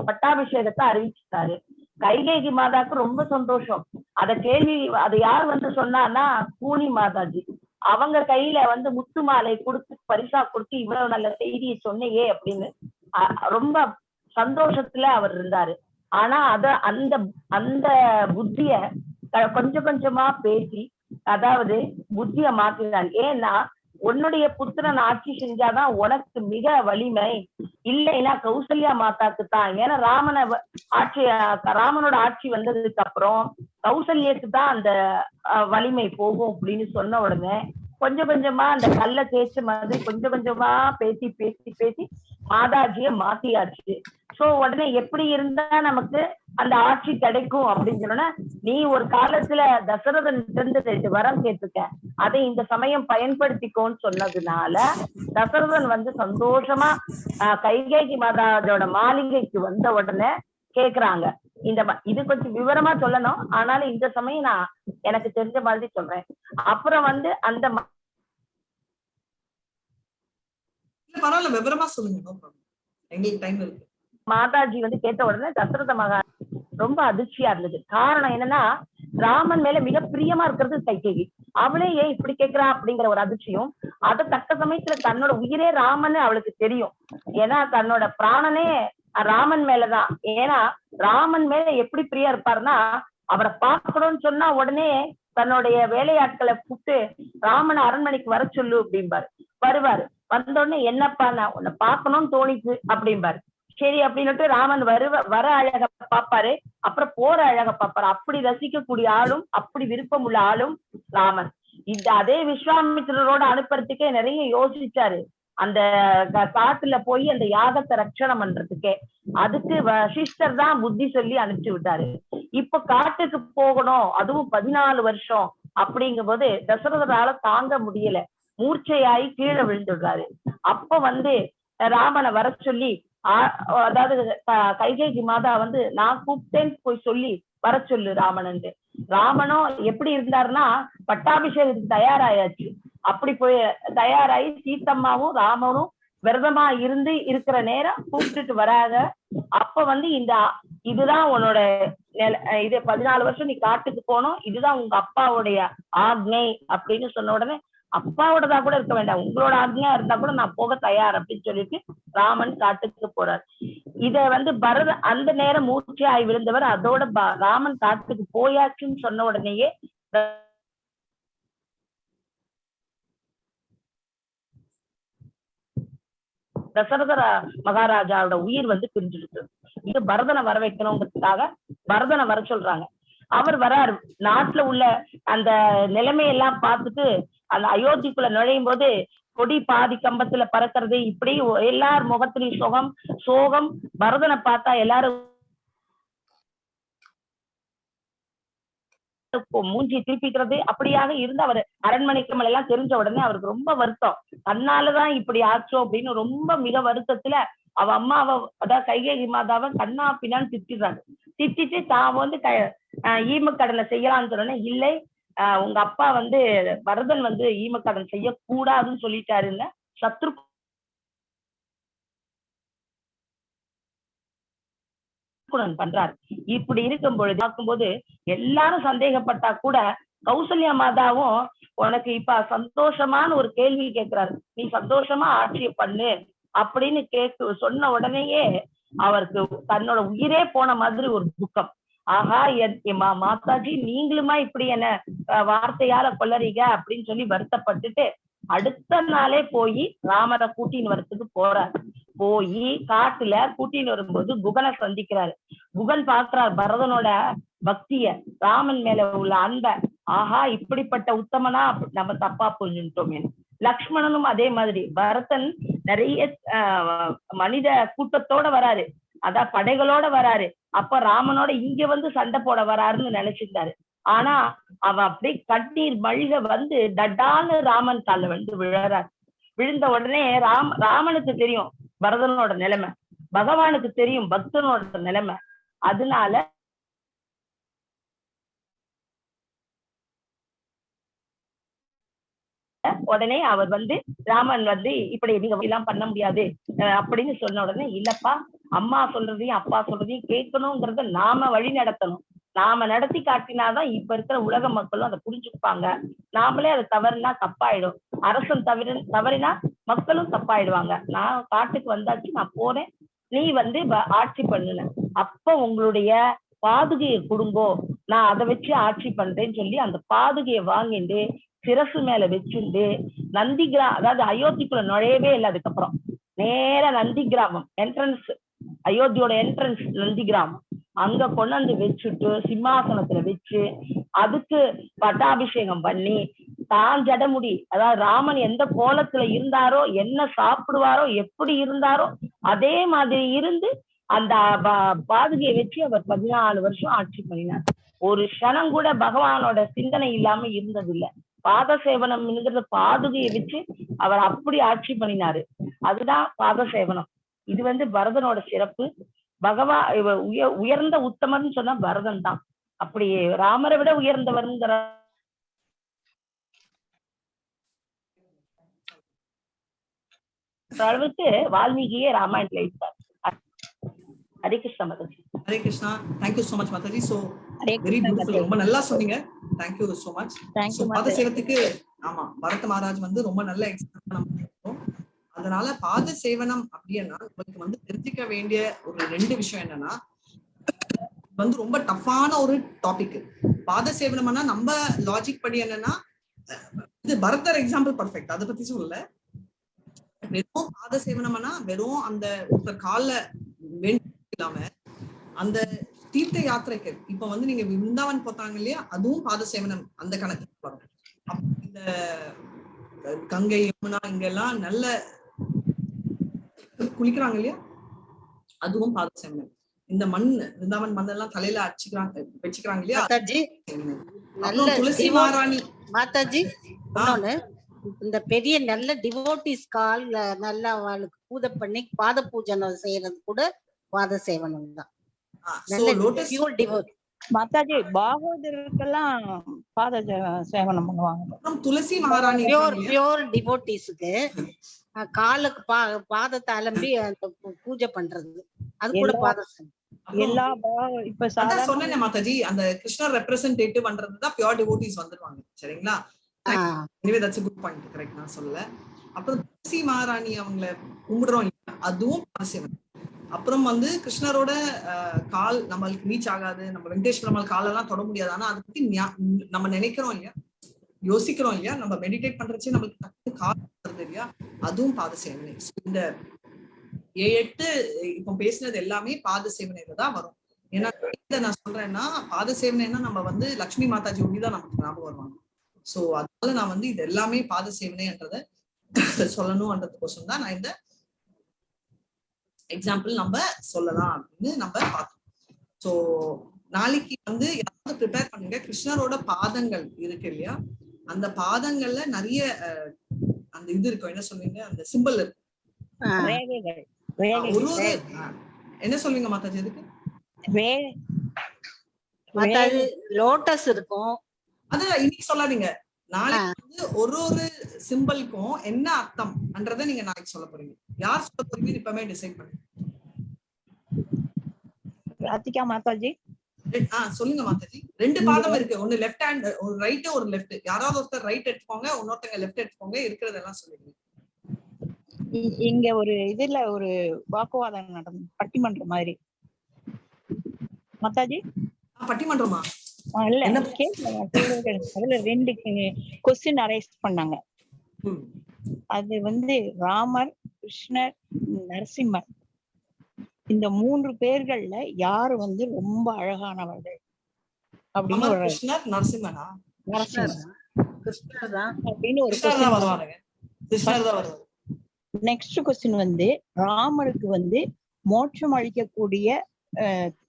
பட்டாபிஷேகத்தை அறிவிச்சிட்டாரு. கைகேகி மாதாக்கு ரொம்ப சந்தோஷம். அதை யார் வந்து சொன்னான்னா கூனி மாதாஜி. அவங்க கையில வந்து முத்து மாலை கொடுத்து பரிசா கொடுத்து இவ்வளவு நல்ல செய்தியை சொன்னையே அப்படின்னு ரொம்ப சந்தோஷத்துல அவர் இருந்தாரு. ஆனா அந்த புத்திய கொஞ்சம் கொஞ்சமா பேசி, அதாவது புத்திய மாத்தினார். ஏன்னா உன்னுடைய புத்திரன் ஆட்சி செஞ்சாதான் உனக்கு மிக வலிமை, இல்லைன்னா கௌசல்யா மாதாக்கு தான். ஏன்னா ராமனோட ஆட்சி வந்ததுக்கு அப்புறம் கௌசல்யக்கு தான் அந்த வலிமை போகும் அப்படின்னு சொன்ன உடனே கொஞ்சம் கொஞ்சமா அந்த கல்ல தேய்ச்ச மாதிரி கொஞ்சம் கொஞ்சமா பேசி பேசி பேசி மாதாஜிய மாத்தியாச்சு. சோ உடனே எப்படி இருந்தா நமக்கு அந்த ஆட்சி கிடைக்கும் அப்படின்னு சொன்னா, நீ ஒரு காலத்துல தசரதன் இருந்து 2 வரம் கேட்டுக்க, அதை இந்த சமயம் பயன்படுத்திக்கோன்னு சொன்னதுனால தசரதன் வந்து சந்தோஷமா கைகேகி மாதாஜோட மாளிகைக்கு வந்த உடனே கேக்குறாங்க. இது கொஞ்சம் விவரமா சொல்லணும், ஆனாலும் இந்த சமயம் நான் எனக்கு தெரிஞ்ச மாதிரி சொல்றேன். அப்புறம் வந்து அந்த
பரவாயில்ல, விவரமா சொல்லுங்க, எங்களுக்கு டைம் இருக்கு.
மாதாஜி வந்து கேட்ட உடனே தசரத மகா ரொம்ப அதிர்ச்சியா இருந்தது. காரணம் என்னன்னா, ராமன் மேல மிக பிரியமா இருக்கிறது கைகேகி. அவளே ஏன் இப்படி கேட்கிறா அப்படிங்கிற ஒரு அதிர்ச்சியும், அதை தக்க சமயத்துல தன்னோட உயிரே ராமன் அவளுக்கு தெரியும். ஏன்னா தன்னோட பிராணனே ராமன் மேலதான். ஏன்னா ராமன் மேல எப்படி பிரியா இருப்பாருன்னா, அவரை பார்க்கணும்னு சொன்னா உடனே தன்னுடைய வேலையாட்களை கூப்பிட்டு ராமனை அரண்மனைக்கு வர சொல்லு அப்படிம்பாரு. வருவாரு. வந்த உடனே என்னப்பா நான் உன்னை பார்க்கணும்னு தோணிச்சு அப்படிம்பாரு. சரி அப்படின்னுட்டு ராமன் வர அழக பாப்பாரு, அப்புறம் போற அழக பாப்பாரு. அப்படி ரசிக்கக்கூடிய ஆளும் அப்படி விருப்பம் உள்ள ஆளும் ராமன். அதே விஸ்வாமித்திரரோட அனுப்புறதுக்கே நிறைய யோசிச்சாரு. அந்த காட்டுல போய் அந்த யாகத்தை ரட்சணம் பண்றதுக்கே அதுக்கு வசிஷ்டர் தான் புத்தி சொல்லி அனுப்பிச்சு விட்டாரு. இப்ப காட்டுக்கு போகணும், அதுவும் 14 வருஷம் அப்படிங்கும் போது தசரதரால தாங்க முடியல, மூர்ச்சையாயி கீழே விழுந்துடுறாரு. அப்ப வந்து ராமனை வர சொல்லி, அதாவது கைகேகி மாதா வந்து நான் கூப்பிட்டேன்னு போய் சொல்லி வர சொல்லு ராமனு. ராமனும் எப்படி இருந்தாருன்னா பட்டாபிஷேகத்துக்கு தயாராயாச்சு. அப்படி போய் தயாராகி சீத்தம்மாவும் ராமனும் விரதமா இருக்கிற நேரம் கூப்பிட்டுட்டு வராங்க. அப்ப வந்து இதுதான் உன்னோட இது 14 வருஷம் நீ காட்டுக்கு போனோம், இதுதான் உங்க அப்பாவுடைய ஆக்ஞை அப்படின்னு சொன்ன உடனே, அப்பாவோடதா கூட இருக்க வேண்டாம், உங்களோட ஆக்ஞையா இருந்தா கூட நான் போக தயார் அப்படின்னு சொல்லிட்டு ராமன் காட்டுக்கு போறார். இத வந்து அந்த நேரம் மூர்ச்சையாய் விழுந்தவர். அதோட ராமன் காட்டுக்கு போயாச்சுன்னு சொன்ன உடனேயே தசரத மகாராஜாவோட உயிர் வந்து பிரிஞ்சிருக்கு. இது பரதனை வர வைக்கணுங்கிறதுக்காக பரதனை வர சொல்றாங்க. அவர் வராரு. நாட்டுல உள்ள அந்த நிலைமையெல்லாம் பார்த்துட்டு அந்த அயோத்திக்குள்ள நுழையும் போது கொடி பாதி கம்பத்துல பறக்கிறது, இப்படி எல்லார் முகத்திலையும் சோகம். பரதனை பார்த்தா எல்லாரும் மூஞ்சி திருப்பிக்கிறது, அப்படியாக இருந்து அவர் அரண்மனைக்கு மேல எல்லாம் தெரிஞ்ச உடனே அவருக்கு ரொம்ப வருத்தம். தன்னாலதான் இப்படி ஆச்சோ அப்படின்னு ரொம்ப மிக வருத்தத்துல அவ அம்மாவை, அதாவது கைகேயி மாதாவை கண்ணா பின்னான்னு திட்டிடுறாரு. திட்டிட்டு தான் வந்து ஈமக்கடனை செய்யலாம்னு சொன்னோன்னே, இல்லை உங்க அப்பா வந்து பரதன் வந்து ஈமக்கடன் செய்யக்கூடாதுன்னு சொல்லிட்டாருன்னு சத்ருகுணன் பண்றாரு. இப்படி இருக்கும் பொழுது பார்க்கும்போது எல்லாரும் சந்தேகப்பட்டா கூட கௌசல்யா மாதாவும் உனக்கு இப்ப சந்தோஷமான ஒரு கேள்வி கேட்கிறாரு, நீ சந்தோஷமா ஆட்சியை பண்ணு அப்படின்னு சொன்ன உடனேயே அவருக்கு தன்னோட உயிரே போன மாதிரி ஒரு துக்கம். ஆஹா மாதாஜி நீங்களுமா இப்படி என்ன வார்த்தையால கொல்லறீங்க அப்படின்னு சொல்லி வருத்தப்பட்டுட்டு அடுத்த நாளே போய் ராமரை கூட்டின்னு வரத்துக்கு போறாரு. போய் காட்டுல கூட்டின்னு வரும்போது குகனை சந்திக்கிறாரு. குகன் பாக்குறாரு பரதனோட பக்திய, ராமன் மேல உள்ள அன்ப. ஆஹா இப்படிப்பட்ட உத்தமனா நம்ம தப்பா புரிஞ்சுட்டோமே. லக்ஷ்மணனும் அதே மாதிரி, பரதன் நிறைய மனித கூட்டத்தோட வராரு, அதான் படைகளோட வராரு. அப்ப ராமனோட இங்க வந்து சண்டை போட வராருன்னு நினைச்சிருந்தாரு. ஆனா அவன் அப்படியே கண்ணீர் மல்க வந்து டட்டான்னு ராமன் கால வந்து விழறாரு. விழுந்த உடனே ராமனுக்கு தெரியும் பரதனோட நிலைமை, பகவானுக்கு தெரியும் பக்தனோட நிலைமை. அதனால உடனே அவர் வந்து ராமன் வந்து இப்படி நீங்க எல்லாம் பண்ண முடியாது அப்படின்னு சொன்ன உடனே, இல்லப்பா அம்மா சொல்றதையும் அப்பா சொல்றதையும் கேட்கணுங்கிறத நாம வழி நடத்தணும். நாம நடத்தி காட்டினாதான் இப்ப இருக்கிற உலக மக்களும் அதை புரிஞ்சுப்பாங்க. நாமளே அதை தவறுனா தப்பாயிடும். அரசன் தவறினா மக்களும் தப்பாயிடுவாங்க. நான் காட்டுக்கு வந்தாச்சு, நான் போறேன், நீ வந்து ஆட்சி பண்ணுன, அப்ப உங்களுடைய பாதுகையை கொடுங்கோ, நான் அதை வச்சு ஆட்சி பண்றேன்னு சொல்லி அந்த பாதுகையை வாங்கிட்டு சிரசு மேல வச்சுண்டு நந்தி அதாவது அயோத்திக்குள்ள நுழையவே இல்லை. அதுக்கப்புறம் நேர நந்தி கிராமம் என்ட்ரன்ஸ், அயோத்தியோட என்ட்ரன்ஸ் நந்தி கிராமம், அங்க கொண்டு வந்து வச்சுட்டு சிம்மாசனத்துல வச்சு அதுக்கு பட்டாபிஷேகம் பண்ணி தான் ஜடமுடி, அதாவது ராமன் எந்த கோலத்துல இருந்தாரோ, என்ன சாப்பிடுவாரோ, எப்படி இருந்தாரோ அதே மாதிரி இருந்து அந்த பாதுகையை வச்சு அவர் 14 வருஷம் ஆட்சி பண்ணினார். ஒரு க்ஷணம் கூட பகவானோட சிந்தனை இல்லாம இருந்ததில்லை. பாத சேவனம்ங்கிறது பாதுகையை வச்சு அவர் அப்படி ஆட்சி பண்ணினாரு. அதுதான் பாத சேவனம். இது வந்து பரதனோட சிறப்பு. பகவான் உயர்ந்த உத்தமர்னு சொன்னா பரதன் தான். அப்படி ராமரை விட உயர்ந்தவர்ங்கிற அளவுக்கு வால்மீகியே ராமாயணத்துல இருப்பார். Hare Krishna Mataji.
Hare Krishna. Thank you so much Mataji. So very beautiful, ரொம்ப நல்லா சொன்னீங்க. Thank you so much. பாத சேவத்துக்கு ஆமா பரத மகாராஜ் வந்து ரொம்ப நல்ல எக்ஸ்பிளைன் பண்ணிருக்கோம். அதனால பாத சேவனம் அப்படின்னா நமக்கு வந்து தெரிஞ்சுக்க வேண்டிய ஒரு 2 விஷயம் என்னன்னா, வந்து ரொம்ப டஃப்பான ஒரு டாபிக். பாத சேவனம்னா நம்ம லாஜிக் படி என்னன்னா, இது பரதர் எக்ஸாம்பிள் பர்ஃபெக்ட், அதை பத்தி சொல்லல. வெறும் பாத சேவனம்னா வெறும் அந்த ஒருத்தர் கால இல்லாம அந்த தீர்த்த யாத்திரைக்கு இப்ப வந்து நீங்க விருந்தாவன் போத்தாங்க இல்லையா, அதுவும் பாத சேவனம் அந்த கணக்கு வரும். இந்த கங்கை யமுனா இங்கெல்லாம் நல்ல குளிக்கிறாங்க இல்லையா, அதுவும் பாத சேவனம். இந்த மண் விருந்தாவன் மண்ணெல்லாம் தலையில வச்சுக்கிறாங்க இல்லையா, துளசி மாராணி
மாதாஜி. இந்த பெரிய நல்ல டிவோட்டிஸ் கால் நல்ல அவளுக்கு பூஜை பண்ணி பாத பூஜனை செய்யறது கூட பாத சேவனம் தான்.
மாதாஜி பாகவதற்கெல்லாம் பாத சேவனம் பண்ணுவாங்க.
துளசி மகாராணி
பியோர் டிவோட்டிஸ்க்கு காலுக்கு பாதத்தை அலம்பி அந்த பூஜை பண்றது, அது கூட பாத சேவனம்.
எல்லா இப்ப
சொன்னேன் மாதாஜி, அந்த கிருஷ்ணர் ரெப்ரசன்டேட்டிவ் பண்றதுதான் பியோர் டிவோட்டிஸ் வந்துருவாங்க. சரிங்களா? anyway that's a good point, correct, நான் சொல்லல. அப்புறம் துளசி மகாராணி அவங்கள கும்பிடுறோம், அதுவும் பாத சேவனம். அப்புறம் வந்து கிருஷ்ணரோட கால் நம்மளுக்கு ரீச் ஆகாது, நம்ம வெங்கடேஸ்வர பெருமாள் காலெல்லாம் தொட முடியாது. ஆனா அதை பத்தி நம்ம நினைக்கிறோம் இல்லையா, யோசிக்கிறோம் இல்லையா, நம்ம மெடிடேட் பண்றச்சே நம்மளுக்கு டக்கு கால் வருது இல்லையா, அதுவும் பாத சேவனை. இந்த 7-8 இப்போ பேசினது எல்லாமே பாத சேவனையில தான் வரும். ஏன்னா நான் சொல்றேன்னா பாத சேவனைன்னா நம்ம வந்து லட்சுமி மாதாஜி ஒண்டிதான் நமக்கு ஞாபகம் வருவாங்க. சோ அதனால நான் வந்து இது எல்லாமே பாத சேவனைன்றத சொல்லணும்ன்றதுக்கோசம் தான் நான் இந்த எக்ஸாம்பிள் நம்ம சொல்லலாம் அப்படின்னு நம்ம பார்த்தோம். சோ நாளைக்கு வந்து யாராவது ப்ரிப்பேர் பண்ணுங்க. கிருஷ்ணரோட பாதங்கள் இருக்கு இல்லையா, அந்த பாதங்கள்ல நிறைய அந்த இது இருக்கும், என்ன சொல்றீங்க, அந்த சிம்பிள் இருக்கு, ஒரு ஒரு என்ன சொல்வீங்க மாதாஜி அதுக்கு?
லோட்டஸ் இருக்கும்.
அதான் இன்னைக்கு சொல்லாதீங்க, நாளைக்கு வந்து ஒரு ஒரு சிம்பிளுக்கும் என்ன அர்த்தம்ன்றத நீங்க நாளைக்கு சொல்ல போறீங்க. யார் சொல்ல போறீங்கன்னு இப்பவே டிசைட் பண்ணுங்க.
ராதிகா மாதாஜி.
சொல்லுங்க மாதாஜி. 2 பாதம் இருக்கு, ஒன்னு லெஃப்ட் ஹேண்ட், ஒரு ரைட் ஒரு லெஃப்ட். யாராவது ஒருத்தர் ரைட் எடுத்துக்கோங்க, இன்னொருத்தங்க லெஃப்ட் எடுத்துக்கோங்க, இருக்கிறதெல்லாம் சொல்லுங்க.
இங்க ஒரு இதுல ஒரு வாக்குவாதம் நடந்து பட்டிமன்றம் மாதிரி. மாதாஜி
பட்டிமன்றமா?
இல்ல, அதுல 2 கொஸ்டின் அரைஸ் பண்ணாங்க. அது வந்து ராமர், கிருஷ்ணர், நரசிம்மர், இந்த 3 பேர்கள்ல யாரு வந்து ரொம்ப அழகானவர்கள் அப்படின்னு ஒரு
கிருஷ்ணர் நரசிம்மனா?
கிருஷ்ணர் தான்
அப்படின்னு ஒரு நெக்ஸ்ட் கொஸ்டின் வந்து ராமருக்கு வந்து மோட்சம் அளிக்கக்கூடிய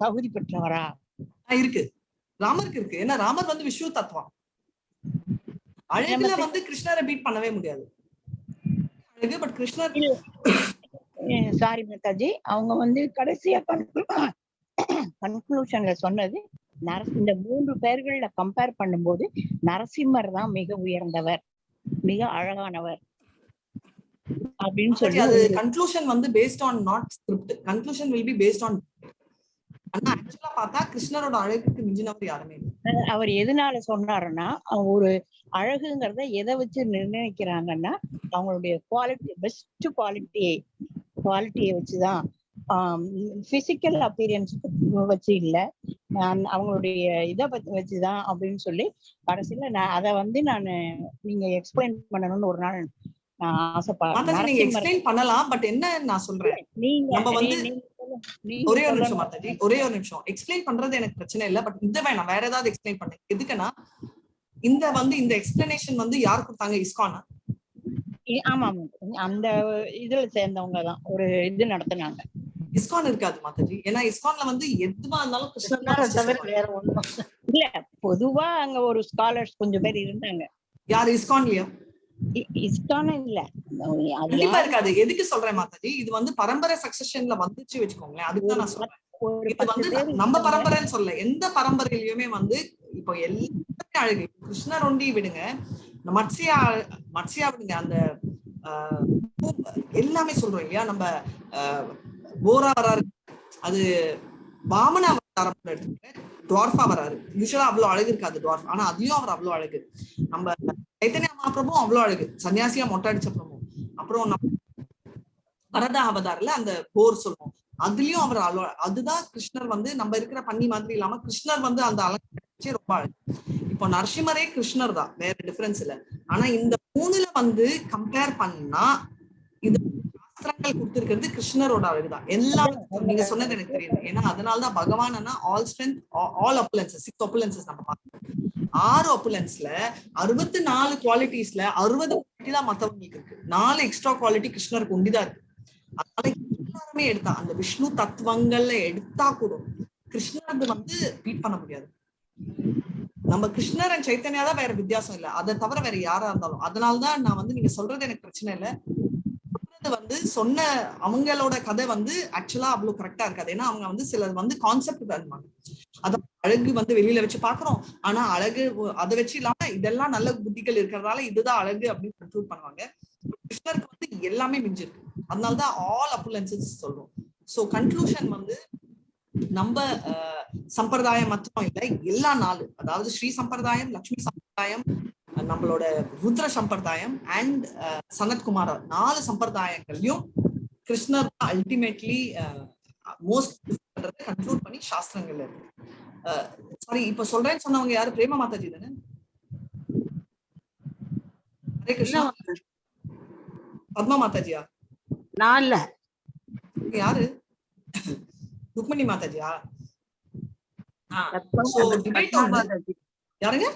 தகுதி பெற்றவரா?
இருக்கு, ராமருக்கு இருக்கு. ஏன்னா ராமர் வந்து விஷ்ணு தத்துவம். அழகுல வந்து கிருஷ்ணரை பீட் பண்ணவே முடியாது. அழகு, பட் கிருஷ்ணர்
சாரி மாதாஜி, அவங்க வந்து கடைசியா கன்க்ளூஷன்ல சொன்னது இந்த 3 பேர்கள்ல கம்பேர் பண்ணும்போது நரசிம்மர் தான் மிக உயர்ந்தவர், மிக அழகானவர் அப்படின்னு சொல்லி.
அது கன்க்ளூஷன் வந்து based on not script. Conclusion will be based on, ஆனா ஆக்சுவலா பார்த்தா கிருஷ்ணரோட அழகுக்கு மிஞ்சினவர் யாருமே இல்லை.
அவர் எதனால சொன்னாருன்னா, ஒரு அழகுங்கிறத எதை வச்சு நிர்ணயிக்கிறாங்கன்னா அவங்களுடைய குவாலிட்டி, பெஸ்ட் குவாலிட்டியை வச்சுதான், பிசிக்கல் அப்பீரியன்ஸ் வச்சு இல்ல, அவங்களுடைய இதை வச்சுதான் அப்படின்னு சொல்லி கடைசியில நான் அதை வந்து நீங்க எக்ஸ்பிளைன் பண்ணணும்னு ஒரு நாள் நான் ஆசைப்படுறேன்.
நீங்க எக்ஸ்பிளைன் பண்ணலாம், பட் என்ன நான் சொல்றேன், நம்ம வந்து ஒரே ஒரு நிமிஷம் மாதாஜி, ஒரே ஒரு நிமிஷம். எக்ஸ்பிளைன் பண்றது எனக்கு பிரச்சனை இல்ல, பட் இந்த வேணாம், வேற ஏதாவது எக்ஸ்பிளைன் பண்ணு. எதுக்குன்னா இந்த எக்ஸ்பிளனேஷன் வந்து யார் கொடுத்தாங்க? இஸ்கானா?
ஆமா, அந்த இதுல சேர்ந்தவங்க தான் ஒரு இது நடத்தினாங்க.
இஸ்கான் இருக்காது மாதாஜி, ஏன்னா இஸ்கான்ல வந்து எதுவா இருந்தாலும் கிருஷ்ணர்
வேற ஒண்ணும் இல்ல. பொதுவா அங்க ஒரு ஸ்காலர்ஸ் கொஞ்சம் பேர் இருந்தாங்க.
யாரு இஸ்கான்லயா?
இஸ்கான இல்ல,
கண்டிப்பா இருக்காது. எதுக்கு சொல்றேன் மாதாஜி, இது வந்து பரம்பரை சக்சஷன்ல வந்துச்சு வச்சுக்கோங்களேன், அதுக்குதான் நான் சொல்றேன். இது வந்து நம்ம பரம்பரைன்னு சொல்ல, எந்த பரம்பரையிலயுமே வந்து இப்போ எல்லாமே அழகு. கிருஷ்ணர் ஒண்டி விடுங்க, மத்ஸ்யா விடுங்க, அந்த எல்லாமே சொல்றோம் இல்லையா, நம்ம போரா வராரு, அது வாமன அவதாரம் எடுத்துக்க, டுவார்ஃபா வராரு. யூஸ்வலா அவ்வளவு அழகு இருக்காது டுவார்ஃப், ஆனா அதையும் அவர் அவ்வளவு அழகு. நம்ம சைத்தன்ய மகாபிரபுவும் அவ்வளவு அழகு, சன்னியாசியா மொட்டை அடிச்ச பிரபு. அப்புறம் நம்ம பரதா அவதாரில அந்த போர் சொல்லுவோம், அதுலயும் அவர் அவ்வளவு. அதுதான் கிருஷ்ணர் வந்து நம்ம இருக்கிற பன்னி மாதிரி இல்லாம கிருஷ்ணர் வந்து அந்த அழகு ரொம்ப அழகு. இப்போ நரசிம்மரே கிருஷ்ணர் தான், வேற டிஃபரன்ஸ் இல்ல. ஆனா இந்த 3ல வந்து கம்பேர் பண்ணா இது சாஸ்திரங்கள் கொடுத்திருக்கிறது கிருஷ்ணரோட அழகுதான். எல்லாம் நீங்க சொன்னது எனக்கு தெரியுது. ஏன்னா அதனாலதான் பகவான் ஆல் ஸ்ட்ரென்த், ஆல் அப்புலன்சஸ், 6 அப்புலன்சஸ் நம்ம பார்க்கணும். 6 அப்புலன்ஸ்ல 64 குவாலிட்டிஸ்ல 60 குவாலிட்டி தான் மத்தவங்களுக்கு இருக்கு. 4 எக்ஸ்ட்ரா குவாலிட்டி கிருஷ்ணருக்கு உண்டிதான் இருக்கு. அதனால எல்லாருமே எடுத்தா, அந்த விஷ்ணு தத்துவங்கள்ல எடுத்தா கூட கிருஷ்ணருக்கு வந்து பீட் பண்ண முடியாது. நம்ம கிருஷ்ணர் அண்ட் சைத்தன்யா தான், வேற வித்தியாசம் இல்ல, அதை தவிர வேற யாரா இருந்தாலும். அதனாலதான் நான் வந்து நீங்க சொல்றது எனக்கு பிரச்சனை இல்லை, வந்து சொன்ன அவங்களோட கதை வந்து ஆக்சுவலா அவ்வளவு கரெக்டா இருக்காது. ஏன்னா அவங்க வந்து சில வந்து கான்செப்ட் தருவாங்க, அத அழகு வந்து வெளியில வச்சு பாக்குறோம், ஆனா அழகு அதை வச்சு இல்லாம இதெல்லாம் நல்ல புத்திகள் இருக்கிறதால இதுதான் அழகு அப்படின்னு கன்க்ளூட் பண்ணுவாங்க. கிருஷ்ணருக்கு வந்து எல்லாமே மிஞ்சிருக்கு, அதனாலதான் ஆல் அப்புலன்சஸ் சொல்றோம். சோ கன்க்ளூஷன் வந்து நம்ம சம்பிரதாயம் மட்டும் இல்லை, எல்லா 4, அதாவது ஸ்ரீ சம்பிரதாயம், லட்சுமி சம்பிரதாயம், நம்மளோட ருத்ர சம்பிரதாயம் அண்ட் சனத்குமார், 4 சம்பிரதாயங்களையும் கிருஷ்ணர் அல்டிமேட்லி மோஸ்ட் கன்க்ளூட் பண்ணி சாஸ்திரங்கள்ல இருக்கு. சாரி, இப்ப சொல்றேன்னு சொன்னவங்க யாரு? பிரேமா மாதாஜி தானே? ஹரே கிருஷ்ணா. பத்மா மாதாஜியா?
நான் இல்ல.
யாரு? ருக்மணி மாதாஜியா? யாருங்க?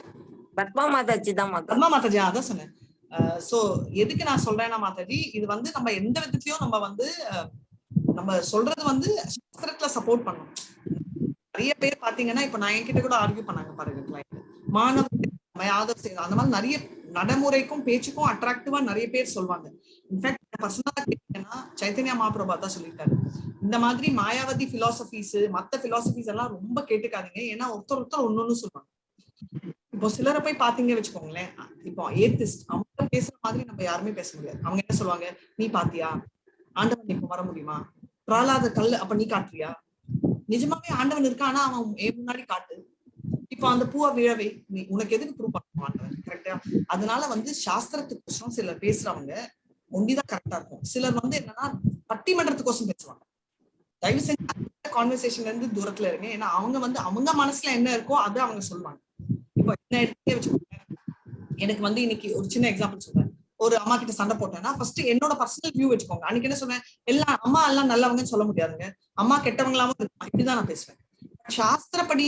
பத்மா மாதாஜி தான்
பத்மா மாதாஜி அதான் சொன்னேன். சோ எதுக்கு நான் சொல்றேன்னா மாதாஜி, இது வந்து நம்ம எந்த விதத்திலயும் நம்ம வந்து நம்ம சொல்றது வந்து சாஸ்திரத்துல சப்போர்ட் பண்ணணும். நிறைய பேர் பாத்தீங்கன்னா இப்ப நான் என்கிட்ட கூட ஆர்கியூ பண்ணாங்க பாருங்க, மாணவர்கள் அந்த மாதிரி நிறைய நடைமுறைக்கும் பேச்சுக்கும் அட்ராக்டிவா நிறைய பேர் சொல்லுவாங்க. இன்ஃபேக்ட் பர்சனலா கேட்டீங்கன்னா சைத்தன்யா மகாபிரபு தான் சொல்லியிருக்காரு, இந்த மாதிரி மாயாவதி பிலாசபிஸ் மத்த பிலாசபிஸ் எல்லாம் ரொம்ப கேட்டுக்காதீங்க, ஏன்னா ஒருத்தர் ஒன்னொன்னு சொல்லுவாங்க. இப்போ சிலரை போய் பாத்தீங்க வச்சுக்கோங்களேன், இப்போ ஏத்திஸ்ட் அவங்க பேசுற மாதிரி நம்ம யாருமே பேச முடியாது. அவங்க என்ன சொல்லுவாங்க, நீ பாத்தியா ஆண்டவன் இப்ப வர முடியுமா, பிரலாத கல் அப்ப நீ காட்டுறியா, நிஜமாவே ஆண்டவன் இருக்கா ஆனா அவன் முன்னாடி காட்டு, இப்ப அந்த பூவை விழவை நீ உனக்கு எதுக்கு ப்ரூவ் பண்ணுவான் ஆண்டவன், கரெக்டா? அதனால வந்து சாஸ்திரத்துக்கோசம் சிலர் பேசுறவங்க ஒண்டிதான் கரெக்டா இருக்கும். சிலர் வந்து என்னன்னா பட்டிமன்றத்துக்கோசம் பேசுவாங்க. தயவு செஞ்சு கான்வர்சேஷன்ல இருந்து தூரத்துல இருங்க. ஏன்னா அவங்க வந்து அவங்க மனசுல என்ன இருக்கோ அதை அவங்க சொல்லுவாங்க. இப்போ என்ன எடுத்தே வச்சுக்கோங்க, எனக்கு வந்து இன்னைக்கு ஒரு சின்ன எக்ஸாம்பிள் சொல்றேன். ஒரு அம்மா கிட்ட சண்டை போட்டேன்னா ஃபர்ஸ்ட் என்னோட பர்சனல் வியூ வச்சுக்கோங்க. அன்னைக்கு என்ன சொன்னேன், எல்லாம் அம்மா எல்லாம் நல்லவங்கன்னு சொல்ல முடியாதுங்க, அம்மா கெட்டவங்களாவும் இருக்கலாம், இப்படிதான் நான் பேசுவேன். சாஸ்திரப்படி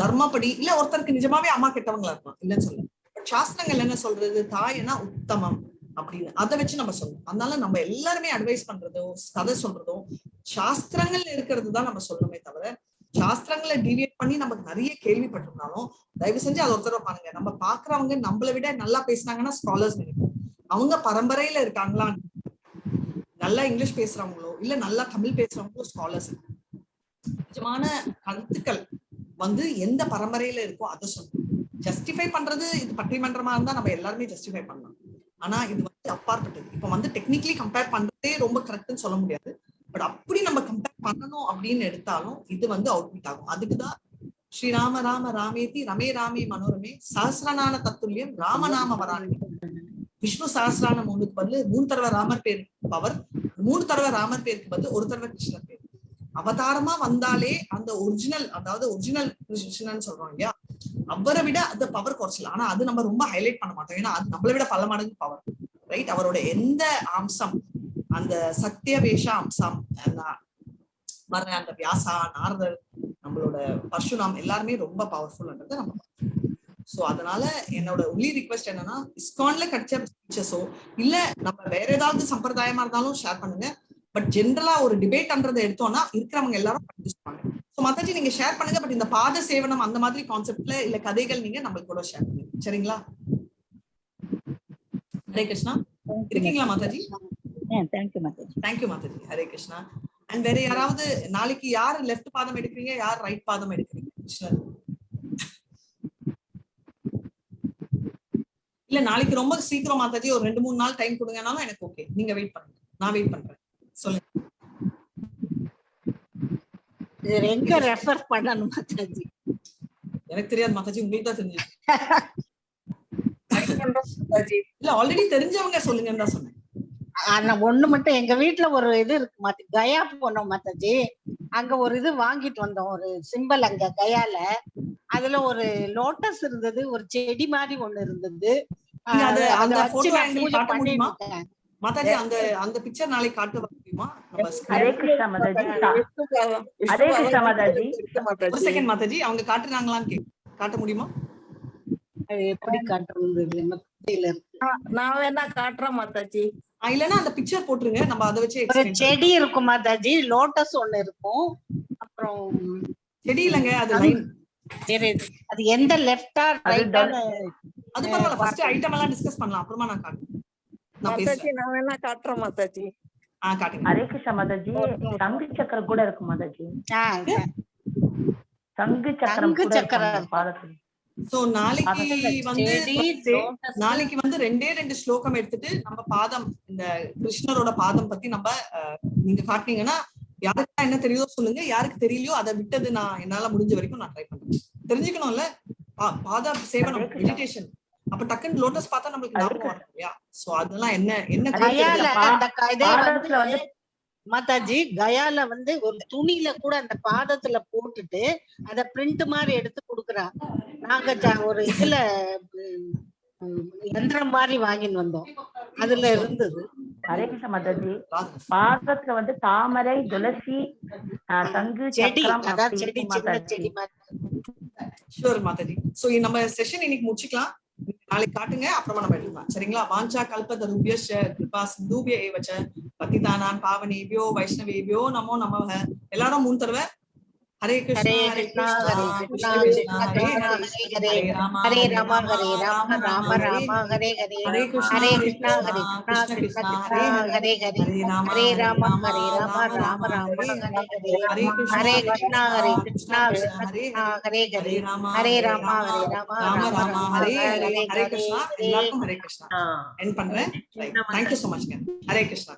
தர்மப்படி இல்ல ஒருத்தருக்கு நிஜமாவே அம்மா கெட்டவங்களா இருக்கலாம் இல்லைன்னு சொல்ல, சாஸ்திரங்கள் என்ன சொல்றது, தாய்னா உத்தமம் அப்படின்னு அதை வச்சு நம்ம சொல்லணும். அதனால நம்ம எல்லாருமே அட்வைஸ் பண்றதோ கதை சொல்றதோ சாஸ்திரங்கள் இருக்கிறது தான் நம்ம சொல்லணுமே தவிர, சாஸ்திரங்களை டிவியேட் பண்ணி நமக்கு நிறைய கேள்விப்பட்டிருந்தாலும் தயவு செஞ்சு அது ஒருத்தர பாருங்க. நம்ம பாக்குறவங்க நம்மளை விட நல்லா பேசினாங்கன்னா ஸ்காலர்ஸ் நினைப்போம், அவங்க பரம்பரையில இருக்காங்களா, நல்லா இங்கிலீஷ் பேசுறவங்களோ இல்ல நல்லா தமிழ் பேசுறவங்களோ ஸ்காலர்ஸ். நிஜமான கருத்துக்கள் வந்து எந்த பரம்பரையில இருக்கோ அதை சொல்லணும். ஜஸ்டிஃபை பண்றது இது பட்டிமன்றமா இருந்தா நம்ம எல்லாருமே ஜஸ்டிஃபை பண்ணலாம். ஆனா இது வந்து அப்பாற்பட்டது. இப்ப வந்து டெக்னிக்கலி கம்பேர் பண்றதே ரொம்ப கரெக்ட்னு சொல்ல முடியாது. பட் அப்படி நம்ம கம்பேர் பண்ணணும் அப்படின்னு எடுத்தாலும் இது வந்து அவுட்பிட் ஆகும். அதுக்குதான் ஸ்ரீராம ராம ராமேதி ரமே ராமே மனோரமே சஹஸ்ரநாம தத்துல்யம் ராமநாம வராணி. விஷ்ணு சஹஸ்ரநாமம் ஒண்ணுக்கு பதில் 3 தடவை ராமர் பேர் பவர், 3 தடவை ராமர் பேருக்கு பதில் 1 தடவை கிருஷ்ணர் பேர். அவதாரமா வந்தாலே அந்த ஒரிஜினல், அதாவது ஒரிஜினல் கிருஷ்ணன் சொல்றோம் இல்லையா, அவரை விட அந்த பவர் குறைச்சல. ஆனா அது நம்ம ரொம்ப ஹைலைட் பண்ண மாட்டோம், ஏன்னா அது நம்மளை விட பல மடங்கு பவர், ரைட்? அவரோட எந்த அம்சம், அந்த சத்திய வேஷ அம்சம், அந்த வியாசா, நாரதர், நம்மளோட பர்சுராம் எல்லாருமே ரொம்ப பவர்ஃபுல்ன்றதை நம்ம. சோ அதனால என்னோட ஒன்லி ரிக்வெஸ்ட் என்னன்னா, இஸ்கான்ல கிடைச்ச பிக்சர்ஸோ இல்ல நம்ம வேற ஏதாவது சம்பிரதாயமா இருந்தாலும் ஷேர் பண்ணுங்க. பட் ஜென்ரலா ஒரு டிபேட்ன்றதை எடுத்தோம்னா இருக்கிறவங்க எல்லாரும் படிச்சுப்பாங்க. சோ மாதாஜி நீங்க ஷேர் பண்ணுங்க. பட் இந்த பாத சேவனம் அந்த மாதிரி கான்செப்ட்ல இல்ல கதைகள் நீங்க நம்மளுக்கு கூட ஷேர் பண்ணுங்க, சரிங்களா? ஹரே கிருஷ்ணா. இருக்கீங்களா Mataji?
Thank you Mataji.
Thank you Mataji. Hare Krishna. And வேற யாராவது நாளைக்கு யார் லெஃப்ட் பாதம் எடுக்கிறீங்க, யார் ரைட் பாதம் எடுக்கிறீங்க? கிருஷ்ணர் இல்ல நாளைக்கு ரொம்ப சீக்கிரம் மாதாஜி ஒரு 2-3 நாள் டைம் கொடுங்கனாலும் எனக்கு ஓகே. நீங்க வெயிட் பண்ணுங்க, நான் வெயிட் பண்றேன். சொல்லுங்க.
எங்க ரெஃபர் பண்ணணும் மாதாஜி?
எனக்கு தெரியாது மாதாஜி, உங்களுக்கு தான் தெரிஞ்சது. இல்ல ஆல்ரெடி தெரிஞ்சவங்க சொல்லுங்கன்னு தான் சொன்னேன்.
ஒண்ணு மட்டும், எங்க வீட்டுல ஒரு இது இருக்கு மாத்தி, கயா போனோம் மாதாஜி, அங்க ஒரு இது வாங்கிட்டு வந்தோம், ஒரு சிம்பிள் அங்க கயால. அதுல ஒரு லோட்டஸ் இருந்தது, ஒரு செடி மாதிரி ஒண்ணு இருந்தது.
மாதாஜி அந்த பிக்சர் நாளைக்கு காட்ட முடியுமா?
ஹரே கிருஷ்ணா மாதாஜி. ஹரே கிருஷ்ணா மாதாஜி.
ஒரு செகண்ட் மாதாஜி, அவங்க காட்டுறாங்களான்னு காட்ட முடியுமா?
எப்படி காட்டுறது?
நான் வேணா காட்டுறேன் மாதாஜி.
இல்லன்னா அந்த பிக்சர் போட்டுருங்க, நம்ம அதை வச்சு.
செடி இருக்கும் மாதாஜி, லோட்டஸ் ஒண்ணு இருக்கும். அப்புறம்
செடி இல்லங்க, அது லைன்.
அது எந்த லெஃப்டா ரைட்டா?
அது பரவாயில்ல, ஃபர்ஸ்ட் ஐட்டம் எல்லாம் டிஸ்கஸ் பண்ணலாம், அப்புறமா நான் காட்டுறேன்.
நான் வேணா காட்டுறேன் மாதாஜி.
காட்டுங்க.
ஹரே கிருஷ்ணா மாதாஜி. சங்கு சக்கரம் கூட இருக்கு மாதாஜி. சங்கு சக்கரம் பாதத்துல.
சோ நாளைக்கு வந்து 2 ஸ்லோகம் எடுத்துட்டு நம்ம பாதம், இந்த கிருஷ்ணரோட பாதம் பத்தி நம்ம நீங்க காட்டினீங்கன்னா யாருக்கு என்ன தெரியுதோ சொல்லுங்க, யாருக்கு தெரியலையோ அதை விட்டது நான் என்னால முடிஞ்ச வரைக்கும் நான் ட்ரை பண்றேன். தெரிஞ்சுக்கணும்ல, பாத சேவனம் மெடிடேஷன். அப்ப டக்குன்னு லோட்டஸ் பார்த்தா நம்மளுக்கு ஞாபகம் வரும் இல்லையா? சோ அதெல்லாம் என்ன
மாதாஜி, கயால வந்து ஒரு துணியில கூட அந்த பாதத்துல போட்டுட்டு அத பிரிண்ட் மாதிரி எடுத்து குடுக்குறா. நாங்க ஒரு இதுல யந்திரம் மாதிரி வாங்கின்னு வந்தோம், அதுல இருந்தது.
ஹரே கிருஷ்ணா மாதாஜி. பாதத்துல வந்து தாமரை, துளசி, சங்கு,
செடி,
சக்கரம்,
அதான் செடி, சின்ன செடி மாதிரி.
ஷூர் மாதாஜி. சோ நம்ம செஷன் இன்னைக்கு முடிச்சுக்கலாம். நாளைக்கு காட்டுங்க, அப்புறமா நம்ம எடுக்கலாம். சரிங்களா? வாஞ்சா கல்பதருப்யஸ்ச கிருபா சிந்தூபிய ஏவச்ச பதிதானான் பாவனேபியோ வைஷ்ணவேபியோ நமோ நமஹ. எல்லாரும் 3 தடவை ஹரே கிருஷ்ணா ஹரே கிருஷ்ணா கிருஷ்ண கிருஷ்ணா ஹரே ஹரே ஹரே ராம ஹரே ராம ராம ராம ஹரே ஹரே ஹரே கிருஷ்ணா கிருஷ்ண கிருஷ்ணா ஹரே ஹரே ஹரே ராம ராம ராம ஹரே கிருஷ்ணா கிருஷ்ண கிருஷ்ணா ஹரே ஹரே ஹரே ராம ராம ஹரே ஹரே ஹரே கிருஷ்ணா. எல்லாருக்கும் ஹரே கிருஷ்ணா. எண்ட் பண்றேன். Thank you so much. Hare Krishna.